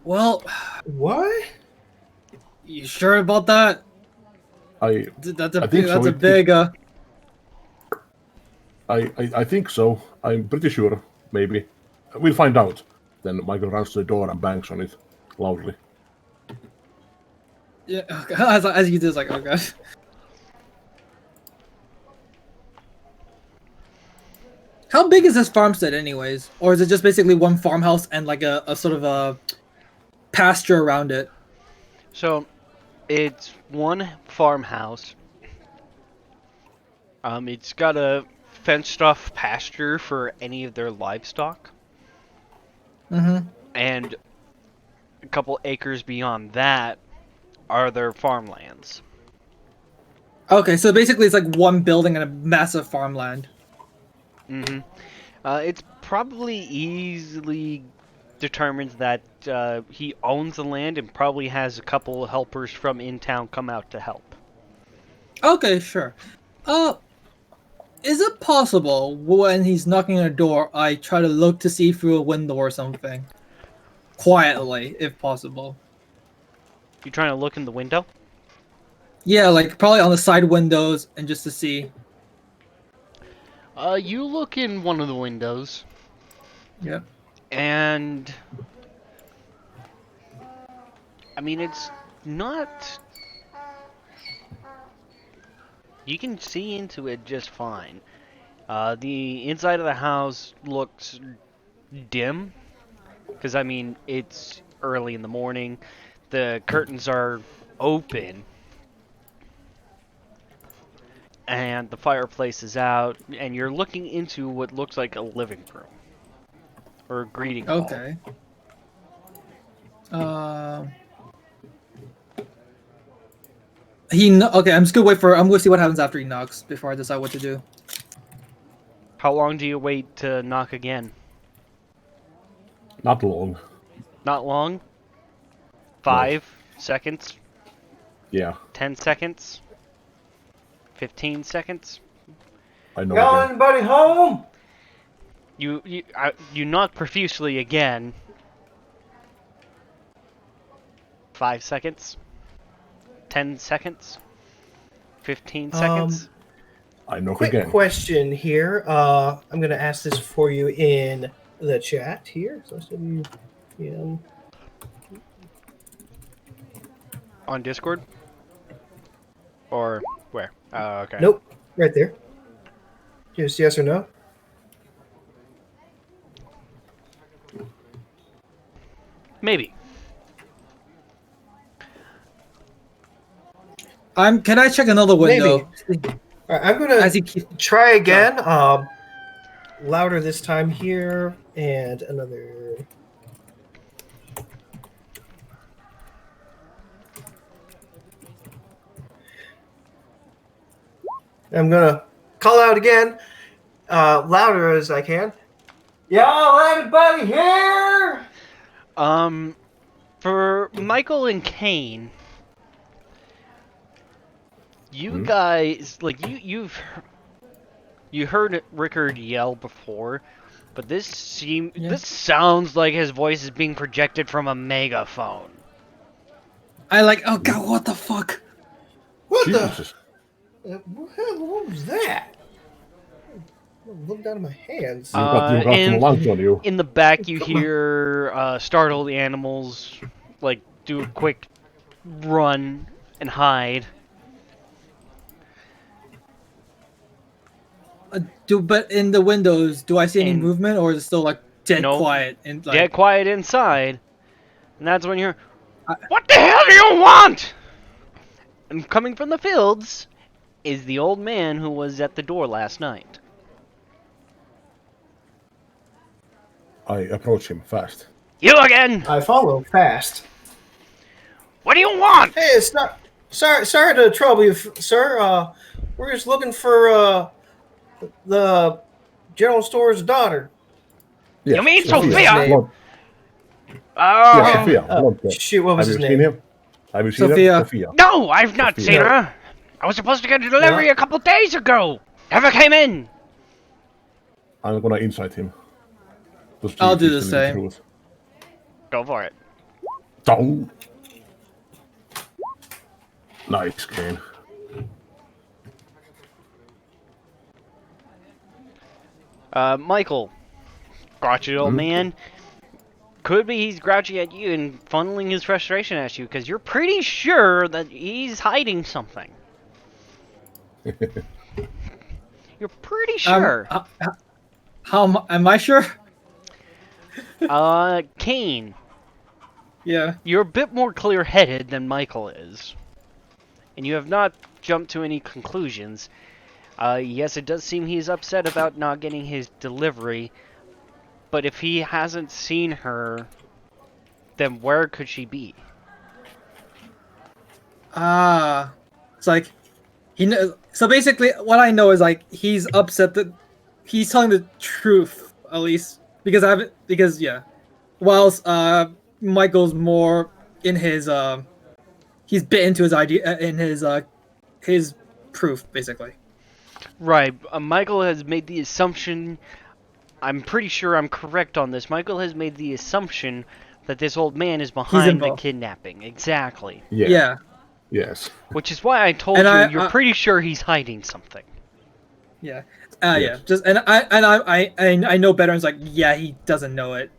Well, what? You sure about that? That's a big. I think so. I'm pretty sure. Maybe we'll find out. Then Michael runs to the door and bangs on it loudly. Yeah, as you do, it's oh god. How big is this farmstead, anyways? Or is it just basically one farmhouse and a sort of a pasture around it? So, it's one farmhouse. It's got a fenced-off pasture for any of their livestock. Mm-hmm. And a couple acres beyond that are their farmlands. Okay, so basically it's one building and a massive farmland. Mm-hmm. It's probably easily determined that he owns the land and probably has a couple helpers from in town come out to help. Okay, sure. Is it possible when he's knocking on a door, I try to look to see through a window or something? Quietly, if possible. You trying to look in the window? Yeah, probably on the side windows and just to see. You look in one of the windows. Yeah. And I mean, it's not. You can see into it just fine. The inside of the house looks dim, because I mean, it's early in the morning. The curtains are open, and the fireplace is out, and you're looking into what looks like a living room or a greeting hall. Okay. Okay. I'm just gonna wait for. I'm gonna see what happens after he knocks before I decide what to do. How long do you wait to knock again? Not long. Not long? 5 seconds? Yeah, 10 seconds? 15 seconds? I know. Y'all Again. anybody home? You knock profusely again. 5 seconds? 10 seconds? 15 seconds? I knock Quick again. question here. I'm gonna ask this for you in the chat here. So On Discord? Or where? Oh, okay. Nope, right there. Just yes or no. Maybe. Can I check another window? Maybe. All right, I'm gonna As he keeps. try again. Louder this time here, and another. I'm gonna call out again, louder as I can. Y'all, anybody here? For Michael and Kane, you guys, like, you heard Rickard yell before, but this sounds like his voice is being projected from a megaphone. Oh god, what the fuck? What Jesus. what was that? Look down at my hands. You got some lunch on you. In the back, you hear startled animals, like, do a quick run and hide. But in the windows, do I see any movement, or is it still like dead Nope. quiet? And like, Dead quiet inside, and that's when you're, what the hell do you want? And coming from the fields is the old man who was at the door last night. I approach him fast. You again? I follow fast. What do you want? Hey, it's not. Sorry to trouble you, sir. We're just looking for the general store's daughter. Yes, You mean Sophia? Blonde. Oh, Yes, Sophia. Blonde girl. Shoot, what was Have his you seen name? him? Have you seen Sophia. him? Sophia. no, I've not Sophia. seen her. I was supposed to get a delivery a couple days ago. Never came in. I'm gonna incite him. To see I'll if do he's the telling same. truth. Go for it. Dong. Nice, Kane. Michael, grouchy old man. Could be he's grouchy at you and funneling his frustration at you because you're pretty sure that he's hiding something. You're pretty sure. How am I sure? Kane, Yeah. you're a bit more clear-headed than Michael is, and you have not jumped to any conclusions. Yes, it does seem he's upset about not getting his delivery, but if he hasn't seen her, then where could she be? It's like he knows. So basically, what I know is like he's upset that he's telling the truth, at least because yeah. Whilst Michael's more in his he's bit into his idea in his proof basically. Right, Michael has made the assumption, I'm pretty sure I'm correct on this, Michael has made the assumption that this old man is behind the involved. kidnapping. Exactly. Yeah. Yes. Which is why I told And you're pretty sure he's hiding something. Yeah. Yes. Yeah. Just and I know better. And it's like, yeah, he doesn't know it.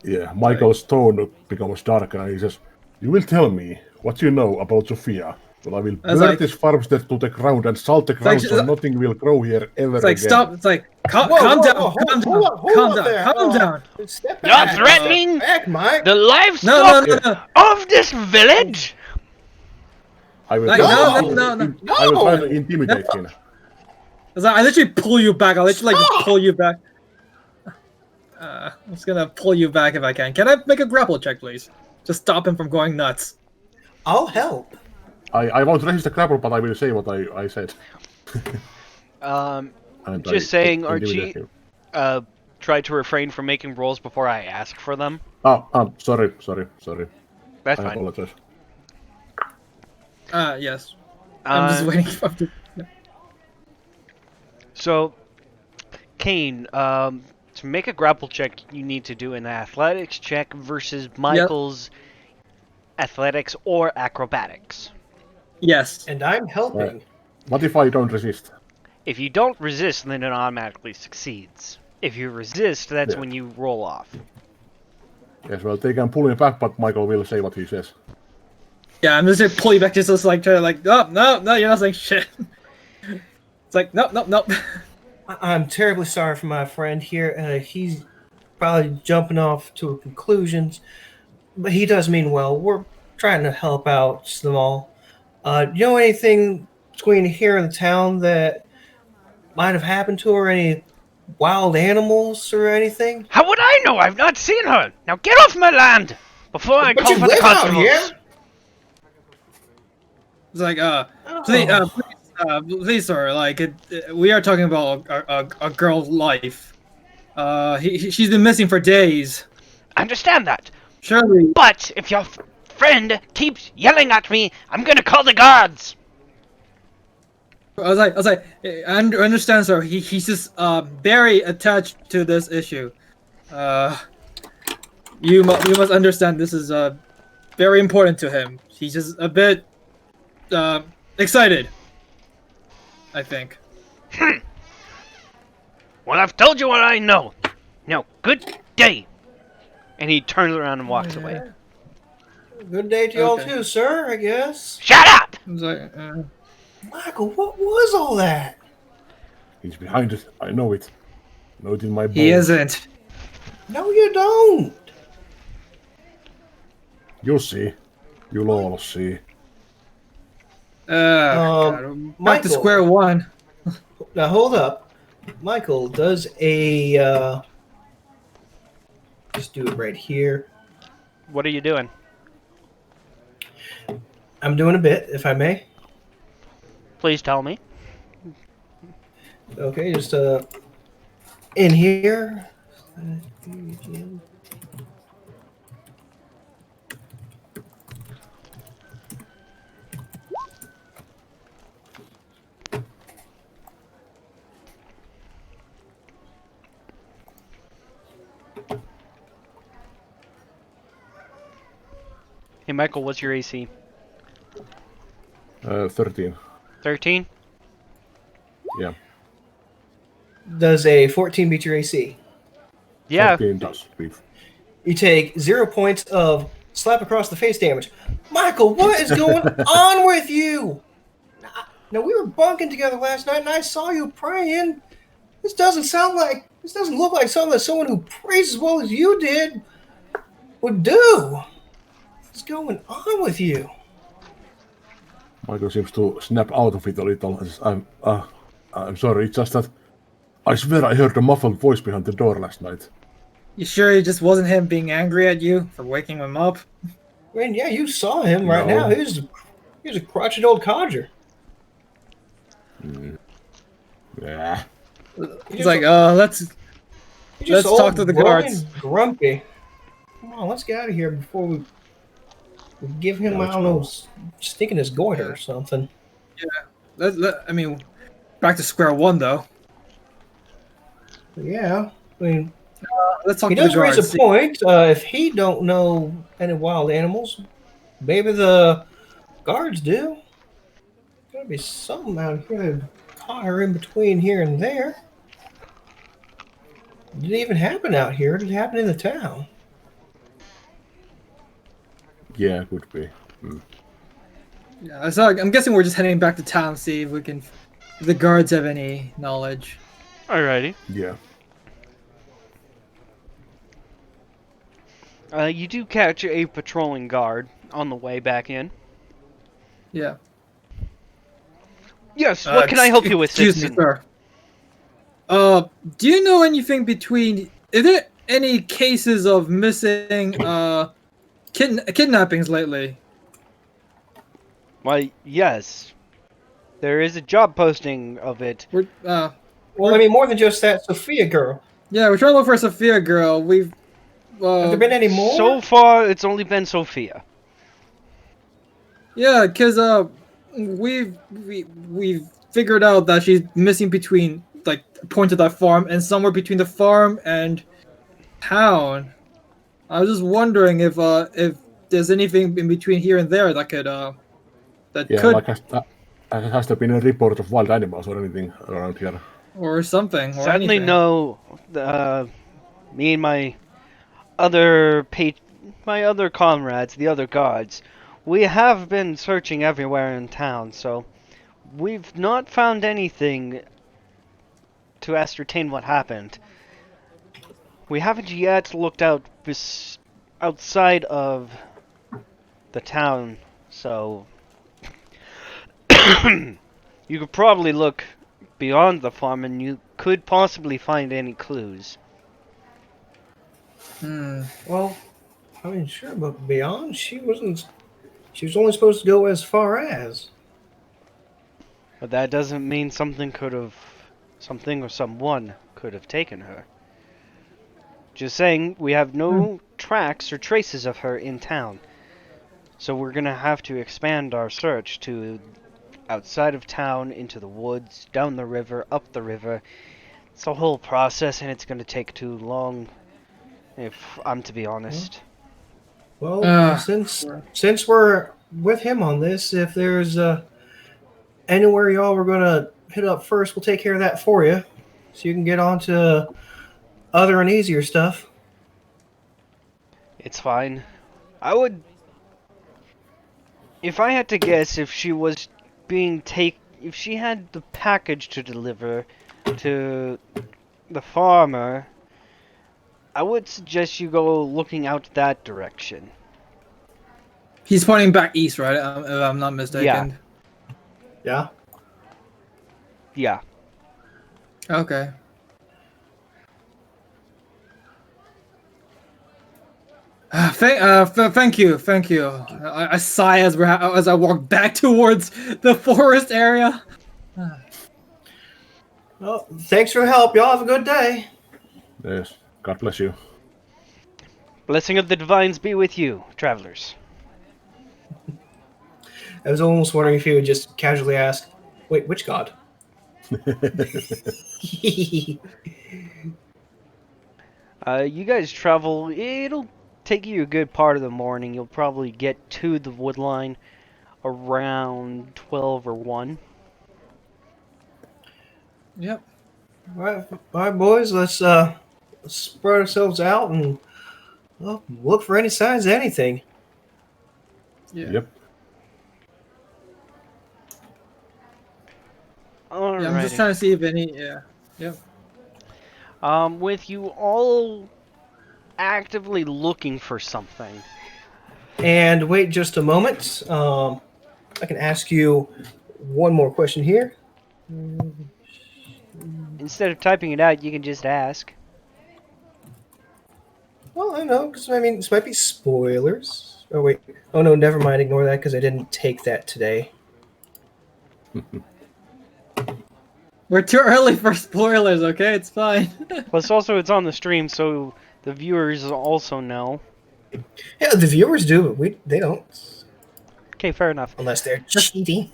Yeah, Michael's tone becomes darker and he says, "You will tell me what you know about Sophia, but I will burn like- this farmstead to the ground and salt the ground so nothing will grow here ever It's like again." stop. It's like calm Whoa, down. whoa, Calm hold down. up Calm down. there. Calm down. Step You're back. threatening Step back, Mike. the livestock No. of this village? I will Like, try no. I will try to intimidate him. It's like, I literally pull you back. I'll literally like Stop! pull you back. I'm just gonna pull you back if I can. Can I make a grapple check, please? Just stop him from going nuts. I'll help. I won't resist the grapple, but I will say what I said. And Just I saying, intimidate Archie, him. try to refrain from making rolls before I ask for them. Sorry. That's I fine. apologize. Yes. I'm just waiting for him to... So, Kane, to make a grapple check, you need to do an athletics check versus Michael's athletics or acrobatics. Yes. And I'm helping. What if I don't resist? If you don't resist, then it automatically succeeds. If you resist, that's Yeah. when you roll off. Yes, well, they can pull me back, but Michael will say what he says. Yeah, I'm just gonna pull you back, just like try to like, oh, no, you're not saying shit. It's like, nope. I'm terribly sorry for my friend here. He's probably jumping off to conclusions, but he does mean well. We're trying to help out them all. You know anything between here and the town that might have happened to her? Any wild animals or anything? How would I know? I've not seen her! Now get off my land! Before I But call you for the live out constables! here. It's like, Oh. please, sir, like, we are talking about a girl's life. She's been missing for days. I understand that. Surely, But if your friend keeps yelling at me, I'm gonna call the guards! I was like, I understand, sir. He's just very attached to this issue. You must understand this is very important to him. He's just a bit excited, I think. Well, I've told you what I know. Now, good day. And he turns around and walks away. Good day to y'all Okay. too, sir, I guess. Shut up! I was like, Michael, what was all that? He's behind it. I know it. Know it in my bones. he isn't. No, you don't. You'll see. You'll all see. God, back to Michael. square one. Now hold up. Michael does a just do it right here. What are you doing? I'm doing a bit, if I may. Please tell me. Okay, just in here. Hey, Michael, what's your AC? 13. 13? Yeah. Does a 14 beat your AC? Yeah. 13 does. Beef. You take 0 points of slap across the face damage. Michael, what is going on with you? Now we were bunking together last night, and I saw you praying. This doesn't look like something that someone who prays as well as you did would do. What's going on with you? Michael seems to snap out of it a little. I'm sorry, it's just that I swear I heard a muffled voice behind the door last night. You sure it just wasn't him being angry at you for waking him up? I mean, yeah, you saw him right No. now. He was a crotchety old codger. Yeah. He's like, let's He's just talk old, to the growing guards. Grumpy. Come on, let's get out of here before we give him, Yeah, I don't know, stick in his goiter or something. I mean, back to square one though. Yeah, I mean, Let's talk he to the does raise guards. a point. If he don't know any wild animals, maybe the guards do. Gotta be something out here that caught her in between here and there. Did it even happen out here? Did it happen in the town? Yeah, could be. Yeah, so I'm guessing we're just heading back to town to see if we can, if the guards have any knowledge. Alrighty. Yeah. You do catch a patrolling guard on the way back in. Yeah. Yes, what can I help you with, Excuse me, citizen? sir. Do you know anything between? Is there any cases of missing kidnappings lately? Why, yes. There is a job posting of it. Well, I mean, more than just that Sophia girl. Yeah, we're trying to look for a Sophia girl. We've Have there been any So more? far, it's only been Sophia. yeah, because we've figured out that she's missing between like points of that farm and somewhere between the farm and town. I was just wondering if there's anything in between here and there that could Yeah, like has there been a report of wild animals or anything around here? or something or Sadly, anything. no. Me and my other comrades, the other guards, we have been searching everywhere in town, so we've not found anything to ascertain what happened. We haven't yet looked outside of the town, so you could probably look beyond the farm and you could possibly find any clues. Well, I mean, sure, but beyond, she was only supposed to go as far as. But that doesn't mean something or someone could have taken her. Just saying, we have no tracks or traces of her in town. So we're gonna have to expand our search to outside of town, into the woods, down the river, up the river. It's a whole process and it's gonna take too long, if I'm to be honest. Well, since we're with him on this, if there's anywhere y'all were gonna hit up first, we'll take care of that for you, so you can get on to other and easier stuff. It's fine. If I had to guess, if she was if she had the package to deliver to the farmer, I would suggest you go looking out that direction. He's pointing back east, right? If I'm not mistaken. Yeah. Yeah. Okay. Thank you. I sigh as I walk back towards the forest area. Well, thanks for the help. Y'all have a good day. Yes, God bless you. Blessing of the divines be with you, travelers. I was almost wondering if he would just casually ask, "Wait, which god?" You guys travel. It'll take you a good part of the morning. You'll probably get to the wood line around 12 or 1. Yep. All right, boys. Let's spread ourselves out and look for any signs of anything. Yeah. Yep. Alrighty. Yeah, I'm just trying to see if any. Yeah. Yep. With you all actively looking for something. And wait just a moment. I can ask you one more question here. Instead of typing it out, you can just ask. Well, I know, because I mean, this might be spoilers. Oh, wait. Oh, no, never mind. Ignore that, because I didn't take that today. We're too early for spoilers, okay? It's fine. Plus, also, it's on the stream, so the viewers also know. Yeah, the viewers do, but they don't. Okay, fair enough. Unless they're cheating.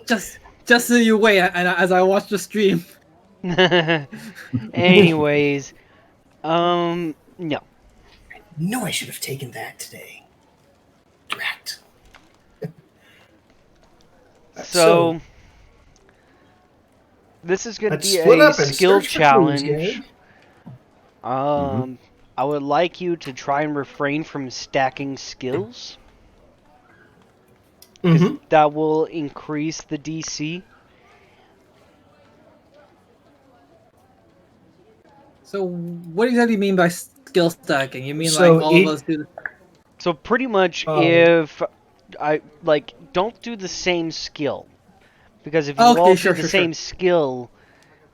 Just so you wait, and as I watch the stream. Anyways, no. No, I should have taken that today. Drat. So, this is going to let's be split a up and skill search for challenge. clues, gang. I would like you to try and refrain from stacking skills. That will increase the DC. So, what exactly do you mean by skill stacking? You mean like all of us do? So pretty much, if don't do the same skill, because if you all do the same skill,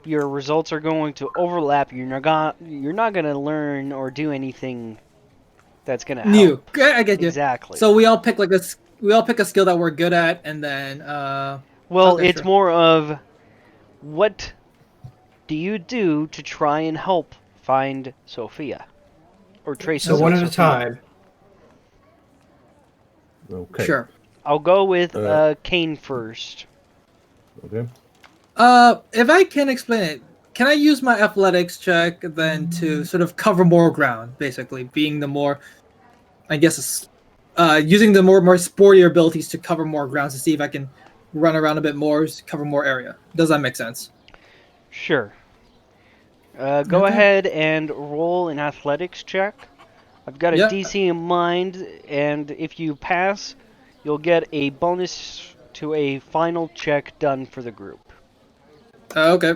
your results are going to overlap. You're not gonna learn or do anything that's gonna New. help. I get you. Exactly. So we all pick a skill that we're good at, and then well, okay, it's sure. more of what do you do to try and help find Sophia or traces So one of at a Sophia? time. Okay. Sure. I'll go with Uh, Kane first. Okay. If I can explain it, can I use my athletics check then to sort of cover more ground, basically, being the more, I guess, using the more sportier abilities to cover more grounds to see if I can run around a bit more, cover more area. Does that make sense? Sure. Go Okay. ahead and roll an athletics check. I've got a Yeah. DC in mind, and if you pass, you'll get a bonus to a final check done for the group. Okay.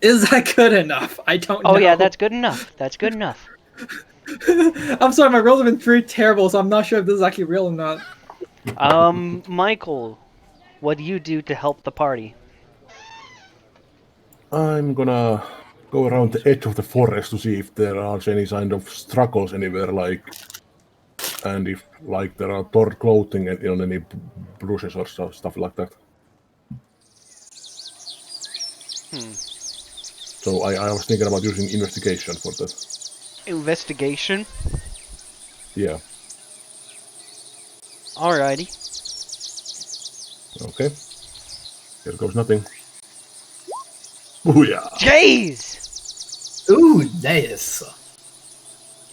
Is that good enough? I don't know. Oh yeah, that's good enough. That's good enough. I'm sorry, my rolls have been pretty terrible, so I'm not sure if this is actually real or not. Michael, what do you do to help the party? I'm gonna go around the edge of the forest to see if there are any kind of struggles anywhere, and if there are torn clothing and on any bruises or stuff like that. So I was thinking about using investigation for that. Investigation. Yeah. Alrighty. Okay. Here goes nothing. Booyah! Jeez! Ooh, nice.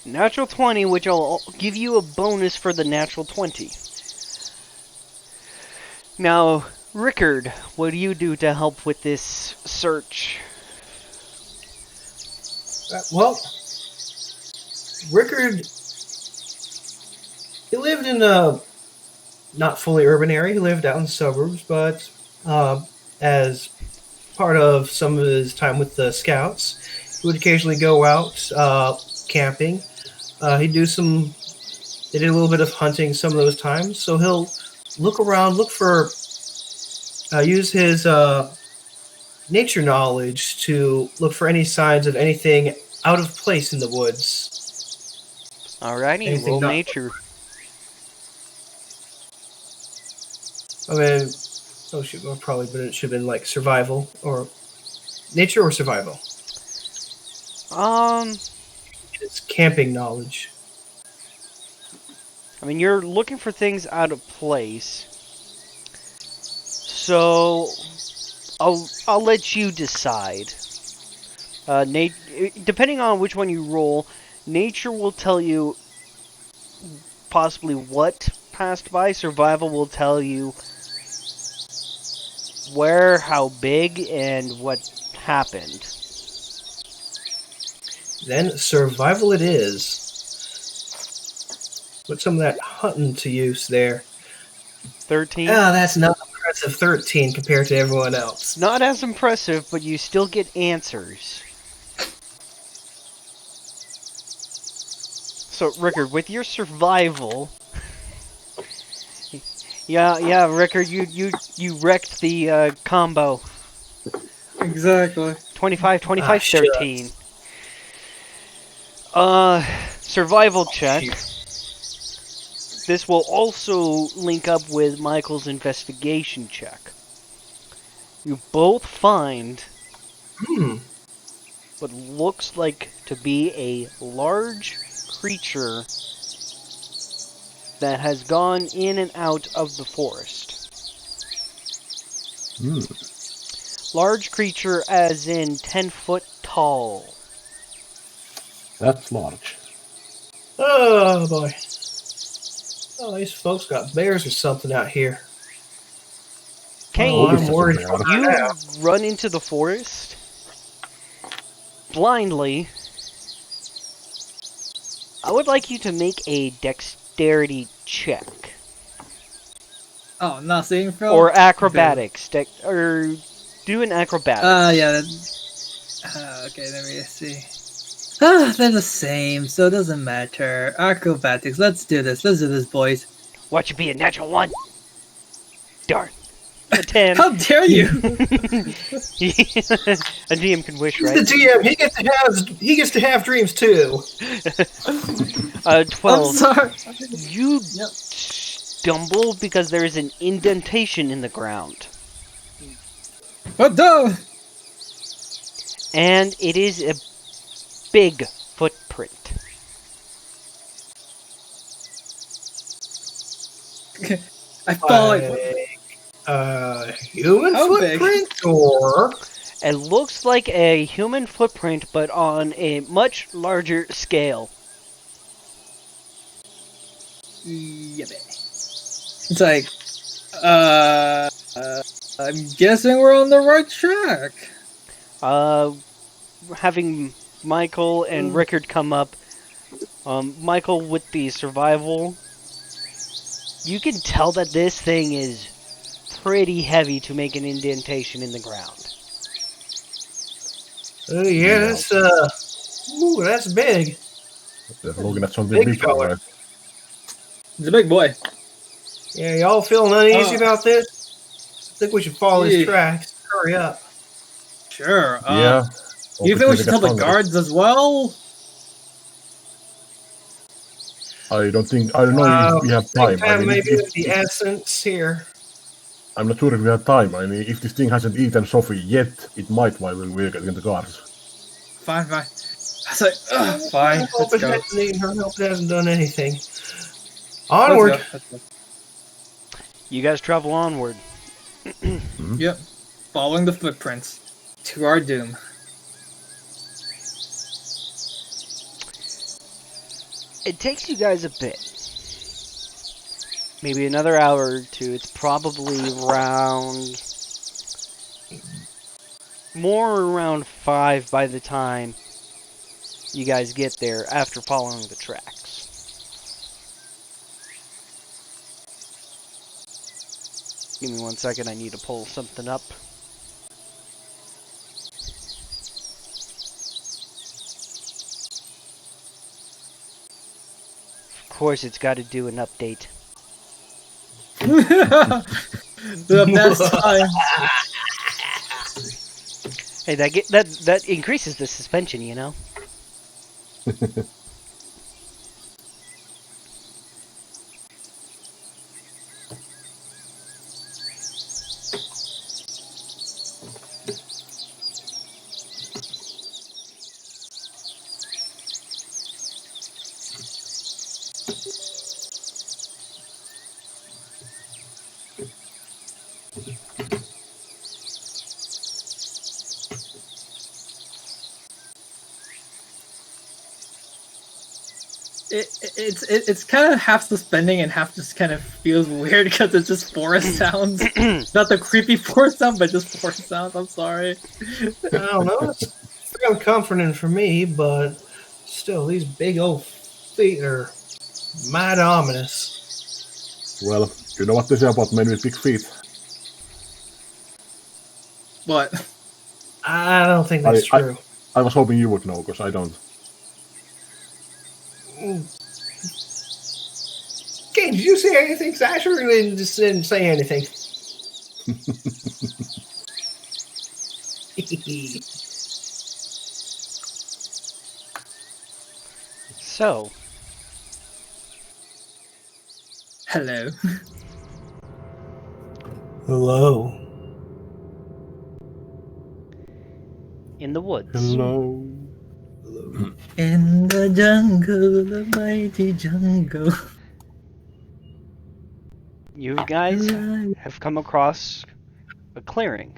Natural 20, which I'll give you a bonus for the natural 20. Now, Rickard, what do you do to help with this search? Well, Rickard, he lived in a not fully urban area. He lived out in the suburbs, but as part of some of his time with the Scouts, he would occasionally go out camping. They did a little bit of hunting some of those times. So he'll look around, use his nature knowledge to look for any signs of anything out of place in the woods. Alrighty, Anything roll not- nature. I mean, oh shoot, well, probably, but it should have been like survival or nature or survival. It's camping knowledge. I mean, you're looking for things out of place. So, I'll let you decide. Depending on which one you roll, nature will tell you possibly what passed by. Survival will tell you where, how big, and what happened. Then survival it is. Put some of that hunting to use there. 13. Ah, that's not impressive. 13 compared to everyone else. Not as impressive, but you still get answers. So, Rickard, with your survival... Yeah, Rickard, you wrecked the combo. Exactly. 25, 25, shucks. 13. Survival check. This will also link up with Michael's investigation check. You both find what looks like to be a large creature that has gone in and out of the forest. Large creature as in 10 foot tall. That's large. Oh boy. Oh, these folks got bears or something out here. Kane, I'm worried. you run into the forest blindly. I would like you to make a dexterity check. Oh, not seeing Phil? Or acrobatics. Or do an acrobatics. Yeah. Okay, let me see. They're the same, so it doesn't matter. Acrobatics, let's do this, boys. What should be a natural one? Darn. A 10. How dare you? A DM can wish, He's right? the DM. He gets to have dreams too. 12. I'm sorry. You stumble because there is an indentation in the ground. What the? And it is a big footprint. I felt like Human How big? footprint, or It looks like a human footprint, but on a much larger scale. it's like, I'm guessing we're on the right track. Having Michael and Rickard come up. Michael with the survival. You can tell that this thing is pretty heavy to make an indentation in the ground. yeah, that's big. They're looking at something Big big, fella. right? He's a big boy. Yeah, y'all feeling uneasy about this? I think we should follow his Yeah. tracks. Hurry up. Sure. Yeah. Do you think we should tell the Hungry. guards as well? I don't know if we have time. I mean, maybe if, with the essence here. I'm not sure if we have time. I mean, if this thing hasn't eaten Sophie yet, it might while we're getting the guards. Fine. I was like, fine. I hope Let's it go. hasn't eaten her. I hope it hasn't done anything. Onward. Let's go. You guys travel onward. Yep. Following the footprints to our doom. It takes you guys a bit. Maybe another hour or two. It's probably around 5 by the time you guys get there after following the tracks. Give me 1 second, I need to pull something up. Of course, it's got to do an update. The best time. Hey, that increases the suspension, you know? It's kind of half suspending and half just kind of feels weird because it's just forest sounds. Not the creepy forest sound, but just forest sounds. I'm sorry. I don't know. It's fairly comforting for me, but still, these big old feet are mighty ominous. Well, you know what they say about men with big feet. What? I don't think that's true. I was hoping you would know, because I don't. Okay, did you say anything, Sasha, or you just didn't say anything? So, Hello. Hello. in the woods. Hello. In the jungle, the mighty jungle. You guys have come across a clearing,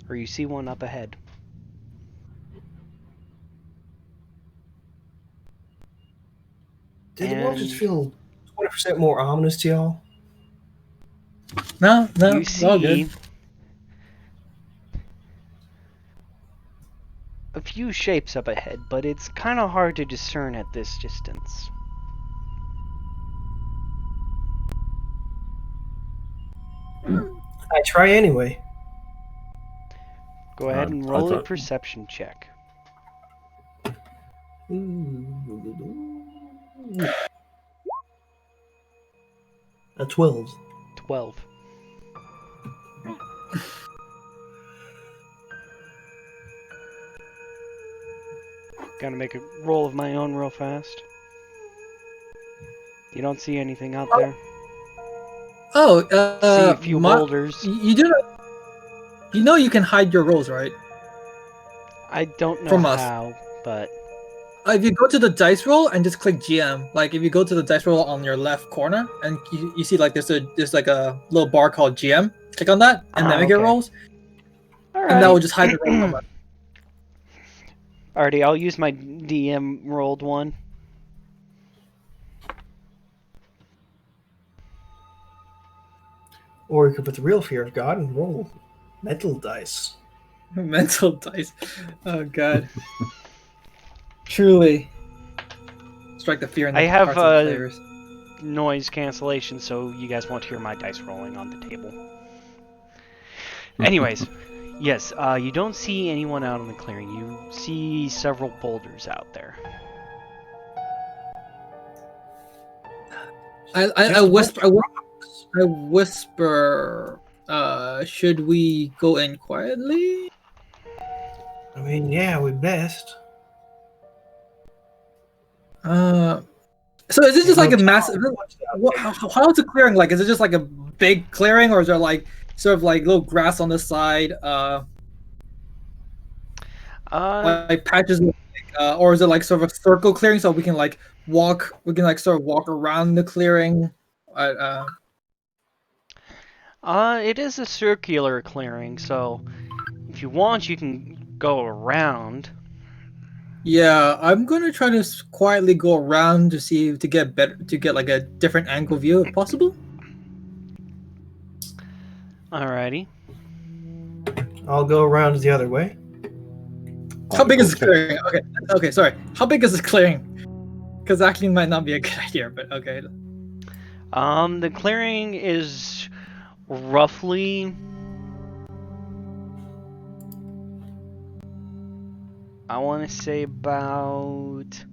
or you see one up ahead. Did the world just And- feel 20% more ominous to y'all? No, You it's all see good. a few shapes up ahead, but it's kind of hard to discern at this distance. I try anyway. Go ahead and roll a I'll try. perception check. A 12. 12. Gotta make a roll of my own real fast. You don't see anything out there. Oh, See a few boulders. You do know, you know you can hide your rolls, right? I don't know From us. how, but If you go to the dice roll and just click GM, like if you go to the dice roll on your left corner and you see like there's like a little bar called GM, click on that and navigate okay. rolls, Alright. and that will just hide the roll from us. Alrighty, I'll use my DM rolled one. Or you could put the real fear of God and roll mental dice. Mental dice. Oh god. Truly. Strike the fear in the I have, hearts of the players. Noise cancellation, so you guys won't hear my dice rolling on the table. Anyways, yes, you don't see anyone out in the clearing. You see several boulders out there. I whisper. Should we go in quietly? I mean, yeah, we best. So is it just like a massive? How is the clearing like? Is it just like a big clearing, or is there like sort of like little grass on the side? Like patches, or is it like sort of a circle clearing so we can like walk? We can like sort of walk around the clearing. It is a circular clearing, so if you want, you can go around. Yeah, I'm gonna try to quietly go around to see to get like a different angle view if possible. Alrighty. I'll go around the other way. How big is the clearing? Okay, sorry. How big is the clearing? Because actually might not be a good idea, but okay. The clearing is roughly, I want to say about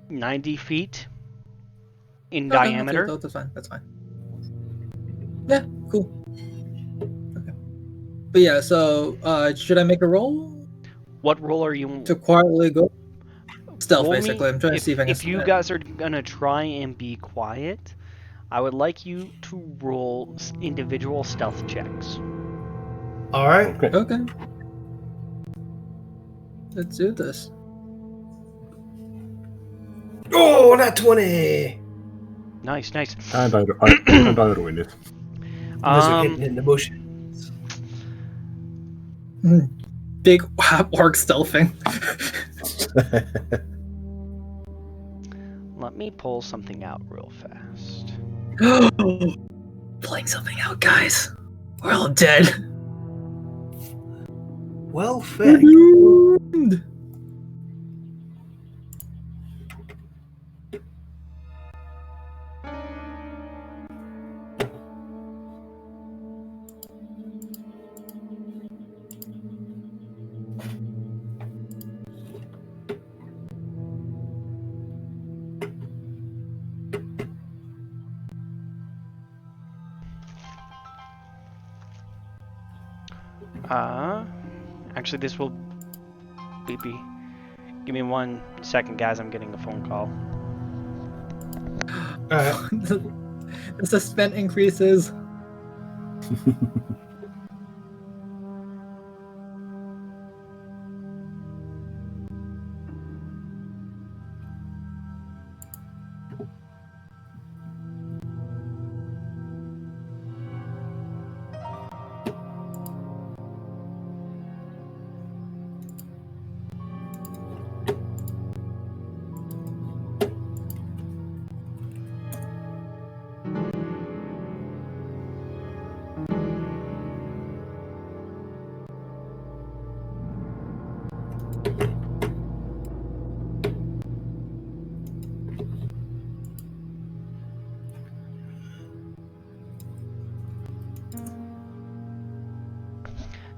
90 feet in diameter. Okay, that's fine. That's fine. Yeah, cool. Okay. But yeah, so should I make a roll What roll are you? to quietly go? Stealth, Roll me- basically. I'm trying to see if I can. If you guys are gonna try and be quiet, I would like you to roll individual stealth checks. All right. Okay. Let's do this. Oh, not 20. Nice. And I ruined it. Unless you're hidden in the bushes. Big orc stealthing. Let me pull something out real fast. Pulling something out, guys. We're all dead. Well fed. Doomed. Actually, this will be. Give me 1 second, guys. I'm getting a phone call. The suspense increases.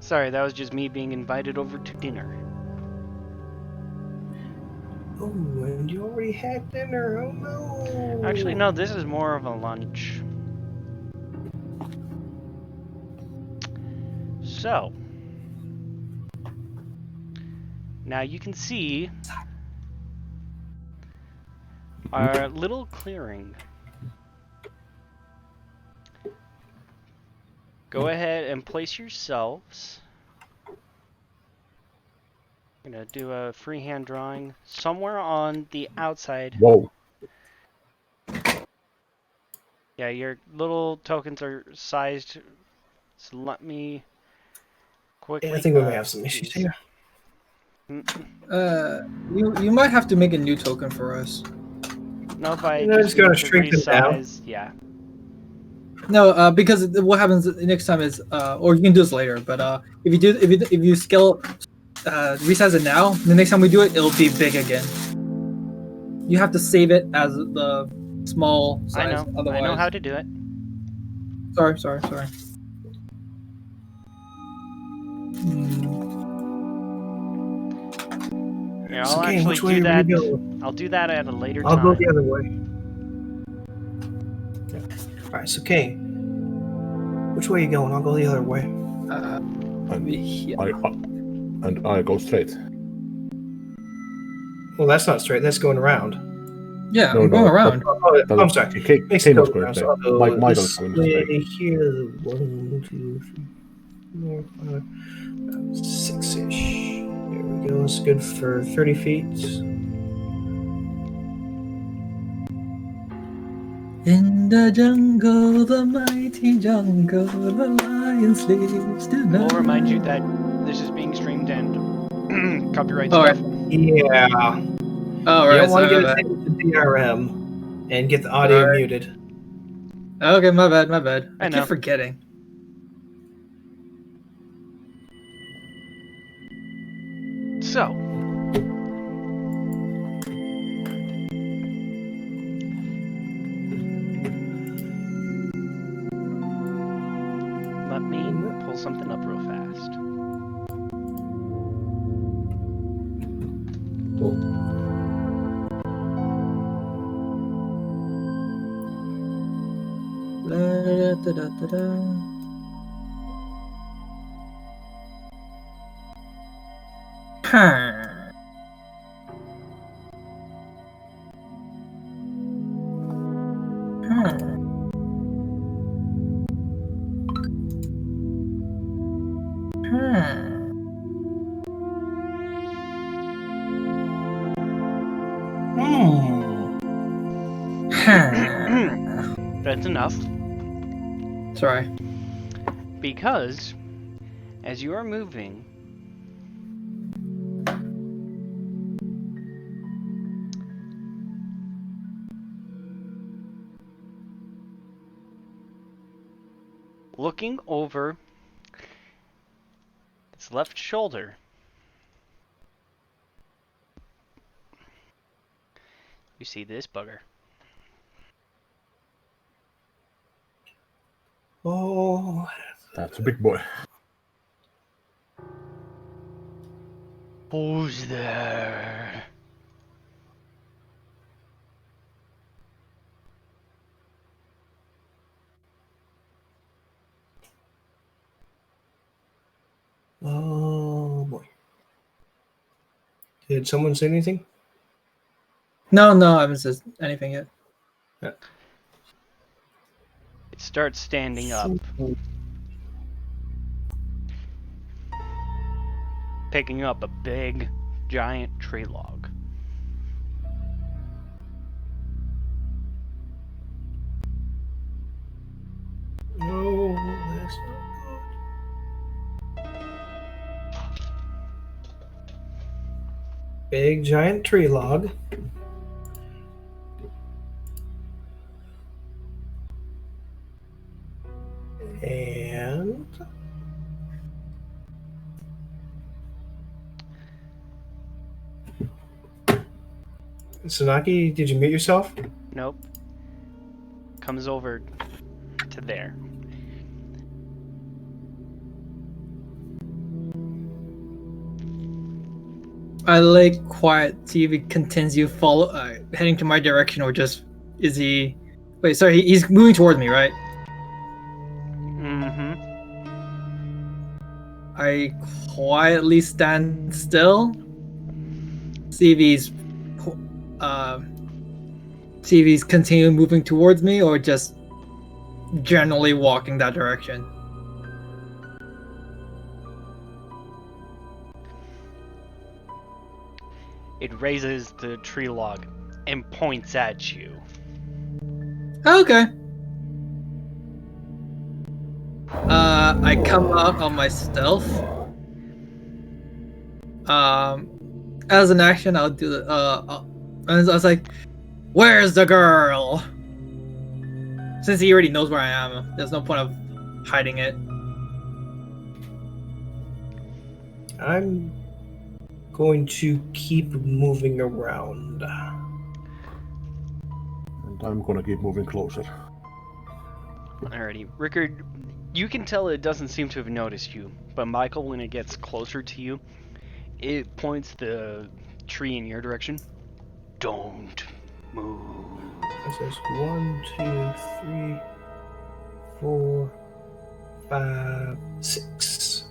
Sorry, that was just me being invited over to dinner. Oh, and you already had dinner. Oh no. Actually, no, this is more of a lunch. So, Now you can see our little clearing. Go ahead and place yourselves. I'm gonna do a freehand drawing somewhere on the outside. Whoa. Yeah, your little tokens are sized. So let me quickly. I think we may have some issues here. You might have to make a new token for us. No, if I You know, just gotta need to shrink them down. resize, yeah. No, because what happens next time is, or you can do this later. But if you scale, resize it now, the next time we do it, it'll be big again. You have to save it as the small size. I know. Otherwise, I know how to do it. Sorry. Yeah, So, I'll Kane, actually which way do are that. we going? I'll do that at a later I'll time. go the other way. All right, so Kane, which way are you going? I'll go the other way. And I go straight. Well, that's not straight. That's going around. Yeah, No, I'm going no, around. Oh, I'm sorry. Kane Makes was it go going around. straight. So I'll go Michael's this going way straight. here. 1, 2, 3, 4, 5, 6-ish. There we go. It's good for 30 feet. In the jungle, the mighty jungle, the lion sleeps tonight. We'll remind you that this is being streamed and copyright All stuff. Yeah. Oh, You right. don't want to sorry, get my a thing with the DRM and get the audio Alright. muted. bad. Okay, my bad. I I know. keep forgetting. So, let me pull something up real fast. Da-da-da-da-da-da. Huh. Huh. Huh. Huh. That's enough. Sorry. Because as you are moving, looking over its left shoulder, you see this bugger. Oh, That's a big boy. Who's there? oh boy. Did someone say anything? No, I haven't said anything yet. It starts standing up, picking up a big, giant tree log. No, that's not good. Big giant tree log. And Tsunaki, did you mute yourself? Nope. Comes over to there. I like quiet TV continue follow heading to my direction, or just is he? Wait, sorry, he's moving towards me, right? Mm-hmm. I quietly stand still. CV's CV's continue moving towards me, or just generally walking that direction? It raises the tree log and points at you. Okay. I come out on my stealth. As an action, I'll do the. I was like, "Where's the girl?" Since he already knows where I am, there's no point of hiding it. I'm going to keep moving around. And I'm gonna keep moving closer. Alrighty, Rickard, you can tell it doesn't seem to have noticed you, but Michael, when it gets closer to you, it points the tree in your direction. Don't move. It says 1, 2, 3, 4, 5, 6.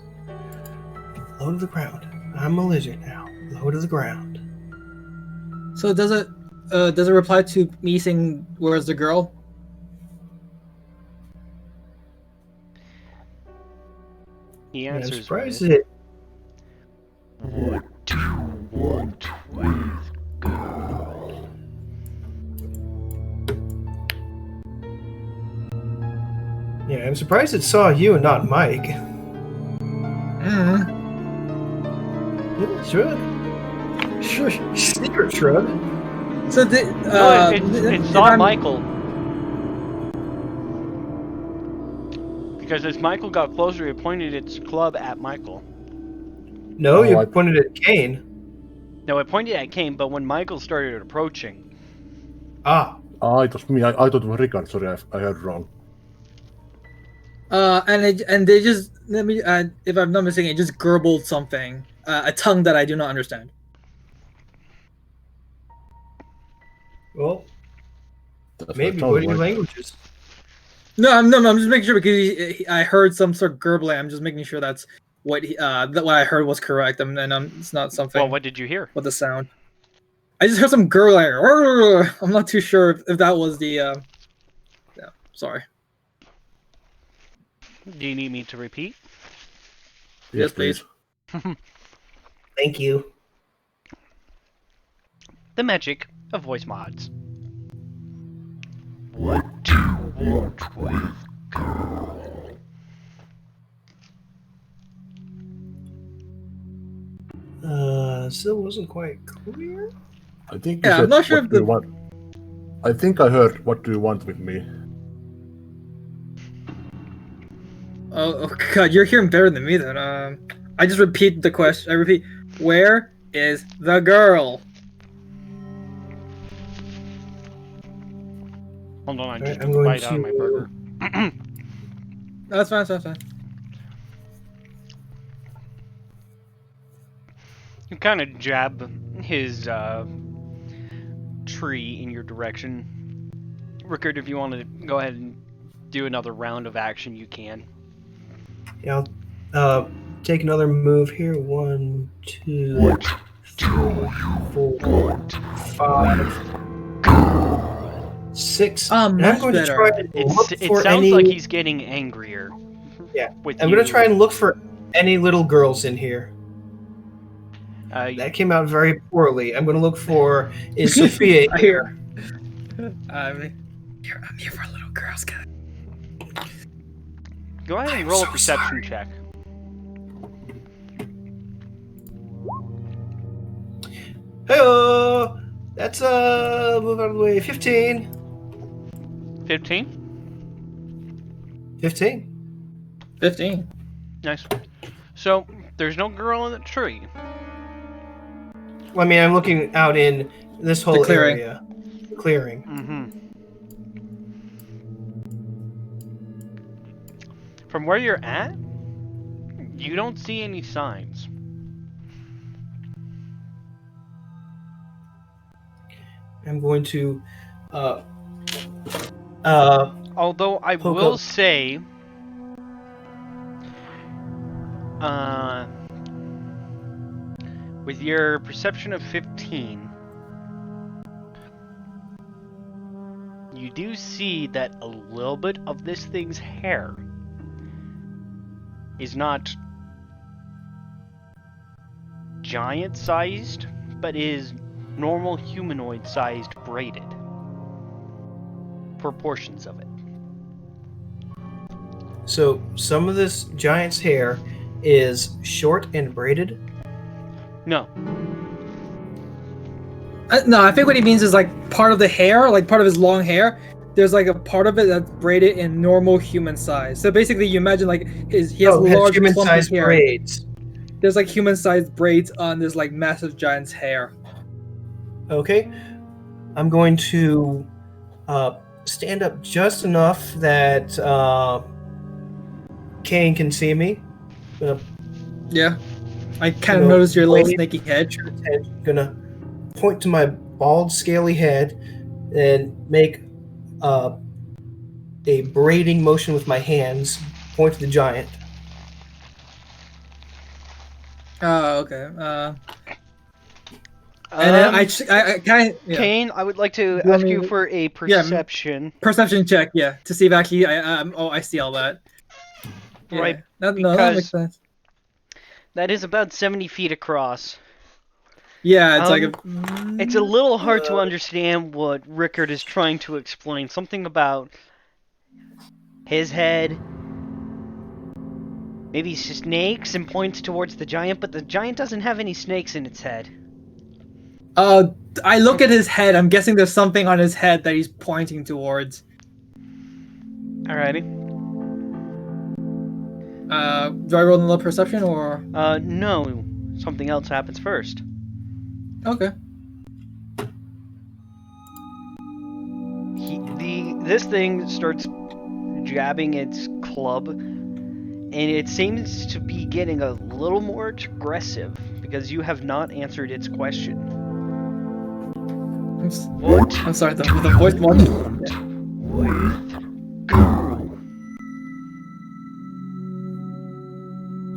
Low to the ground. I'm a lizard now. Low to the ground. So does it reply to me saying, "Where's the girl"? He Yeah, I'm answers surprised with, it. "What do you want with girl?" Yeah, I'm surprised it saw you and not Mike. Mm. Yeah, shrug. Secret shrug. So No, it saw Michael. Because as Michael got closer, it pointed its club at Michael. No, Oh, you I- pointed at Kane. No, it pointed at Kane, but when Michael started approaching, Ah, It was me. I thought it was Rickard. Sorry, I heard wrong. And they just let me. If I'm not mistaken, it just gurgled something, a tongue that I do not understand. well, That's maybe. what What it are your sounded like. languages? No, I'm just making sure because I heard some sort of gurgling. I'm just making sure that's what that what I heard was correct, and it's not something. well, what did you hear? What the sound? I just heard some gurgling. I'm not too sure if that was the. Yeah, sorry. Do you need me to repeat? Yes, please. Thank you. The magic of voice mods. What do you want with girl? Still wasn't quite clear. I think you Yeah, said, I'm not sure what if do you want? I think I heard, "What do you want with me?" Oh God, you're hearing better than me then. I just repeat the question. I repeat, where is the girl? Hold on, I Alright, just I'm going bite out of my to- burger. That's fine. That's fine. You kind of jab his tree in your direction. Rickard, if you want to go ahead and do another round of action, you can. Yeah, I'll take another move here. 1, 2, 3, 4, 5, 6. And much I'm going to try better. to look It for sounds any. like he's getting angrier. Yeah, With I'm you. going to try and look for any little girls in here. That came out very poorly. I'm going to look for. Is Sophia I here? I'm here for little girls, guys. Go ahead and I'm roll a so perception sorry. check. Hey, that's move out of the way. 15. 15? 15. 15. Nice. So, there's no girl in the tree. Well, I mean, I'm looking out in this whole clearing. area. Clearing. Mm-hmm. From where you're at, you don't see any signs. I'm going to Although I Poke will up. say, With your perception of 15, you do see that a little bit of this thing's hair is not giant-sized, but is normal humanoid-sized braided. Proportions of it. So some of this giant's hair is short and braided. No. No, I think what he means is like part of the hair, like part of his long hair. There's like a part of it that's braided in normal human size. So basically, you imagine like he has large human-sized hair. braids. There's like human-sized braids on this like massive giant's hair. Okay, I'm going to stand up just enough that Kane can see me. Yeah, I kind of noticed your little snaky head. Gonna point to my bald, scaly head and make a braiding motion with my hands. Point to the giant. Oh, okay. And then I kind of. Yeah. Kane, I would like to ask you for a perception. Perception check, yeah, to see if actually I see all that. Yeah. Right, No, that makes sense. That is about 70 feet across. Yeah, it's like It's a little hard to understand what Rickard is trying to explain. Something about his head, maybe snakes, and points towards the giant, but the giant doesn't have any snakes in its head. I look at his head. I'm guessing there's something on his head that he's pointing towards. Alrighty. Do I roll another perception or? No. Something else happens first. Okay. This thing starts jabbing its club, and it seems to be getting a little more aggressive because you have not answered its question. What? I'm sorry, the voice modulator.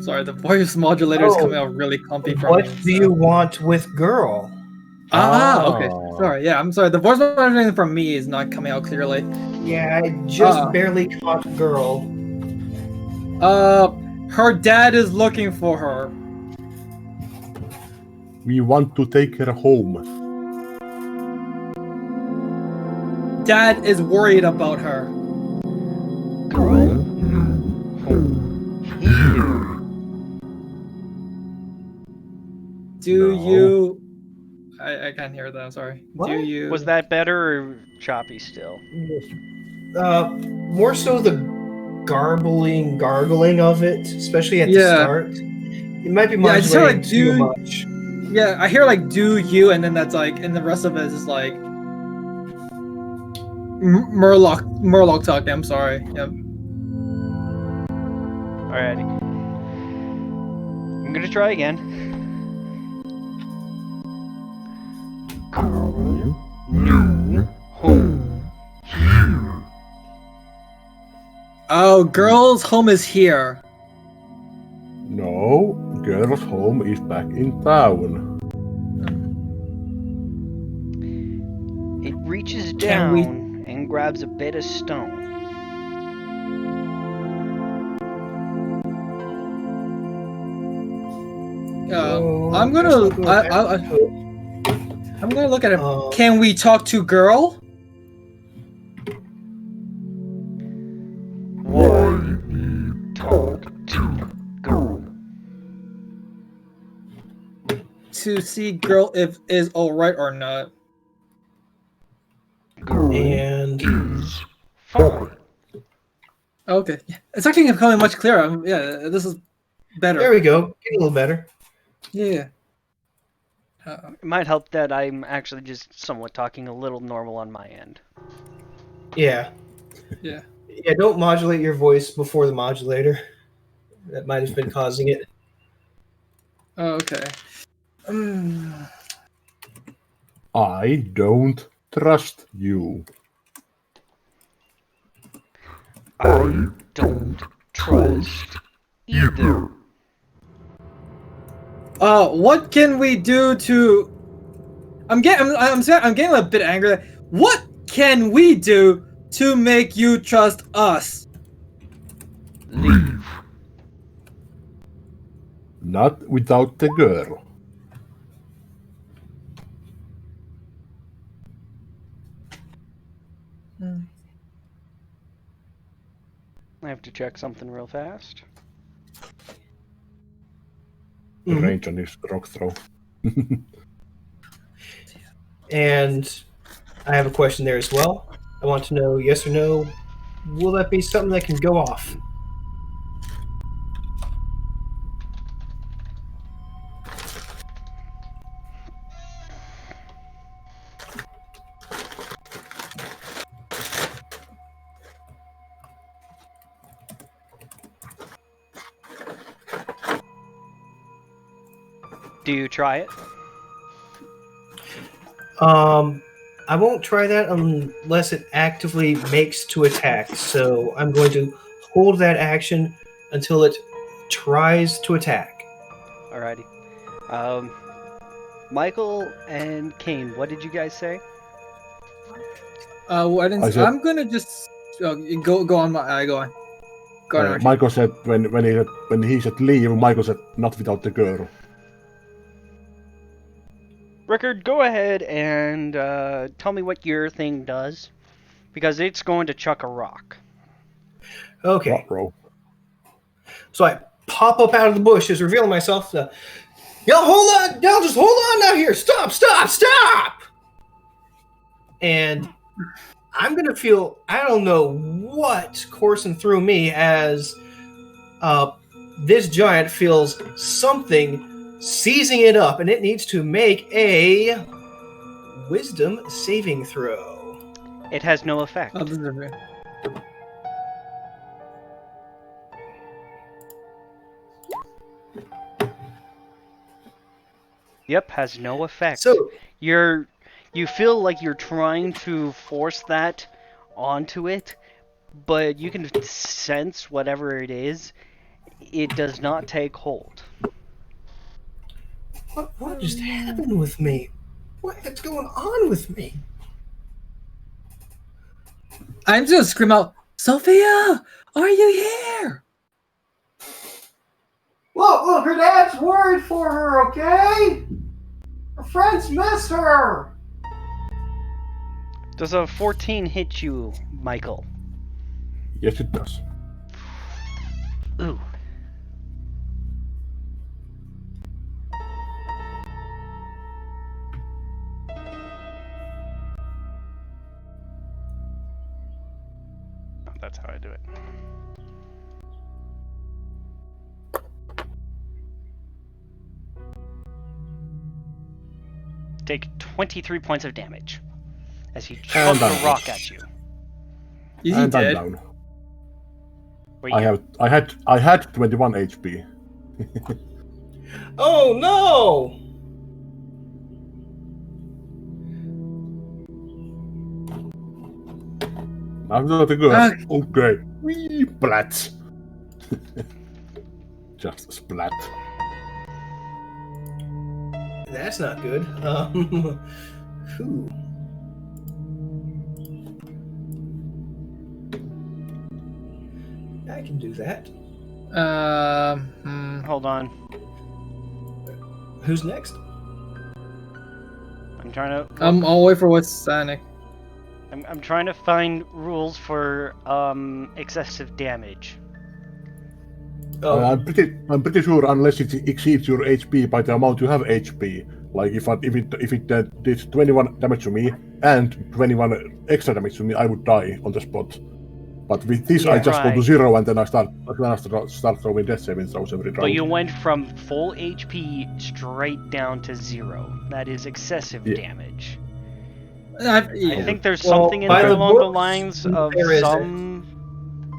Sorry, the voice modulator is coming out really clumpy for me. What do you want with girl? Okay. Sorry, yeah, I'm sorry. The voice modulator from me is not coming out clearly. Yeah, I just barely caught girl. Her dad is looking for her. We want to take her home. Dad is worried about her. Do you... I can't hear that, I'm sorry. What? Do you... Was that better or choppy still? More so the gargling of it, especially at the start. It might be modulating too much. Yeah, I hear like "do you," and then that's like, and the rest of it is like Murloc talking. I'm sorry. Yep. Alrighty. I'm gonna try again. New home. Oh, girl's home is here. No, girl's home is back in town. It reaches down and grabs a bit of stone. I'm gonna look at him. Can we talk to girl? Why talk to girl? To see girl if is alright or not. And Fine. Okay, it's actually becoming much clearer. Yeah, this is better. there we go. Getting a little better. Yeah. It might help that I'm actually just somewhat talking a little normal on my end. Yeah. Yeah. Yeah, don't modulate your voice before the modulator. That might have been causing it. Oh, okay. I don't trust you. I don't trust either. What can we do to? I'm getting a bit angry. What can we do to make you trust us? Leave. Not without the girl. I have to check something real fast. The range on his rock throw. And I have a question there as well. I want to know, yes or no, will that be something that can go off? Do you try it? I won't try that unless it actively makes to attack. So I'm going to hold that action until it tries to attack. Alrighty. Michael and Kane, what did you guys say? I'm gonna just go on. Go on. Go on. Archie. Michael said when he said leave, Michael said not without the girl. Rickard, go ahead and tell me what your thing does, because it's going to chuck a rock. Okay. Bro. So I pop up out of the bushes, revealing myself. Y'all hold on! Y'all just hold on now here! Stop! Stop! Stop! And I'm gonna feel, I don't know what coursing through me as this giant feels something seizing it up, and it needs to make a wisdom saving throw. It has no effect. Yep, has no effect. So you feel like you're trying to force that onto it, but you can sense whatever it is. It does not take hold. What just happened with me? What's going on with me? I'm just gonna scream out, Sophia, are you here? Look, her dad's worried for her, okay? Her friends miss her. Does a 14 hit you, Michael? Yes, it does. Ooh. That's how I do it. Take 23 points of damage as he chucks a rock at you. Is he And I'm dead? down. Wait, I had 21 HP. Oh no! I'm not a girl. Okay. Wee splat. Just a splat. That's not good. Whew. I can do that. Hold on. Who's next? I'm trying to. I'll wait for what's Sonic. I'm trying to find rules for excessive damage. Oh, I'm pretty sure unless it exceeds your HP by the amount you have HP. Like if it did 21 damage to me and 21 extra damage to me, I would die on the spot. But with this, I just go to 0 and then I start throwing death saving throws every round. But you went from full HP straight down to 0. That is excessive damage. I think there's something in there along the lines of some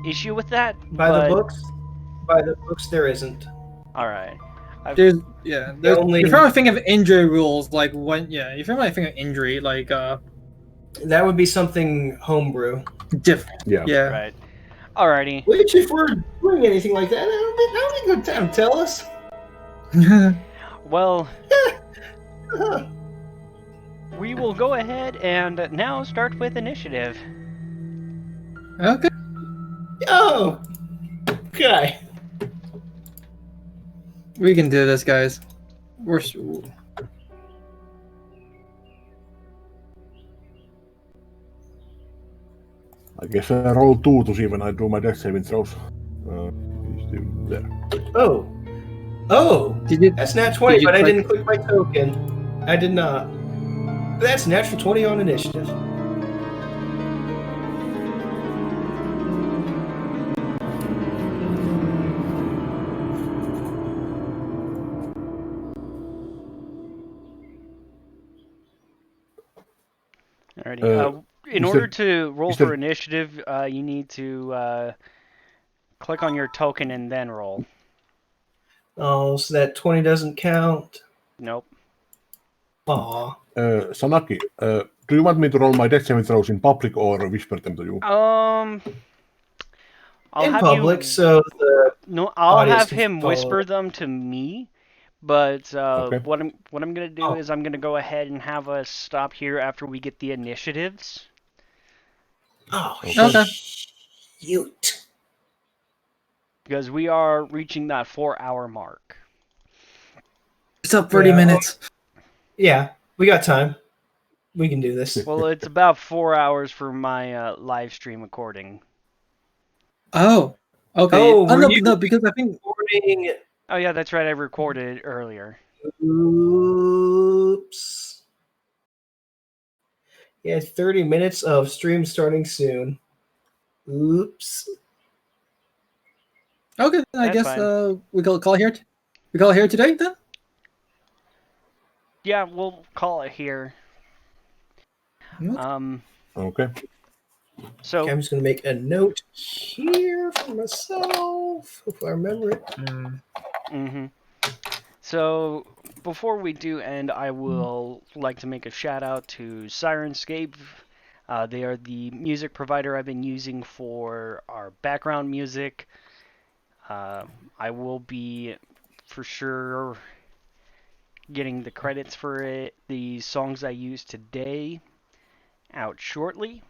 issue with that. By the books, there isn't. All right. There's you're trying to think of injury rules, like when you're trying to think of injury, like that would be something homebrew. Different. Yeah. Right. Alrighty. Which, if we're doing anything like that, that would be a good time to tell us. Well, we will go ahead and now start with initiative. Okay. Oh, okay. We can do this, guys. We're. I guess I roll 2 to see when I do my death saving throws. He's still there. Oh. Oh. Did you? That's nat 20, you but I click- didn't click my token. I did not. That's natural 20 on initiative. Alrighty. In is order there- to roll is there- for initiative, you need to click on your token and then roll. Oh, so that 20 doesn't count. Nope. Aw. Sanaki, do you want me to roll my death saving throws in public or whisper them to you? I'll In have public, you. so the No, I'll audience have can him follow. whisper them to me. But Okay. what I'm gonna do Oh. is I'm gonna go ahead and have us stop here after we get the initiatives. Oh, Okay. shoot. Because we are reaching that 4-hour mark. It's up 30 Yeah. minutes. Yeah, we got time. We can do this. Well, it's about 4 hours for my live stream recording. Oh. Okay. Oh, were no, you- no, because I think. Recording. Oh yeah, that's right. I recorded it earlier. Oops. Yeah, 30 minutes of stream starting soon. Oops. Okay, then I That's guess fine. we call here. We call it here today then. Yeah, we'll call it here. Okay. Okay. So Okay, I'm just going to make a note here for myself. If I remember it. Mm-hmm. So, before we do end, I will like to make a shout out to Sirenscape. They are the music provider I've been using for our background music. I will be, for sure, getting the credits for it. The songs I used today out shortly.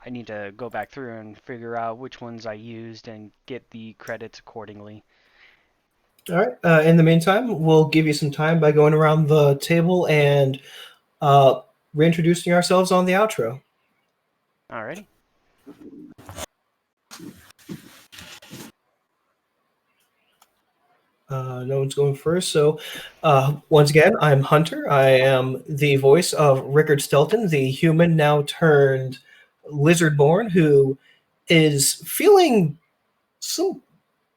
I need to go back through and figure out which ones I used and get the credits accordingly. All right. In the meantime, we'll give you some time by going around the table and reintroducing ourselves on the outro. Alrighty. No one's going first. So, once again, I'm Hunter. I am the voice of Rickard Stelton, the human now turned lizardborn who is feeling some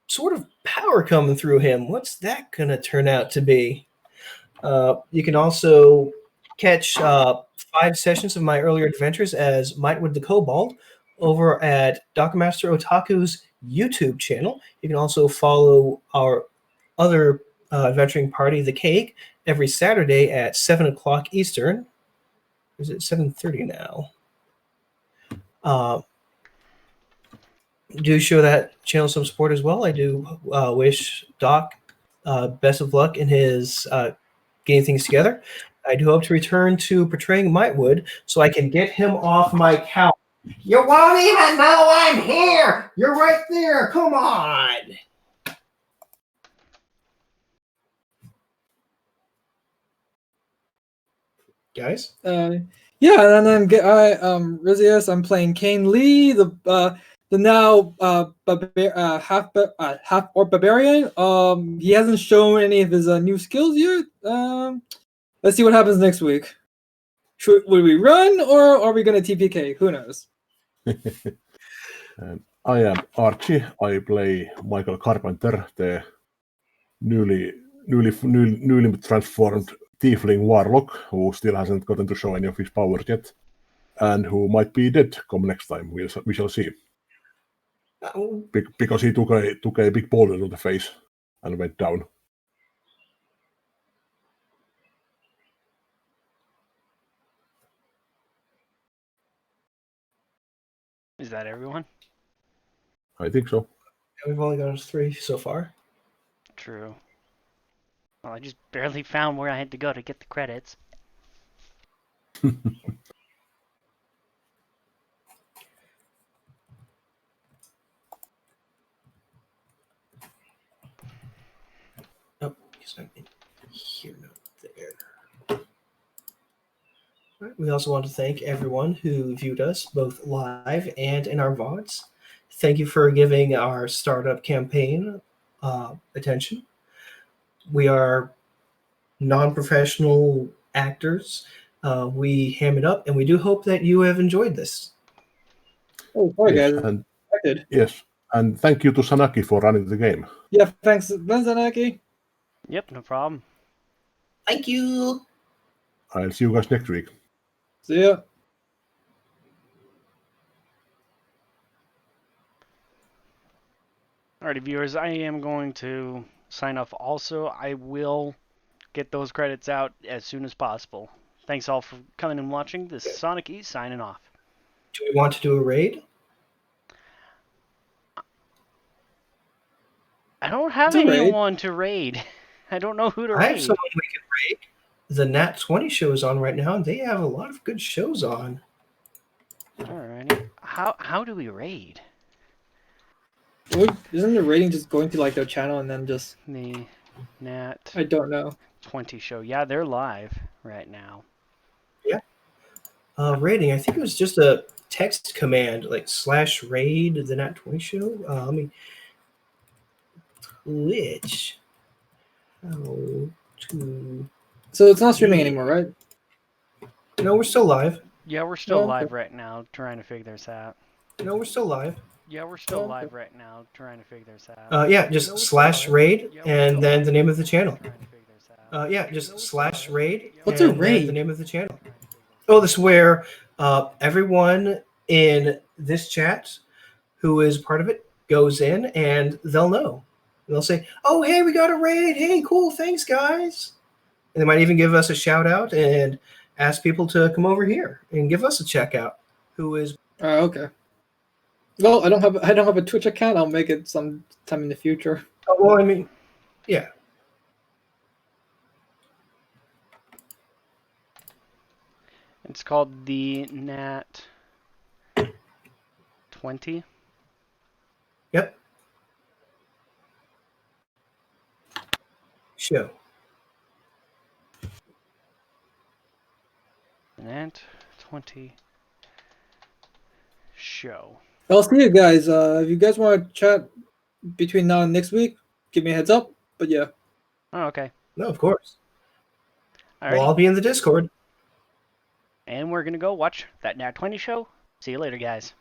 sort of power coming through him. What's that going to turn out to be? You can also catch 5 sessions of my earlier adventures as Mightwood the Kobold over at Dockmaster Otaku's YouTube channel. You can also follow our other adventuring party, The Cake, every Saturday at 7 o'clock Eastern. Is it 7:30 now? Do show that channel some support as well. I do wish Doc best of luck in his getting things together. I do hope to return to portraying Mightwood so I can get him off my couch. You won't even know I'm here. You're right there. Come on. Guys? Yeah, and then Rizius, I'm playing Kane Lee, the now half orc barbarian. He hasn't shown any of his new skills yet. Let's see what happens next week. Would we run or are we gonna TPK? Who knows? And I am Archie. I play Michael Carpenter, the newly transformed tiefling warlock who still hasn't gotten to show any of his powers yet, and who might be dead come next time. We shall see. Because he took a big boulder to the face and went down. Is that everyone? I think so. We've only got 3 so far. True. Well, I just barely found where I had to go to get the credits. Oh, because I'm in here, not there. All right, we also want to thank everyone who viewed us both live and in our VODs. Thank you for giving our startup campaign attention. We are non-professional actors. We ham it up, and we do hope that you have enjoyed this. Oh, sorry, Yes, guys. and I did. yes, and thank you to Sanaki for running the game. Yeah, thanks, Benzanaki. Yep, no problem. Thank you. I'll see you guys next week. See ya. Alrighty, viewers, I am going to sign off also. I will get those credits out as soon as possible. Thanks all for coming and watching. This is Sonic E signing off. Do we want to do a raid? I don't have Do a raid. anyone to raid. I don't know who to I have raid. someone we can raid. The Nat 20 show is on right now, and they have a lot of good shows on. Alrighty. How do we raid? Isn't the rating just going to like their channel and then just? The Nat I don't know. 20 show. Yeah, they're live right now. Raiding, I think it was just a text command, like /raid the Nat 20 show. Let me. Twitch. How to. So it's not streaming anymore, right? No, we're still live. Yeah, we're still Oh, okay. live right now, trying to figure this out. No, we're still live. Yeah, we're still Oh, okay. live right now, trying to figure this out. Yeah, just /raid and then the name of the channel. Trying to figure this out. Yeah, just /raid. What's a and then raid? The name of the channel. Oh, this is where everyone in this chat who is part of it goes in and they'll know. And they'll say, "Oh, hey, we got a raid. Hey, cool. Thanks, guys." And they might even give us a shout out and ask people to come over here and give us a check out. Who is Oh, okay. Well, I don't have a Twitch account. I'll make it sometime in the future. oh, well, I mean, yeah. It's called the Nat 20. Yep. Show. The Nat 20 show. I'll see you guys. If you guys want to chat between now and next week, give me a heads up. But yeah. Oh, okay. No, of course. Alright. Well, I'll be in the Discord. And we're going to go watch that Nat 20 show. See you later, guys.